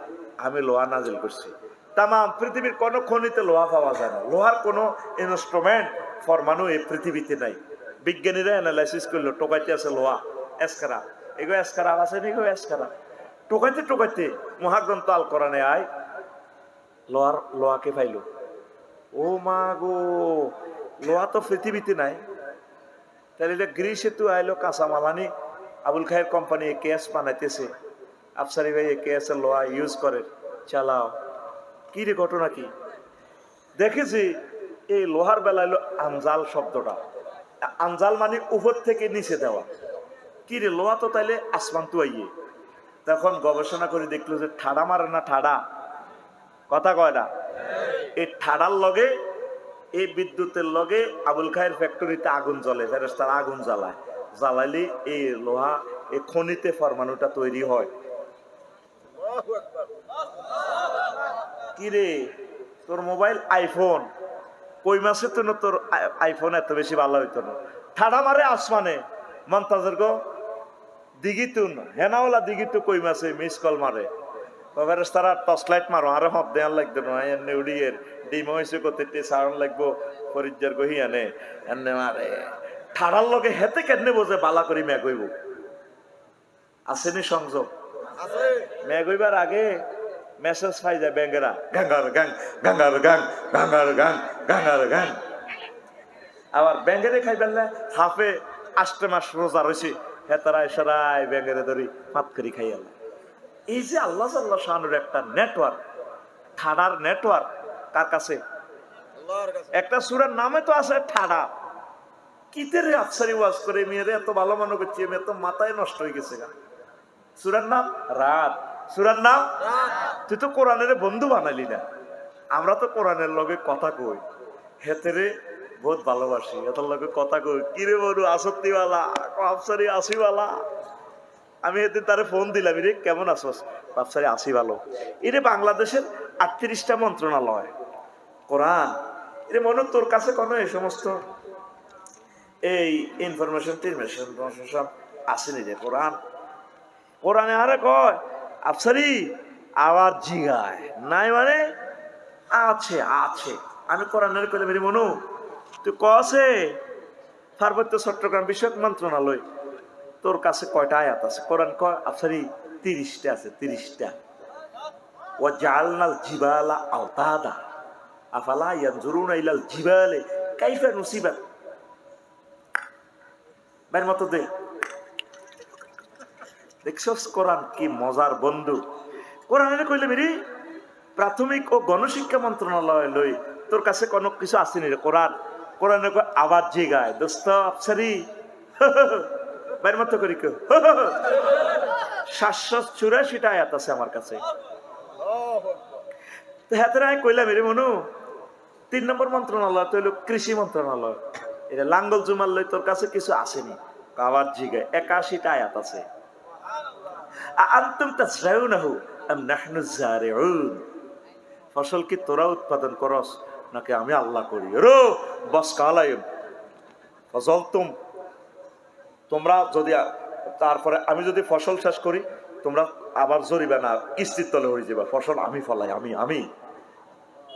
আমি লোহা নাজিল করছি। তাম পৃথিবীর কোন খনিতে লোহা পাওয়া যায় না, লোহার কোন ইনস্ট্রুমেন্ট ফরমানো এই পৃথিবীতে নাই। বিজ্ঞানীরা অ্যানালাইসিস করলো, টোকাইতে আছে লোহা, এসকারা, এগো এসকারা আছে নি গো এসকারা, টোকাইতে টোকাইতে মহাগ্রন্থ আল কোরআনে আয় লোহাকে পাইলো। ও মা গো, লোহা তো পৃথিবীতে নাই। তাহলে গ্রিসে তো আইলো কাঁচামাল আনি, আবুল খায়ের কোম্পানি কেস বানাইতেছে, আফসারি ভাই কেস এর লোহা ইউজ করে, চালাও। কি রে ঘটনা কি? দেখেছি এই লোহার বেলায় আনজাল শব্দটা, আনজাল মানে উপর থেকে নিচে দেওয়া। কি রে লোহা তো তাইলে আসমান তো আইয়ে। তখন গবেষণা করে দেখলো যে ঠাডা মারে না, ঠাডা কথা কয় না, এই ঠাডার লগে এই বিদ্যুতের লগে আবুল খায়ের ফ্যাক্টরিতে আগুন জ্বলে, ফেরেশতারা আগুন জ্বালায়, জ্বালাইলে এই লোহা এই খনিতে ফরমানুটা তৈরি হয়। কিরে তোর মোবাইল আইফোন, কই মাসে তো না তোর আইফোন এত বেশি ভালো হইতো না। ঠাডা মারে আসমানে মন্তাজের গো দিঘি তুন হেনাওয়ালা দিঘি তো কই মাসে মিস কল মারে বাবার তারা টর্চ লাইট মারো আরে হব দেয়ার লাগতো না এনে উড়িয়ের ডিম হয়েছে কতটি সাউন্ড লাগবো ফরিজ্জার গহি আনে এনে মারে ঠাডার লগে হেতে কেনে বোঝে বালা করি ম্যাগ হইব আসেনি সংযোগ ম্যাগ হইবার আগে মেসেজ পাই যায় ব্যাঙ্গেরা গাঙ্গার গাং গাঙ্গার গাং গাঙ্গার গাং গাঙ্গার গাং আবার ব্যাঙ্গেরে খাই বেললে হাফে 8 মাস রোজা রয়েছে হেতারায় সরাই ব্যাঙ্গেরে ধরি পাত করি খাই আল্লাহ। এই যে আল্লাহ সাল্লাহ শানুর একটা নেটওয়ার্ক, ঠাডার নেটওয়ার্ক কার কাছে? একটা সূরার নামে তো আছে ঠাডা। কিতেরে আফসারি ওয়াজ করে মেয়েরে এত ভালো মনে করছি, আমি এত মাথায় নষ্ট হয়ে গেছে গা। সূরার নাম রাত, সূরার নাম তুই তো কোরআনের বন্ধু বানালি না। আমরা তো কোরআনের লগে কথা কই, হেতেরে বহুত ভালোবাসি, এটার লগে কথা কই কিরে বড়ু আসক্তিওয়ালা আফসারি আসিওয়ালা। আমি এদিন তারে ফোন দিলাম, রে কেমন আছোস? আফসারি আসি ভালো। এরে বাংলাদেশের 38টা মন্ত্রণালয় কোরআন, এরে মনে তোর কাছে কোনো এই সমস্ত এই ইনফরমেশন সব আসেনি রে কোরআন। কোরআনে আরে কয় আফসারি আবার জিগায় নাই মানে আছে আছে। আমি কোরআনের কইলে মেরি মনু তুই কছে পার্বত্য চট্টগ্রাম বিষয়ক মন্ত্রণালয় তোর কাছে কয়টা আয়াত আছে? কোরআন কয় আফসারি 30টা আছে, 30টা। ওয়া জাআলনাল জিবালা আওতাদা আফালা ইয়ানজুরুনা ইলাল জিবালি কাইফা নুসিবাত। বাইর মতো দে দেখছস কোরআন কি মজার বন্ধু। কোরআনের কইলে মেরি প্রাথমিক ও গণশিক্ষা মন্ত্রণালয় লই তোর কাছে কোনো কিছু আসেনি রে কোরআন। কোরআনে আওয়াজ জিগায় দোস্ত আফসারি বাইর মতো করি কেউ 784টা আয়াত আছে আমার কাছে। হাতেরায় কইলাম রে মনু 3 নম্বর মন্ত্রণালয় তো হইল কৃষি মন্ত্রণালয়, এটা লাঙ্গল জুমার লই তোর কাছে কিছু আসেনি? আওয়াজ জিগায় 81টা আয়াত আছে। আনতুম তাজরাউনাহু আম নাহনু যারিউন, ফসল কি তোরা উৎপাদন করস নাকি আমি আল্লাহ করি? রো বস কালাইম ফজলতুম, তোমরা যদি তারপরে আমি যদি ফসল শেষ করি তোমরা আবার জরিমানা কিস্তির তলে হয়ে যাবে, ফসল আমি ফলাই আমি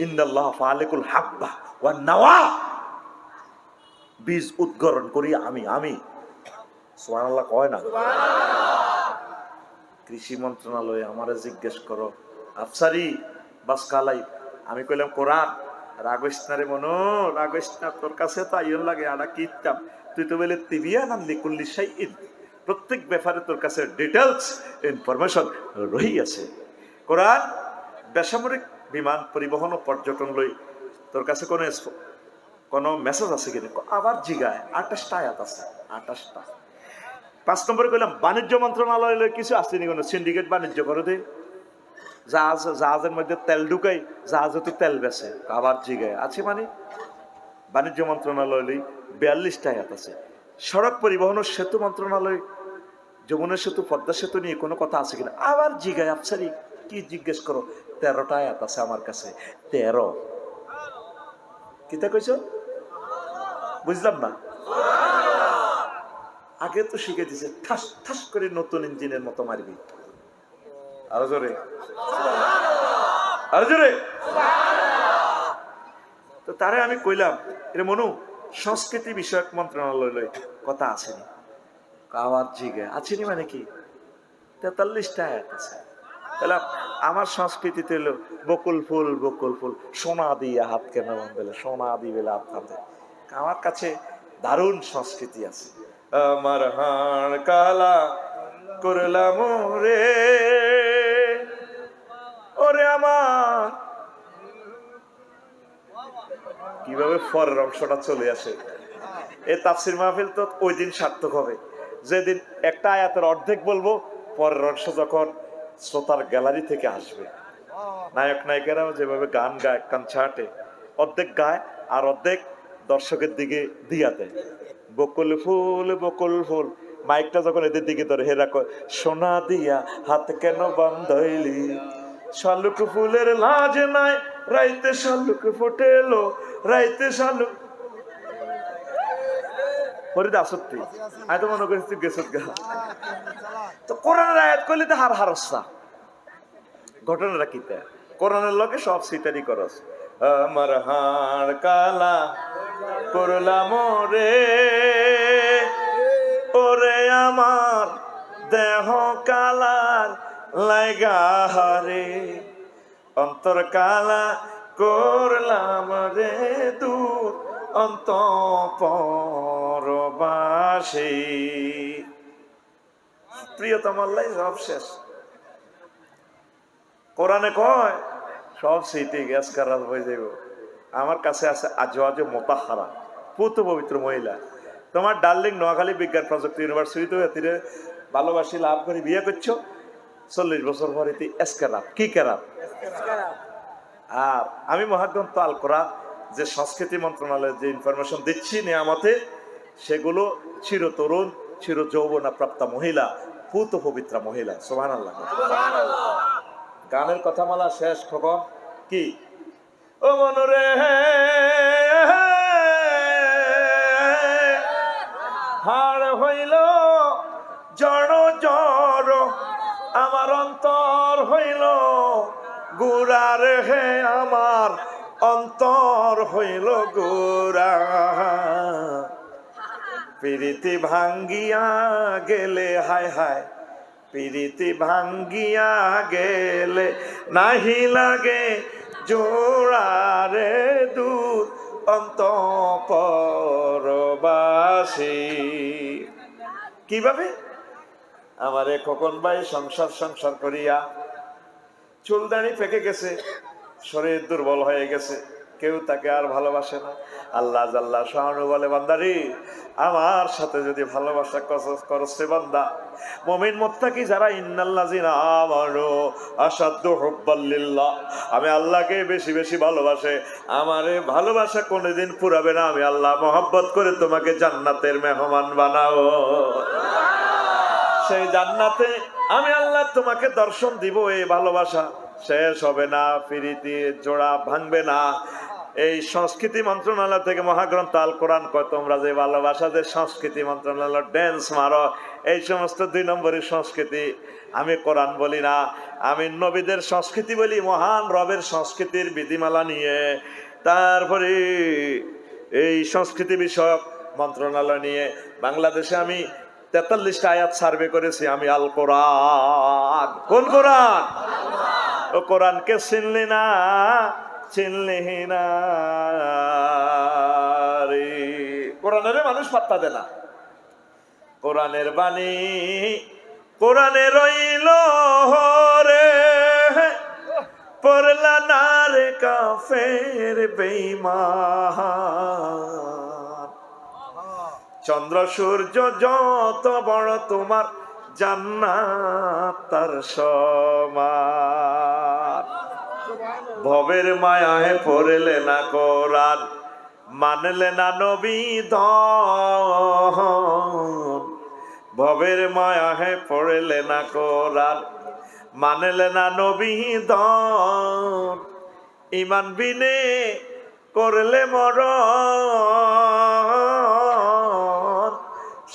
ইন্নাল্লাহ ফালিকুল হাব্বা ওয়ান নাওয়া, বীজ উৎগরণ করি আমি সুবহানাল্লাহ কয় না? কৃষি মন্ত্রণালয়ে আমারে জিজ্ঞেস করো আফসারি বাস কালাই, আমি কইলাম কোরআন। রাগস না রে মনো, রাগস না, তোর কাছে তো আইন লাগে আড়া কিতাম, তুই তো বলে তিবিয়ানান লিকুল্লি শাইইন, প্রত্যেক ব্যাপারে তোর কাছে ডিটেলস ইনফরমেশন রহিয়াছে। কোরআন বেসামরিক বিমান পরিবহন ও পর্যটন লই তোর কাছে কোনো মেসেজ আছে কিনা? আবার জিগায় 28টা আয়াত আছে, 28টা। 5 নম্বরে কইলাম বাণিজ্য মন্ত্রণালয় লই কিছু আসেনি কোনো? সিন্ডিকেট বাণিজ্য করে দে, জাহাজের মধ্যে তেল ঢুকাই, জাহাজে তো তেল বেচে, আবার জিগায় আছে মানে? বাণিজ্য মন্ত্রণালয় লই 42টা আয়াত আছে। সড়ক পরিবহন ও সেতু মন্ত্রণালয় যমুনা সেতু পদ্মা সেতু নিয়ে কোনো কথা আছে কিনা? আবার জিগায় আফসারি কি জিজ্ঞেস করো? 13টা আয়াত আছে আমার কাছে। 13 কিতা কইছো? বুঝলাম না। আগে তো শিখে দিছে ঠাস ঠাস করে নতুন ইঞ্জিনের মতো মারবি। আরো জোরে, আরো জোরে। তো তারে আমি কইলাম এর মনু সংস্কৃতি বিষয়ক মন্ত্রণালয় লই কথা আসেনি? আওয়াজ জিগে আছেনি মানে কি? 43টা আয়াত আছে। তাহলে আমার সংস্কৃতিতে হলো বকুল ফুল সোনা দিয়ে হাত কেন বাঁধলে, সোনা দিয়ে হাত কাঁধে। আমার কাছে দারুণ সংস্কৃতি আছে। আমার হাড় কালা করলাম রে ওরে আমার, কিভাবে পরের অংশটা চলে আসে। এই তাফসির মাহফিল তো ওই দিন সার্থক হবে যেদিন একটা আয়াতের অর্ধেক বলবো, পরের অংশ যখন শ্রোতার গ্যালারি থেকে আসবে। নায়ক নায়িকারাও যেভাবে গান গায় কনসার্টে, অর্ধেক গায় আর অর্ধেক দর্শকের দিকে দিয়া দেয়। বকুল ফুল মাইকটা যখন এদের দিকে ধরে হেরা কয়, সোনা দিয়া হাত কেন বান্ধাইলি, শালুক ফুলের লাজ নাই, রাইতে শালুক ফোটেলো, রাইতে শালুক। ফরিদা আসত্তি আমি তো মনে করি তুই গেছত গা। তো কোরআনের আয়াত করলে তো হার হারসা ঘটনাটা কিতে কোরআনের লগে সব সিটারি করস। আমার হাড় কালা করলাম রে, ওরে আমার দেহ কালার লাগা রে, অন্তর কালা করলাম রে দূর অন্তঃপরবাসী। প্রিয়তম আল্লাহ সব শেষ। কোরআনে কয় সব সিটি গ্যাস কারাজ হয়ে যাইব। আমার কাছে আছে আজওয়াজে মোতাহারা, পুত পবিত্র মহিলা। তোমার ডার্লিং নোয়াখালী বিজ্ঞান প্রযুক্তি ইউনিভার্সিটিতে এতিরে ভালোবাসি লাভ করে বিয়ে করছো, 40 বছর পরে এসকেরাপ কি কেরাপ। আর আমি মহাগ্রন্থ আল কোরআন যে সংস্কৃতি মন্ত্রণালয়ের যে ইনফরমেশন দিচ্ছি নিয়ামতে, সেগুলো চির তরুণ চির যৌবনা প্রাপ্তা মহিলা, পুত পবিত্র মহিলা। সুবহানাল্লাহ। গানের কথা মালা শেষ। খবর কি ও মনরে হাড় হইল জড় জড়, আমার অন্তর হইল গুড়ার হে, আমার অন্তর হইল গুড়া। প্রীতি ভাঙ্গিয়া গেলে হায় হায়, প্রীতি ভাঙ্গিয়া গেলে নাহি লাগে জোড়ারে দূর অন্তঃপরবাসী। কিভাবে আমারে খোকন ভাই সংসার সংসার করিয়া চুলদাড়ি পেকে গেছে, শরীর দুর্বল হয়ে গেছে, কেউ তাকে আর ভালোবাসে না। আল্লাহ জাল্লা শাহানু বলে, বান্দারি আমার সাথে যদি ভালোবাসা করছে বান্দা, মুমিন মুত্তাকি যারা, ইন্নাল্লাযিনা আমানু আশাদ্দু হুব্বাল লিল্লাহ, আমি আল্লাহকে বেশি বেশি ভালোবাসে, আমারে ভালোবাসা কোনোদিন ফুরাবে না। আমি আল্লাহ মহব্বত করে তোমাকে জান্নাতের মেহমান বানাবো। সেই জান্নাতে আমি আল্লাহ তোমাকে দর্শন দিব। এই ভালোবাসা শেষ হবে না, প্রীতি জোড়া ভাঙবে না। এই সংস্কৃতি মন্ত্রণালয় থেকে মহাগ্রন্থ আল কোরআন কয়, তোমরা যে ভালোবাসা যে সংস্কৃতি মন্ত্রণালয় ড্যান্স মারো, এই সমস্ত 2 নম্বরের সংস্কৃতি। আমি কোরআন বলি না, আমি নবীদের সংস্কৃতি বলি, মহান রবের সংস্কৃতির বিধিমালা নিয়ে। তারপরে এই সংস্কৃতি বিষয়ক মন্ত্রণালয় নিয়ে বাংলাদেশে আমি 43টা আয়াত সার্ভে করেছি। আমি আল কোরআন, কোন কোরআন? ও কোরআনকে চিনলি না, চিনলি না রে। কোরআনের মানুষ পাত্তা দেয় না। কোরআনের বাণী কোরআনে রইল রে, পড়লা না রে কাফের বেঈমান। চন্দ্র সূর্য যত বড় তোমার জান্নাত তার সমান। ভবের মায়ায় পড়লে না কোরআন, মানলে না নবী দন। ভবের মায়ায় পড়লে না কোরআন, মানলে না নবী দন। ইমান বিনে করলে মরণ,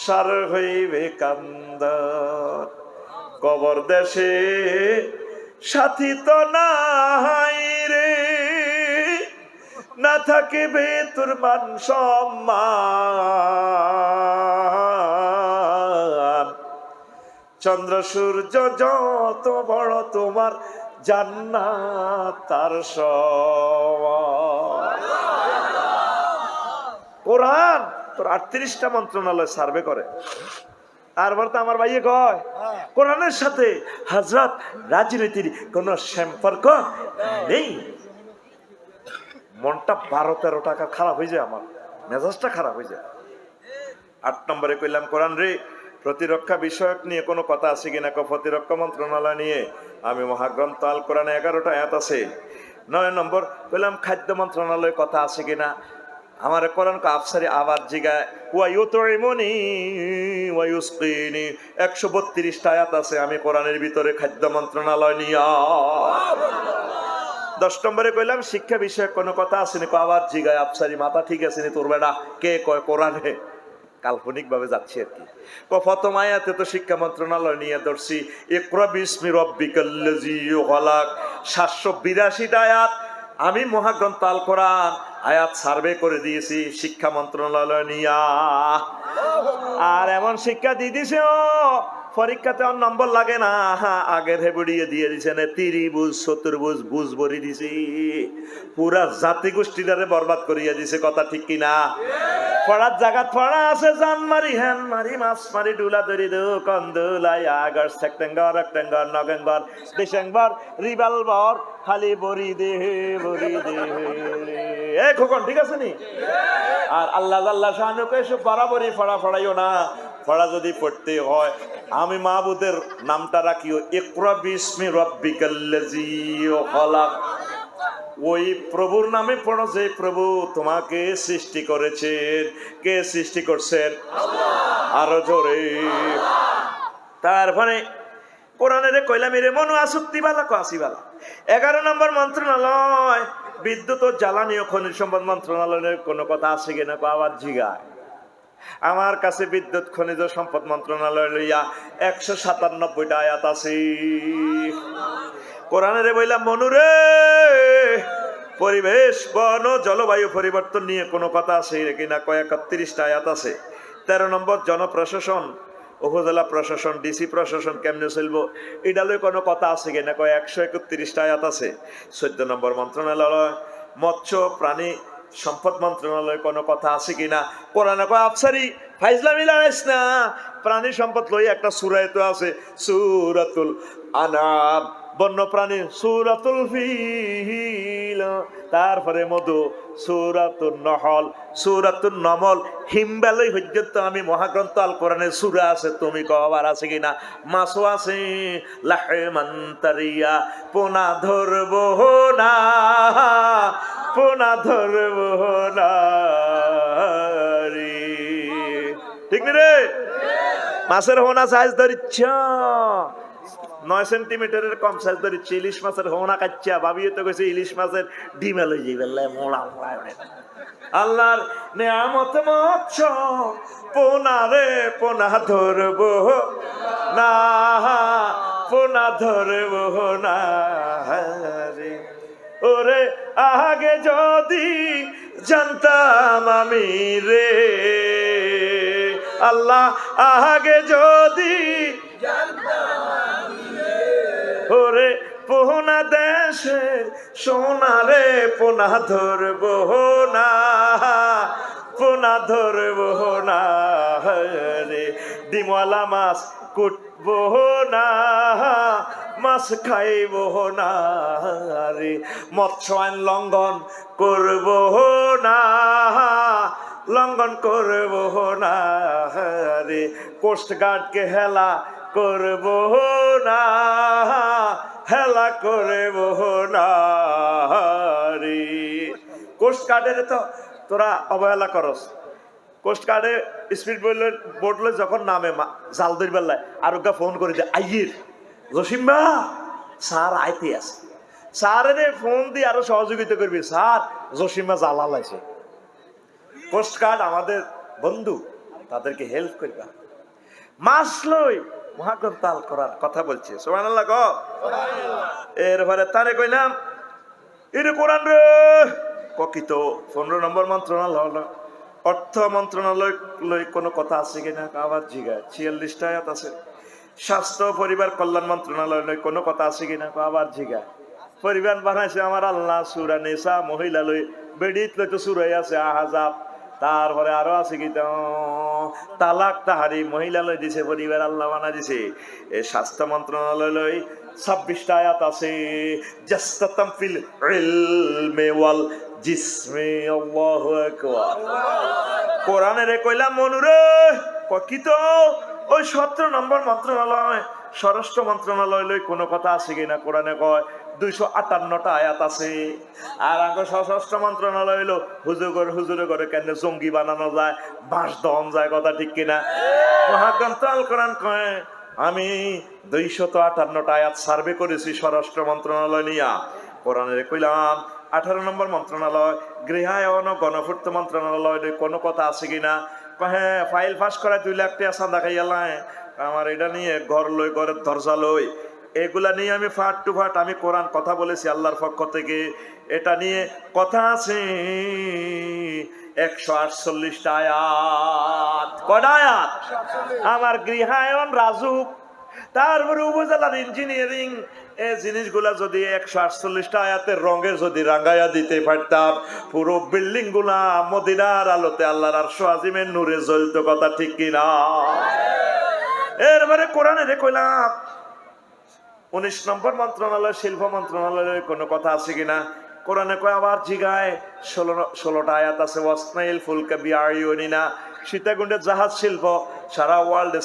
সার হইবে কান্দন। কবর দেশে সাথী তো নাই রে, না থাকিবে তোর মান সম্মান। চন্দ্র সূর্য যত বড় তোমার জান্নাত তার সমান। কোরআন তোর 38টা মন্ত্রণালয় সার্ভে করে। তারপর তো আমার ভাইয়ে কয় কোরআনের সাথে হযরত রাজনীতির কোন সম্পর্ক নেই। মনটা 12-13 টাকা খারাপ হয়ে যায়, আমার মেজাজটা খারাপ হয়ে যায়। 8 নম্বরে কইলাম, কোরআন রে প্রতিরক্ষা বিষয়ক নিয়ে কোনো কথা আছে কিনা? প্রতিরক্ষা মন্ত্রণালয় নিয়ে আমি মহাগ্রন্থ আল কোরআনে 11টা আয়াত আছে। 9 নম্বর কইলাম খাদ্য মন্ত্রণালয়ে কথা আছে কিনা? আমার কোরআন কা আফসারি আবার জিগায় ওয়া ইউতইমুনি ওয়া ইউসকিনি 132টা আয়াত আছে আমি কোরআনের ভিতরে খাদ্য মন্ত্রণালয় নিয়া। 10 নম্বরে কইলাম শিক্ষা বিষয়ক কোনো কথা আছে নি, আবার জিগায় আফসারি মাথা ঠিক আছে নি তোর বেটা, কে কয় কোরআনে, কাল্পনিক ভাবে যাচ্ছি আর কি। প্রথম আয়াতে তো শিক্ষা মন্ত্রণালয় নিয়ে ধরছি ইকরা বিসমি রাব্বিকাল্লাযী খালাক, 782টা আয়াত আমি মহাগ্রন্থ আল কোরআন আয়াত সার্ভে করে দিয়েছি শিক্ষা মন্ত্রণালয় নিয়া। আর এমন শিক্ষা দিয়ে দিছে ও পরীক্ষাতে আর নম্বর লাগে না, আগের হেবুড়িয়ে দিয়ে দিছে না, 30 চতুর্ভুজ বুঝ ভরি দিছি, পুরা জাতি গোষ্ঠীটারে বরবাদ করিয়া দিছে। কথা ঠিক কিনা? পড়ার জায়গা পড়া আছে, জান মারি হ্যান মারি মাছ মারি ডুলা ধরি দু কন্দুলাই August September October November December revolver খালি বরি দে এ খোকন ঠিক আছে নি? আর আল্লাহ আল্লাহ শাহানুকে এসব বরাবরই পড়াইও না। পড়া যদি পড়তে হয় আমি মাহবুদের নামটা রাখিও ইকরা বিসমি রাব্বিকাল্লাযী খালাক। ওই প্রভুর নামে পড়ো যে প্রভু তোমাকে সৃষ্টি করেছেন। কে সৃষ্টি করছেন? আরো জোরে। তারপরে কোরআনের কইলাম রে মনু আসুক্তি বালা কাসি বালা। 11 নম্বর মন্ত্রণালয় বিদ্যুৎ ও জ্বালানি ও খনিজ সম্পদ মন্ত্রণালয়ের কোনো কথা আছে কিনা আবার জিগায়। আমার কাছে বিদ্যুৎ খনিজ সম্পদ মন্ত্রণালয় লইয়া 197টা আয়াত আছে। কোরআনের বললাম মনুরে পরিবেশ বন জলবায়ু পরিবর্তন নিয়ে কোনো কথা আছে কিনা কয় 31টা আয়াত আছে। 13 নম্বর জনপ্রশাসন উপজেলা প্রশাসন ডিসি প্রশাসন কেমনে চলবো এটা লই কোনো কথা আছে কিনা কয় 131টা আয়াত আছে। 14 নম্বর মন্ত্রণালয় মৎস্য প্রাণী সম্পদ মন্ত্রণালয় কোনো কথা আছে কিনা কোরআনে কয় আফসারি ফাইজলামি লাগাইস না, প্রাণী সম্পদ লই একটা সূরা তো আছে সূরাতুল আনাম, বন্যপ্রাণী সূরাতুল ফিল, তারপরে মধু সূরাতুন নহল সূরাতুন নমল, হিমবালয় পর্যন্ত আমি মহাগ্রন্থ আল কোরআনের সূরা আছে। তুমি কবার আছে কিনা? মাছও আছে লাহমান তারিয়া, পোনা ধরবো না পোনা ধরবো না রে। ঠিক না রে? মাছের হোনা সাইজ ধরিচ্ছ 9 সেন্টিমিটারের কম সাইজ ধরিচ্ছি, ইলিশ মাছের হোনা কাচ্ছা ভাবিয়ে তো গেছে ইলিশ মাছের ডিমে লই যাই মোড়া মোড়া। আল্লাহর নেয়ামত মৎস্য পোনা রে পোনা ধরবো না পোনা ধরবো না রে। ওরে আগে যদি জানতাম আমি রে আল্লাহ, আগে যদি ওরে পোনা দেশের সোনা রে পোনা ধরবো না পোনা ধরবো না রে। ডিমওয়ালা মাছ কুটবো না মাছ খাইবো না রে। মৎস্য আইন লঙ্ঘন করবো না লঙ্ঘন করবো না রে। কোস্ট গার্ডকে হেলা করবো না হেলা করবো না রে। কোস্ট গার্ডের তো তোরা অবহেলা করস। কোস্ট গার্ডে স্পিড বোর্ডলে যখন নামে জাল ধরবার লাই আরোগ্য ফোন করে দে আইয়ের জসিম্বা স্যার আইতে আছে, স্যারে ফোন দিয়ে আরো সহযোগিতা করবি, স্যার জসিম্বা জালা লাইছে। কোস্ট গার্ড আমাদের বন্ধু, তাদেরকে হেল্প করবা। মাছ লই মহাগ্রন্থ আল কোরআন কথা বলছে সুবহানাল্লাহ গো। এরপরে তারে কইলাম এর কোরআন রে ককিত 15 নম্বর মন্ত্রণালয় অর্থ মন্ত্রণালয় লই কোনো কথা আছে কিনা আবার জিগায়। 46টা আয়াত আছে। স্বাস্থ্য পরিবার কল্যাণ মন্ত্রণালয় লই কোনো কথা আছে কিনা আবার জিগায়। পরিবার বানাইছে আমার আল্লাহ সূরা নিসা, মহিলা লই বেডিত লই তো সূরা আছে আহজাব, তারপরে আরো আছে কি তালাক তাহারি মহিলা লই দিছে, পরিবার আল্লাহ বানা দিছে। এই স্বাস্থ্য মন্ত্রণালয় লই 26টা আয়াত আছে। জাস্তাতাম ফিল ইলমি ওয়াল জিসমে আল্লাহু আকবার। কোরআনের কইলাম মনুরে কি তো ওই 17 নম্বর মন্ত্রণালয় স্বরাষ্ট্র মন্ত্রণালয় লই কোনো কথা আছে কিনা কোরআনে কয় 258টা আয়াত আছে। আর আগে সশস্ত্র মন্ত্রণালয় হইলো হুজুরে করে কেন জঙ্গি বানানো যায়, বাঁশ দম যায়, কথা ঠিক কিনা? মহাগ্রন্থ আল কোরআন কয় আমি 258টা আয়াত সার্ভে করেছি স্বরাষ্ট্র মন্ত্রণালয় নিয়া। কোরআনের কইলাম 18 নম্বর মন্ত্রণালয় গৃহায়ন ও গণপূর্ত মন্ত্রণালয় কোনো কথা আছে কিনা? হ্যাঁ, ফাইল ফাঁস করায় 2 লাখ টাকা চাঁদা খাইয়ালায় আমার এটা নিয়ে ঘর লই, ঘরের দরজা লই, এগুলা নিয়ে আমি ফাট টু ফাট আমি কোরআন কথা বলেছি আল্লাহর পক্ষ থেকে। এটা নিয়ে কথা আছে 148টা আয়াত। কয়টা আয়াত? আমার গৃহায়ন রাজুক, তারপরে উপজেলার ইঞ্জিনিয়ারিং, এই জিনিসগুলা যদি 148টা আয়াতের রঙে যদি রাঙ্গাইয়া দিতে পারতাম, পুরো বিল্ডিং গুলা মদিনার আলোতে আল্লাহর আরশ আজিমের নূরে জ্বলতো, কথা ঠিক কিনা? এরবারে কোরআনে কইলাম 19 নম্বর মন্ত্রণালয় শিল্প মন্ত্রণালয়ের কোনো কথা আছে কিনা? কোরআনে কয় আবার জিগায় 16টা আয়াত আছে। ওয়াসনাইল ফুলকা বিআইউনিনা, সীতাকুণ্ডের জাহাজ শিল্প সারা ওয়ার্ল্ডে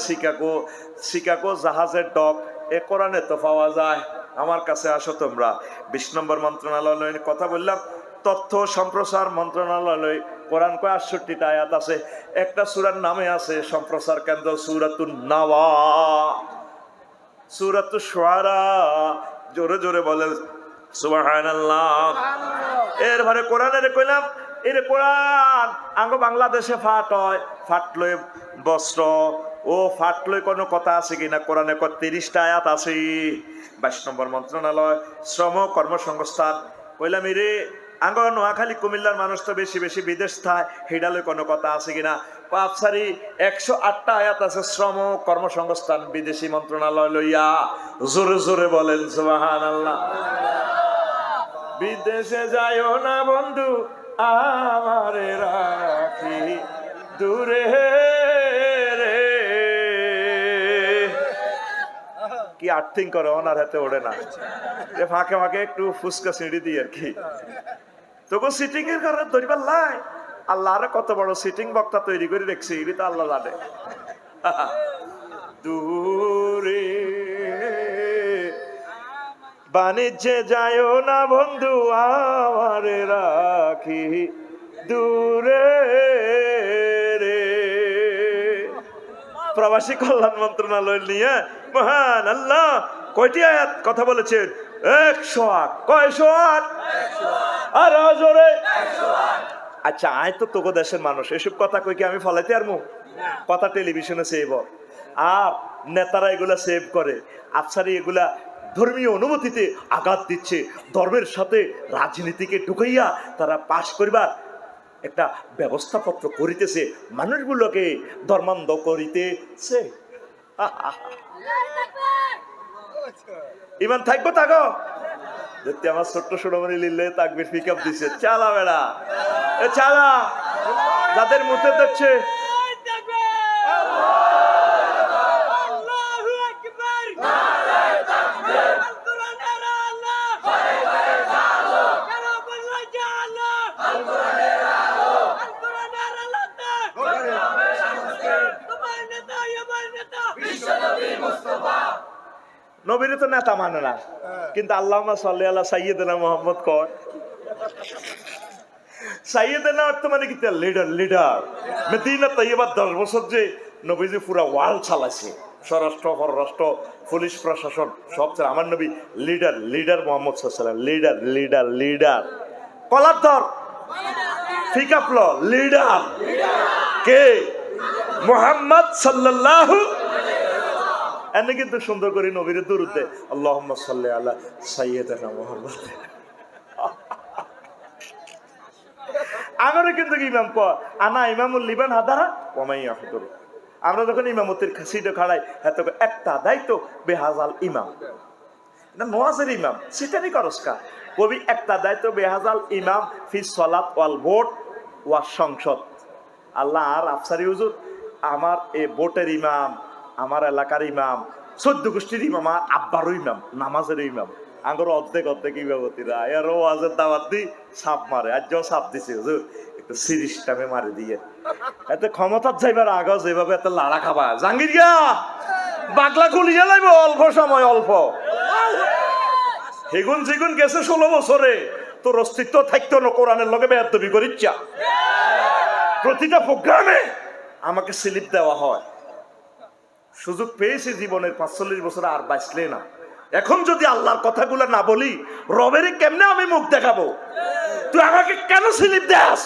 শিকাগো জাহাজের ডক, এ কোরআনে তো পাওয়া যায়। আমার কাছে আসো তোমরা। 20 নম্বর মন্ত্রণালয় কথা বললাম। তথ্য সম্প্রচার মন্ত্রণালয় কোরআন কয় 68টা আয়াত আছে। একটা সূরার নামে আছে সম্প্রচার কেন্দ্র সূরাতুন নাওয়া, সূরাতুশ শুআরা, জোরে জোরে বলেন সুবহানাল্লাহ। এরপরে কোরআনের কইলাম এর কোরআন আঙ্গ বাংলাদেশে ফাট হয়, ফাটলই বস্ত্র ও ফাটলই কোনো কথা আছে কিনা? কোরআনে 30টা আয়াত আছে। 22 নম্বর মন্ত্রণালয় শ্রম কর্মসংস্থান কইলাম রে আঙ্গ নোয়াখালী কুমিল্লার মানুষ তো বেশি বেশি বিদেশ থায়, হেডালে কোনো কথা আছে কিনা? পাপসারি 108টা আয়াত আছে শ্রম কর্মসংস্থান বিদেশি মন্ত্রণালয় লইয়া। জোরে জোরে বলেন সুবহানাল্লাহ। বিদেশে যাইও না বন্ধু আমারে রাখি দূরে রে। কি আর্থিং করে ওনার হাতে ওড়ে না, যে ফাঁকে ফাঁকে একটু ফুসকা সিঁড়ি দিই আর কি। তোকে সিটিং এর কারণে ধরিবার লাই আল্লাহর কত বড় সিটিং বক্তা তৈরি করে রেখেছি, এটা তো আল্লাহ জানে। দূরে বাণিজ্যে যাইও না বন্ধু আমারে রাখি দূরে রে। প্রবাসী কল্যাণ মন্ত্রণালয় নিয়ে মহান আল্লাহ কয়টি আয়াত কথা বলেছেন? 108। কয় 108? আর জোরে। আচ্ছা আয় তো তোকে দেশের মানুষ, এসব কথা কই কি আমি ফলাইতে আরমু? কথা টেলিভিশনে সেভ আর নেতারা এগুলা সেভ করে। আফসারি এগুলা ধর্মীয় অনুমতিতে আঘাত দিচ্ছে, ধর্মের সাথে রাজনীতিকে ঢুকাইয়া তারা পাশ করিবার একটা ব্যবস্থাপত্র করিতেছে, মানুষগুলোকে ধর্মান্ধ করিতেছে। ইমান থাকবো তাগো দেখতে আমার ছোট্ট সোনামণি লিল্লে তাকবীর পিক আপ দিছে। চালা বেড়া এ চালা, যাদের মুখে দেখছে নবীর তো নেতা মানে না, কিন্তু আল্লাহুম্মা সাল্লি আলা সাইয়্যিদিনা মুহাম্মদ কয়। সাইয়্যিদিনা অর্থ মানে কি? লিডার। মদিনা তাইয়্যিবা 10 বছর যে নবীজি পুরা ওয়ার্ল্ড চালাইছে, স্বরাষ্ট্র পররাষ্ট্র পুলিশ প্রশাসন সব চালায়। আমার নবী লিডার মুহাম্মদ সাল্লাল্লাহু আলাইহি ওয়াসাল্লাম লিডার। কলার ধর ফিকাপ ল লিডার কে? মুহাম্মদ সাল্লাল্লাহু। এনে কিন্তু সুন্দর করে নবীর দুরূদ দেয়, আল্লাহুম্মা সাল্লি আলা সাইয়্যিদিনা মুহাম্মদ। আমারও কিন্তু ইমাম কয় আনা ইমামুল লিবান হাদারা ওয়া মান ইয়াহদুর। আমরা যখন ইমামতির সিটে খাড়াই এত একটা দায়িত্ব বেহাজাল ইমাম না নওয়াজের ইমাম সিটারই করসকা কবি একটা দায়িত্ব বেহাজাল ইমাম ফি সালাত ওয়াল ভোট ওয়া সংসদ। আল্লাহ আর আফসারি হুজুর আমার এই ভোটের ইমাম, আমার এলাকার ইমাম, 14 গোষ্ঠীর ইমাম, আমার আব্বারও ইমাম, নামাজের ইমাম। আঙ্গর অর্ধেক ইমামতিরা এর ওয়াজের দাওয়াত দি সাপ মারে। আজ সাপ দিছে হুজুর একটু সিরিজটামে মারি দিয়ে এত ক্ষমতার যাইবার আগে যেভাবে এত লাড়া খাবা জাঙ্গির গা বাগলা খুলিয়ে লাইব অল্প সময় অল্প। হেগুন যেগুন গেছে 16 বছরে, তোর অস্তিত্ব থাকতো না কোরআনের লগে বেয়াদবি করিচ্ছা। প্রতিটা প্রোগ্রামে আমাকে স্লিপ দেওয়া হয়, সুযোগ পেয়েছি জীবনের 45 বছর আর বাঁচলে না। এখন যদি আল্লাহর কথাগুলো না বলি, রবেরই কেমনে আমি মুখ দেখাবো? তুই আমাকে কেন স্লিপ দেস?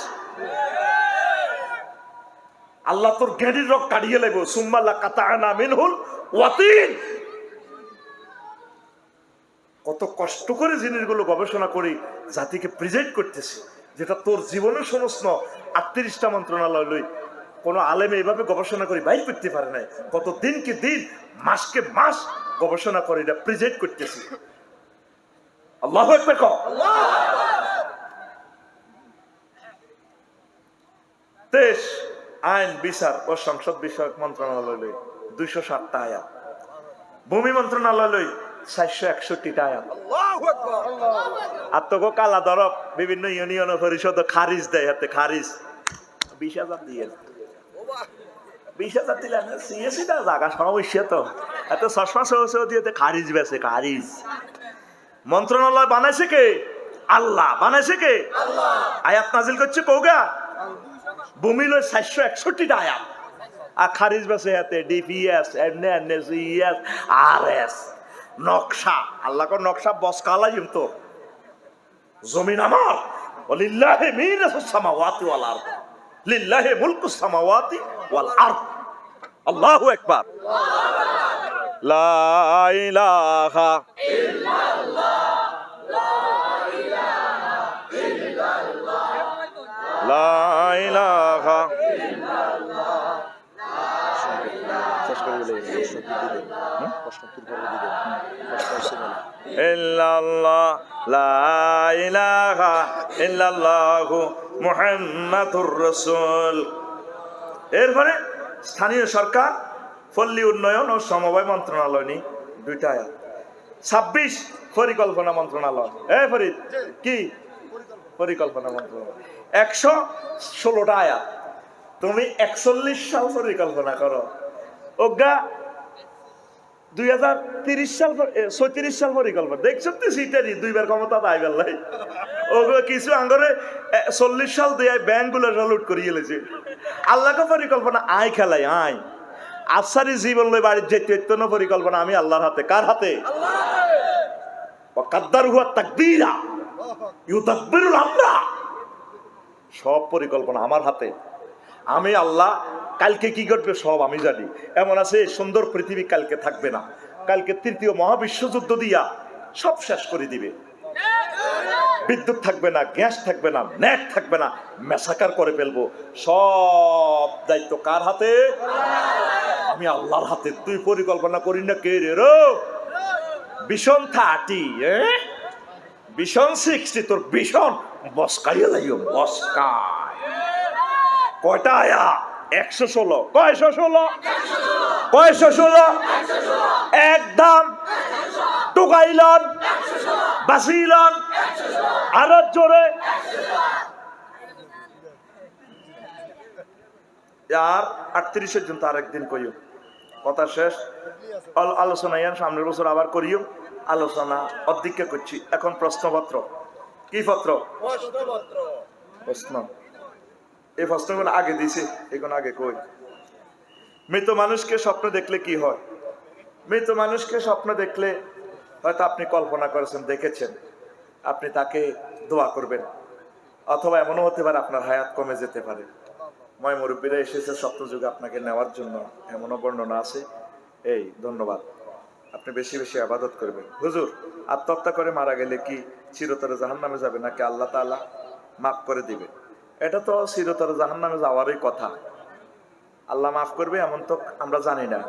আল্লাহ তোর জ্ঞানীর রক কাটিয়ে লাগবো। সুম্মাল্লা কাতানা মিনহুল ওয়াতিন। কত কষ্ট করে জিনিসগুলো গবেষণা করি, জাতিকে প্রেজেন্ট করতেছি, যেটা তোর জীবনের সমস্ত 38টা মন্ত্রণালয় লই কোন আলেমে এইভাবে গবেষণা করে বাইর করতে পারে নাই। কত দিনকে দিন, মাসকে মাস গবেষণা করে এটা প্রেজেন্ট করতেছি। আল্লাহু আকবার কও। দেশ, আইন, বিচার ও সংসদ বিষয়ক মন্ত্রণালয় লই 260টা আয়াত। ভূমি মন্ত্রণালয় লই 461টা আয়াত। আর তো কালা দরব বিভিন্ন ইউনিয়ন পরিষদ খারিজ দেয়, হাতে খারিজ 20,000 দিয়ে 20,000 দিলেন। সিএসিটা জায়গা সমস্যা তো, এত চশমা সহ দিয়ে খারিজ বেছে। খারিজ মন্ত্রণালয় বানাইছে কে? আল্লাহ। বানাইছে কে? আয়াত নাজিল করছে কৌগা। ভূমি লয় 461টা আয়াত, আর খারিজ বেছে হাতে ডিপিএস, এনএসইএস, আরএস। নকশা, আল্লাহ কো নকশা বসকালাইম তো জমিন আমার। ওয়ালিল্লাহি মিরাসুস সামাওয়াতি ওয়াল আরদ, লিল্লাহি মুলকুস সামাওয়াতি ওয়াল আরদ। আল্লাহু আকবার। লা ইলাহা ইল্লাল্লাহ, লা ইলাহা ইল্লাল্লাহ, লা ইলাহা ইল্লাল্লাহ। শেষ করে দিলে ইল্লাল্লাহ, লা ইলাহা ইল্লাল্লাহু মুহাম্মাদুর রাসূল। এরপরে স্থানীয় সরকার, পল্লী উন্নয়ন ও সমবায় মন্ত্রণালয় নি 2টা আয়াত। 26 পরিকল্পনা মন্ত্রণালয়। ফরিদ কি পরিকল্পনা মন্ত্রণালয় 116টা আয়াত। তুমি 41 সাল পরিকল্পনা করো, ওগা 2030 সাল 36 সাল পরিকল্পনা। দেখছো তো সিটারি দুইবার ক্ষমতা আইবার লাই। ওগো কিছু আঙ্গরে 40 সাল দিয়ে ব্যাংকগুলো লুট করিয়ে এলেছে। আল্লাহকে পরিকল্পনা আয় খেলাই আয়। আফসারি জীবন লই বাড়ির যেতে পরিকল্পনা আমি আল্লাহর হাতে। কার হাতে? সব পরিকল্পনা আমার হাতে। আমি আল্লাহ কালকে কি ঘটবে সব আমি জানি। এমন আছে সুন্দর পৃথিবী কালকে থাকবে না, কালকে 3য় মহাবিশ্বযুদ্ধ দিয়া সব শেষ করে দিবে। বিদ্যুৎ থাকবে না, গ্যাস থাকবে না, নেট থাকবে না, মেসাকার করে ফেলবো। সব দায়িত্ব কার হাতে? আমি আল্লাহর হাতে। তুই পরিকল্পনা করি না কে রে? ভীষণ 30, ভীষণ 60, তোর ভীষণ বসকাইয়া লাইও বসকায়। কয়টা আয়া? 116। কয়শো 16 একদম টুকাইলন বাসিলন আরো জোরে। আর 38 জন তো আরেকদিন কইও। কথা শেষ। আলোচনা সামনের বছর আবার করিও। আলোচনা অধিক্ষা করছি। এখন প্রশ্নপত্র। কি পত্র? প্রশ্ন। এই প্রশ্নগুলো আগে দিছে, এখন আগে কই। মৃত মানুষকে স্বপ্ন দেখলে কি হয়? মৃত মানুষকে স্বপ্ন দেখলে হয়তো আপনি কল্পনা করেছেন, দেখেছেন, আপনি তাকে দোয়া করবেন। অথবা এমনও হতে পারে আপনার হায়াত কমে যেতে পারে। ময় মুরব্বীরা এসেছে স্বপ্নযুগে আপনাকে নেওয়ার জন্য, এমনও বর্ণনা আছে। এই ধন্যবাদ। আপনি বেশি বেশি ইবাদত করবেন। হুজুর, আত্মহত্যা করে মারা গেলে কি চিরতরে জাহান্নামে যাবে নাকি আল্লাহ তাআলা মাফ করে দিবে? এটা তো চিরতরে জাহান্নামে যাওয়ারই কথা। আল্লাহ মাফ করবে এমন তো আমরা জানি না।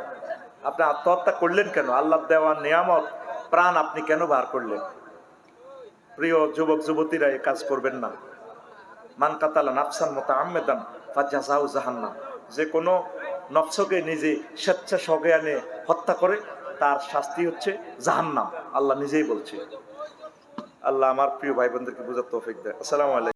আপনি আত্মহত্যা করলেন কেন? আল্লাহর দেওয়া নিয়ামত প্রাণ আপনি কেন বার করলেন? প্রিয় যুবক যুবতীরা এই কাজ করবেন না। মান কাতালা নাফসান মুতাআম্মিদান ফাজাযাউ জাহান্নাম। যে কোনো নফসকে নিজে স্বেচ্ছা সজ্ঞানে হত্যা করে তার শাস্তি হচ্ছে জাহান্নাম। আল্লাহ নিজেই বলছে। আল্লাহ আমার প্রিয় ভাই বোনদেরকে বুঝার তৌফিক দেয়। আসসালামু আলাইকুম।